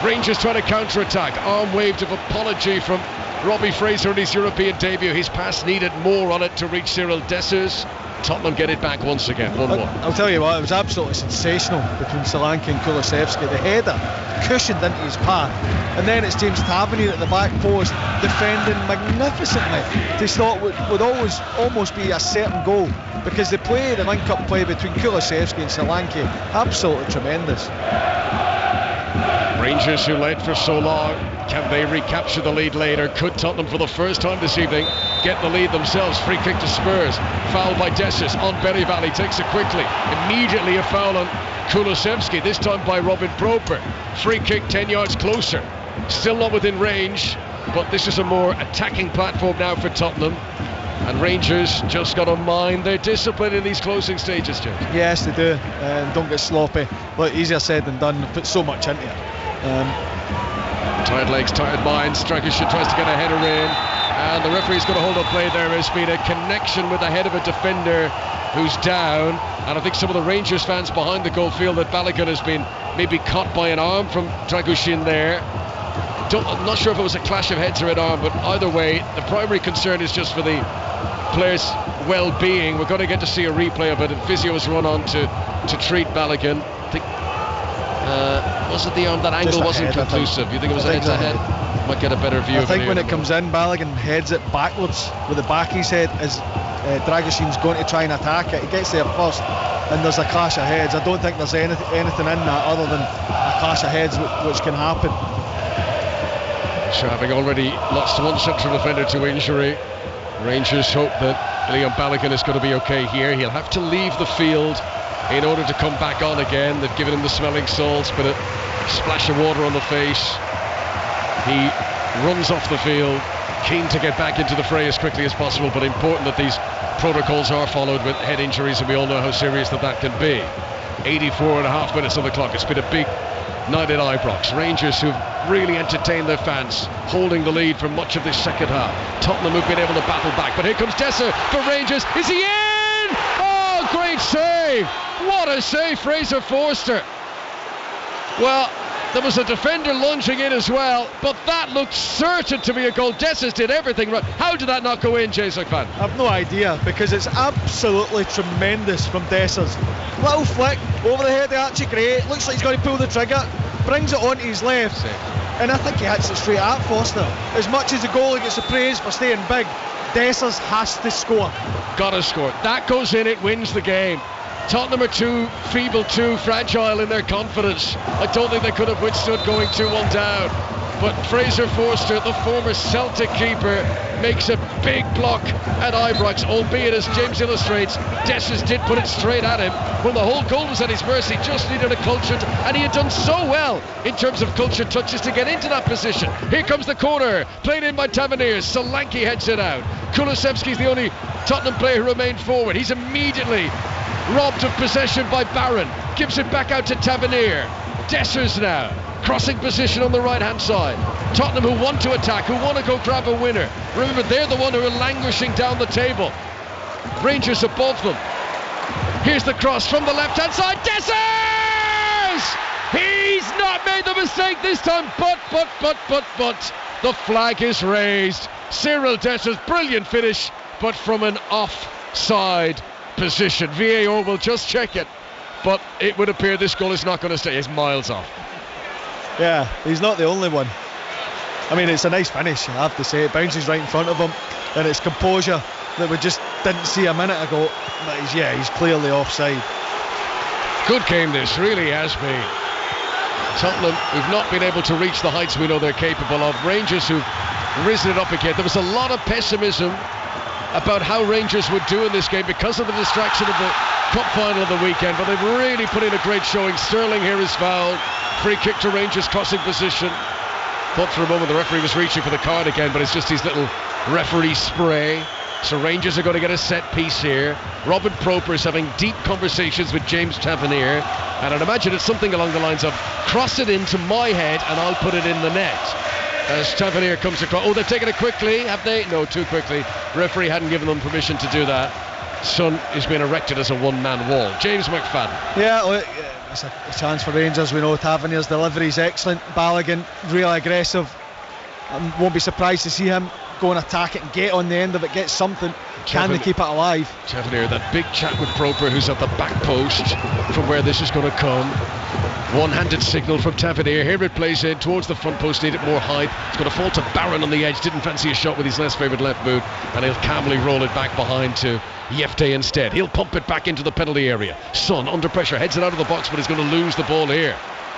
Rangers trying to counter-attack. Arm waved of apology from Robbie Fraser in his European debut. His pass needed more on it to reach Cyril Dessers. Tottenham get it back once again, 1-1. I'll tell you what, it was absolutely sensational between Solanke and Kulusevski. The header cushioned into his path, and then it's James Tavernier at the back post defending magnificently. This thought would always almost be a certain goal, because the link-up play between Kulusevski and Solanke, absolutely tremendous. Rangers, who led for so long, can they recapture the lead later? Could Tottenham, for the first time this evening, get the lead themselves? Free kick to Spurs, foul by Dessers on Berryville. He takes it quickly, immediately a foul on Kulusevski, this time by Robin Proper. Free kick 10 yards closer, still not within range, but this is a more attacking platform now for Tottenham, and Rangers just got to mind their discipline in these closing stages, James. Yes, they do, and don't get sloppy. Look, easier said than done. They've put so much into it. Tired legs, tired minds. Dragic tries to get a header in, and the referee's got to hold up play there. There's been a connection with the head of a defender who's down, and I think some of the Rangers fans behind the goal feel that Balogun has been maybe caught by an arm from Dragusin there. I'm not sure if it was a clash of heads or an arm, but either way, the primary concern is just for the players' well-being. We're going to get to see a replay of it, and physio has run on to treat Balogun. I think was it the arm? That angle wasn't conclusive. You think it was a head-to-head? Might get a better view of it. I think when it comes in, Balogun heads it backwards with the back of his head as Dragusin's going to try and attack it. He gets there first, and there's a clash of heads. I don't think there's anything in that other than a clash of heads which can happen. So having already lost one central defender to injury, Rangers hope that Leon Balogun is going to be okay here. He'll have to leave the field in order to come back on again. They've given him the smelling salts, but a splash of water on the face. He runs off the field keen to get back into the fray as quickly as possible, but important that these protocols are followed with head injuries, and we all know how serious that can be. 84.5 minutes on the clock. It's been a big night at Ibrox. Rangers, who've really entertained their fans, holding the lead for much of this second half. Tottenham, who've been able to battle back, but here comes Dessers for Rangers. Is he in? Oh, great save! What a save, Fraser Forster. Well, there was a defender lunging in as well, but that looked certain to be a goal. Dessers did everything right. How did that not go in, James McFadden? I've no idea, because it's absolutely tremendous from Dessers. Little flick over the head of Archie Gray. Looks like he's going to pull the trigger. Brings it onto his left. And I think he hits it straight at Foster. As much as the goalie gets the praise for staying big, Dessers has to score. Gotta score. That goes in, it wins the game. Tottenham are too feeble, too fragile in their confidence. I don't think they could have withstood going 2-1 down. But Fraser Forster, the former Celtic keeper, makes a big block at Ibrox, albeit, as James illustrates, Dessers did put it straight at him when the whole goal was at his mercy. Just needed a cultured, and he had done so well in terms of cultured touches to get into that position. Here comes the corner, played in by Tavernier. Solanke heads it out. Kulusevski's the only Tottenham player who remained forward. He's immediately robbed of possession by Barron. Gives it back out to Tavernier. Dessers now crossing position on the right hand side. Tottenham, who want to attack, who want to go grab a winner. Remember, they're the one who are languishing down the table. Rangers above them. Here's the cross from the left hand side. Dessers! He's not made the mistake this time, but the flag is raised. Cyril Dessers, brilliant finish, but from an offside position. VAR will just check it, but it would appear this goal is not going to stay. It's miles off. Yeah, he's not the only one. I mean, it's a nice finish, I have to say. It bounces right in front of him, and it's composure that we just didn't see a minute ago. But he's clearly offside. Good game this, really has been. Tottenham, who've not been able to reach the heights we know they're capable of. Rangers, who've risen it up again. There was a lot of pessimism about how Rangers would do in this game because of the distraction of the cup final of the weekend, but they've really put in a great showing. Sterling here is fouled. Free kick to Rangers, crossing position. Thought for a moment the referee was reaching for the card again, but it's just his little referee spray. So Rangers are going to get a set piece here. Robin Proper is having deep conversations with James Tavernier, and I'd imagine it's something along the lines of, cross it into my head and I'll put it in the net. As Tavernier comes across. Oh, they've taken it quickly, have they? No, too quickly. Referee hadn't given them permission to do that. Son is being erected as a one-man wall. James McFadden. Yeah, look, it's a chance for Rangers. We know Tavernier's delivery is excellent. Balogun, really aggressive. I won't be surprised to see him go and attack it and get on the end of it, get something. Can they keep it alive? Tavernier, that big chat with Proper, who's at the back post from where this is going to come. One-handed signal from Tavernier. Here it plays in towards the front post, needed more height. It's going to fall to Barron on the edge. Didn't fancy a shot with his less favoured left boot, and he'll calmly roll it back behind to Yefte instead. He'll pump it back into the penalty area. Son under pressure, heads it out of the box, but he's going to lose the ball here.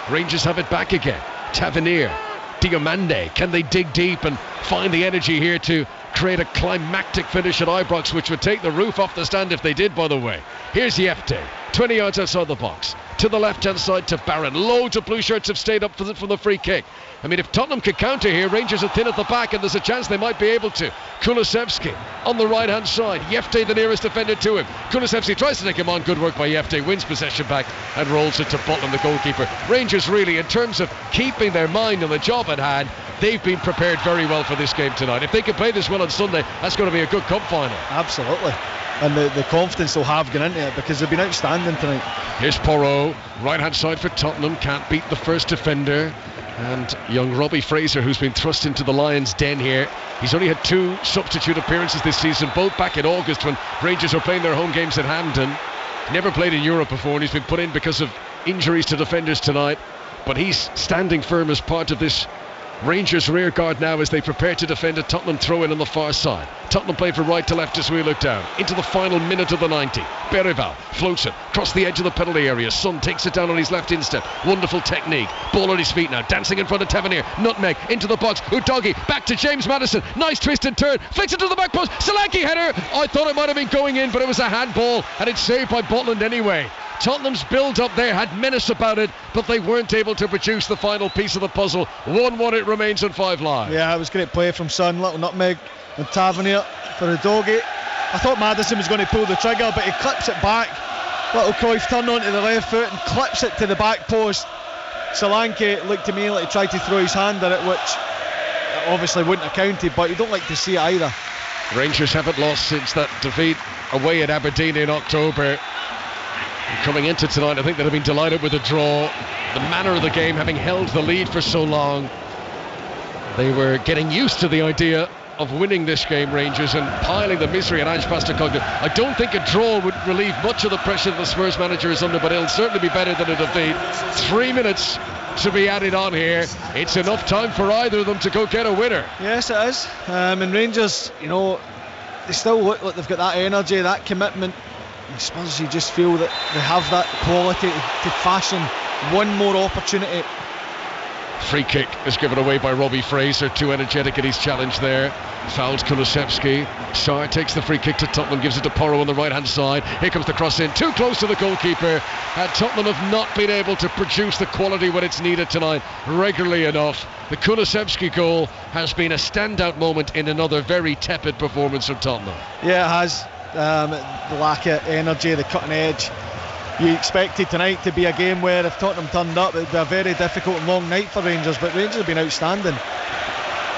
Rangers have it back again. Tavernier, Diomande, can they dig deep and find the energy here to create a climactic finish at Ibrox, which would take the roof off the stand if they did, by the way. Here's Yefte, 20 yards outside the box. To the left-hand side to Barron. Loads of blue shirts have stayed up for the free kick. I mean, if Tottenham could counter here, Rangers are thin at the back, and there's a chance they might be able to. Kulusevski on the right-hand side. Yefte, the nearest defender to him. Kulusevski tries to take him on. Good work by Yefte. Wins possession back and rolls it to Butland, the goalkeeper. Rangers really, in terms of keeping their mind on the job at hand, they've been prepared very well for this game tonight. If they can play this well on Sunday, that's going to be a good cup final. Absolutely. And the confidence they'll have going into it, because they've been outstanding tonight. Here's Porro, right hand side for Tottenham, can't beat the first defender. And young Robbie Fraser, who's been thrust into the Lions' den here. He's only had 2 substitute appearances this season, both back in August when Rangers were playing their home games at Hampden. Never played in Europe before, and he's been put in because of injuries to defenders tonight. But he's standing firm as part of this Rangers rear guard now as they prepare to defend a Tottenham throw-in on the far side. Tottenham play from right to left as we look down. Into the final minute of the 90. Berival floats it across the edge of the penalty area. Son takes it down on his left instep. Wonderful technique. Ball on his feet now. Dancing in front of Tavernier. Nutmeg into the box. Udogi back to James Maddison. Nice twisted turn. Flicks it to the back post. Solanke header. I thought it might have been going in, but it was a handball, and it's saved by Butland anyway. Tottenham's build-up there had menace about it, but they weren't able to produce the final piece of the puzzle. 1-1 it remains on 5 Live. Yeah, it was great play from Son. Little nutmeg and Tavernier for the doggy. I thought Maddison was going to pull the trigger, but he clips it back. Little Cruyff turn onto the left foot and clips it to the back post. Solanke looked to me like he tried to throw his hand at it, which obviously wouldn't have counted, but you don't like to see it either. Rangers haven't lost since that defeat away at Aberdeen in October. Coming into tonight, I think they'd have been delighted with a draw. The manner of the game, having held the lead for so long, they were getting used to the idea of winning this game, Rangers, and piling the misery on Ange Postecoglou. I don't think a draw would relieve much of the pressure that the Spurs manager is under, but it'll certainly be better than a defeat. 3 minutes to be added on here. It's enough time for either of them to go get a winner. Yes, it is. And Rangers, they still look like they've got that energy, that commitment. I suppose you just feel that they have that quality to fashion one more opportunity. Free kick is given away by Robbie Fraser, too energetic in his challenge there. Fouls Kulusevski. Sarr takes the free kick to Tottenham, gives it to Porro on the right hand side. Here comes the cross in, too close to the goalkeeper, and Tottenham have not been able to produce the quality when it's needed tonight regularly enough. The Kulusevski goal has been a standout moment in another very tepid performance from Tottenham. Yeah, it has. The lack of energy, the cutting edge. You expected tonight to be a game where if Tottenham turned up, it would be a very difficult and long night for Rangers, but Rangers have been outstanding.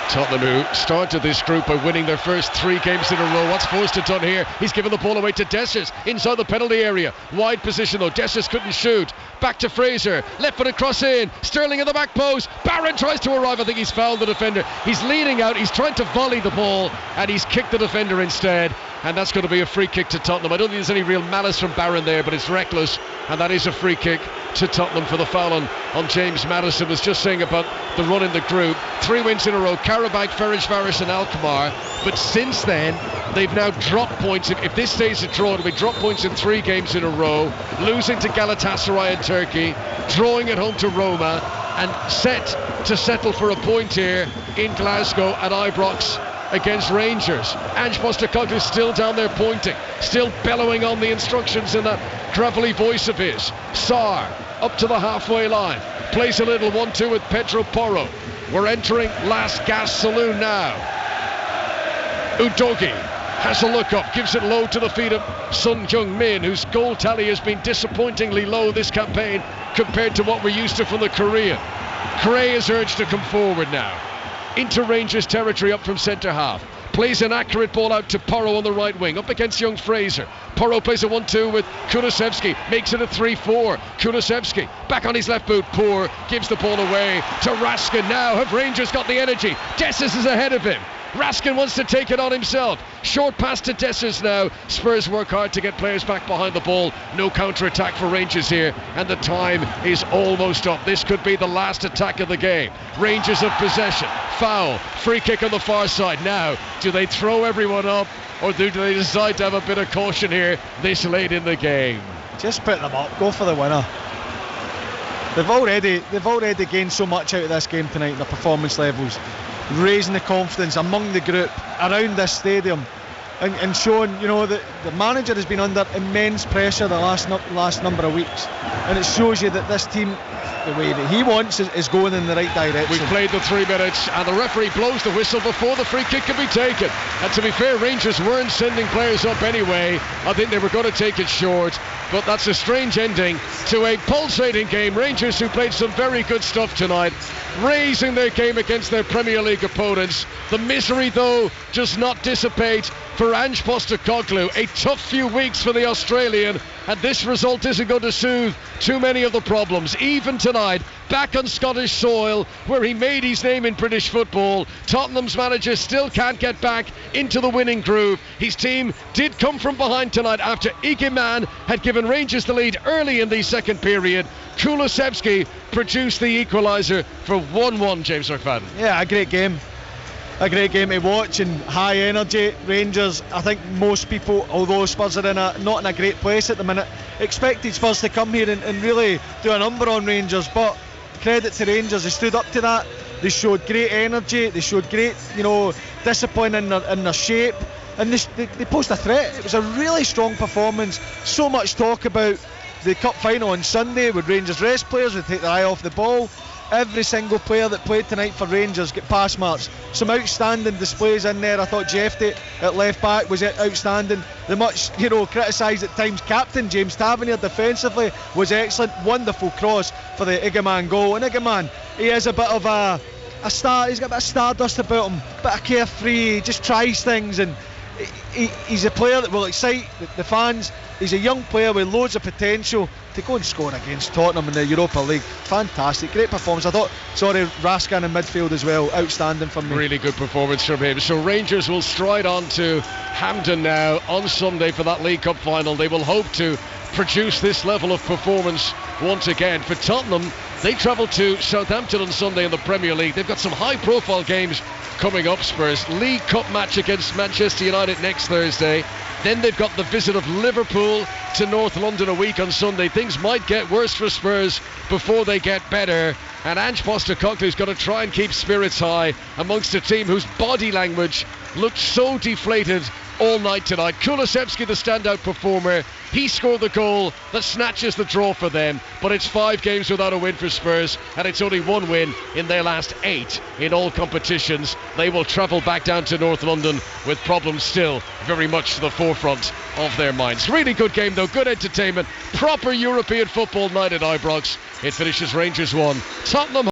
Tottenham, who started this group by winning their first 3 games in a row. What's Forster done here? He's given the ball away to Dessers inside the penalty area. Wide position though, Dessers couldn't shoot. Back to Fraser, left footed cross in. Sterling in the back post. Barron tries to arrive. I think he's fouled the defender. He's leaning out, he's trying to volley the ball, and he's kicked the defender instead. And that's going to be a free kick to Tottenham. I don't think there's any real malice from Barron there, but it's reckless, and that is a free kick to Tottenham for the foul on James Maddison. Was just saying about the run in the group. 3 wins in a row, Karabakh, Ferencvaros and Alkmaar, but since then they've now dropped points. If this stays a draw, it'll be drop points in 3 games in a row, losing to Galatasaray in Turkey, drawing at home to Roma, and set to settle for a point here in Glasgow at Ibrox against Rangers. Ange Postecoglou is still down there pointing, still bellowing on the instructions in that gravelly voice of his. Sarr up to the halfway line, plays a little 1-2 with Pedro Porro. We're entering last gas saloon now. Udogie has a look up, gives it low to the feet of Son Heung-min, whose goal tally has been disappointingly low this campaign compared to what we're used to from the Korean. Gray is urged to come forward now into Rangers territory up from centre half. Plays an accurate ball out to Porro on the right wing, up against young Fraser. Porro plays a 1-2 with Kulusevski, makes it a 3-4. Kulusevski back on his left boot, poor, gives the ball away to Raskin. Now have Rangers got the energy? Dessers is ahead of him. Raskin wants to take it on himself. Short pass to Dessers now. Spurs work hard to get players back behind the ball. No counter-attack for Rangers here, and the time is almost up. This could be the last attack of the game. Rangers have possession. Foul. Free kick on the far side. Now, do they throw everyone up, or do they decide to have a bit of caution here this late in the game? Just put them up. Go for the winner. They've already gained so much out of this game tonight, their performance levels, raising the confidence among the group around this stadium, and showing, that the manager has been under immense pressure the last number of weeks, and it shows you that this team, the way that he wants, is going in the right direction. We've played the 3 minutes, and the referee blows the whistle before the free kick can be taken. And to be fair, Rangers weren't sending players up anyway. I think they were going to take it short, but that's a strange ending to a pulsating game. Rangers, who played some very good stuff tonight, raising their game against their Premier League opponents. The misery, though, does not dissipate for Ange Postecoglou. A tough few weeks for the Australian, and this result isn't going to soothe too many of the problems. Even tonight, back on Scottish soil, where he made his name in British football, Tottenham's manager still can't get back into the winning groove. His team did come from behind tonight after Ige Man had given Rangers the lead early in the second period. Kulusevski produced the equaliser for 1-1, James McFadden. Yeah, a great game to watch, and high energy. Rangers, I think most people, although Spurs are not in a great place at the minute, expected Spurs to come here and really do a number on Rangers, but credit to Rangers, they stood up to that. They showed great energy, they showed great discipline in their shape, and they posed a threat. It was a really strong performance. So much talk about the cup final on Sunday, would Rangers rest players, would take their eye off the ball. Every single player that played tonight for Rangers get pass marks. Some outstanding displays in there. I thought Jeffrey at left back was outstanding. The much criticised at times captain James Tavernier defensively was excellent. Wonderful cross for the Igaman goal. And Igaman, he is a bit of a star. He's got a bit of stardust about him, a bit of carefree. He just tries things, and he's a player that will excite the fans. He's a young player with loads of potential to go and score against Tottenham in the Europa League. Fantastic, great performance. I thought, Raskin in midfield as well, outstanding for me. Really good performance from him. So Rangers will stride on to Hampden now on Sunday for that League Cup final. They will hope to produce this level of performance once again. For Tottenham, they travel to Southampton on Sunday in the Premier League. They've got some high profile games coming up, Spurs. League Cup match against Manchester United next Thursday. Then they've got the visit of Liverpool to North London a week on Sunday. Things might get worse for Spurs before they get better. And Ange Postecoglou's got to try and keep spirits high amongst a team whose body language looked so deflated all night tonight. Kulusevski, the standout performer, he scored the goal that snatches the draw for them, but it's 5 games without a win for Spurs, and it's only 1 win in their last 8 in all competitions. They will travel back down to North London with problems still very much to the forefront of their minds. Really good game though, good entertainment, proper European football night at Ibrox. It finishes Rangers 1, Tottenham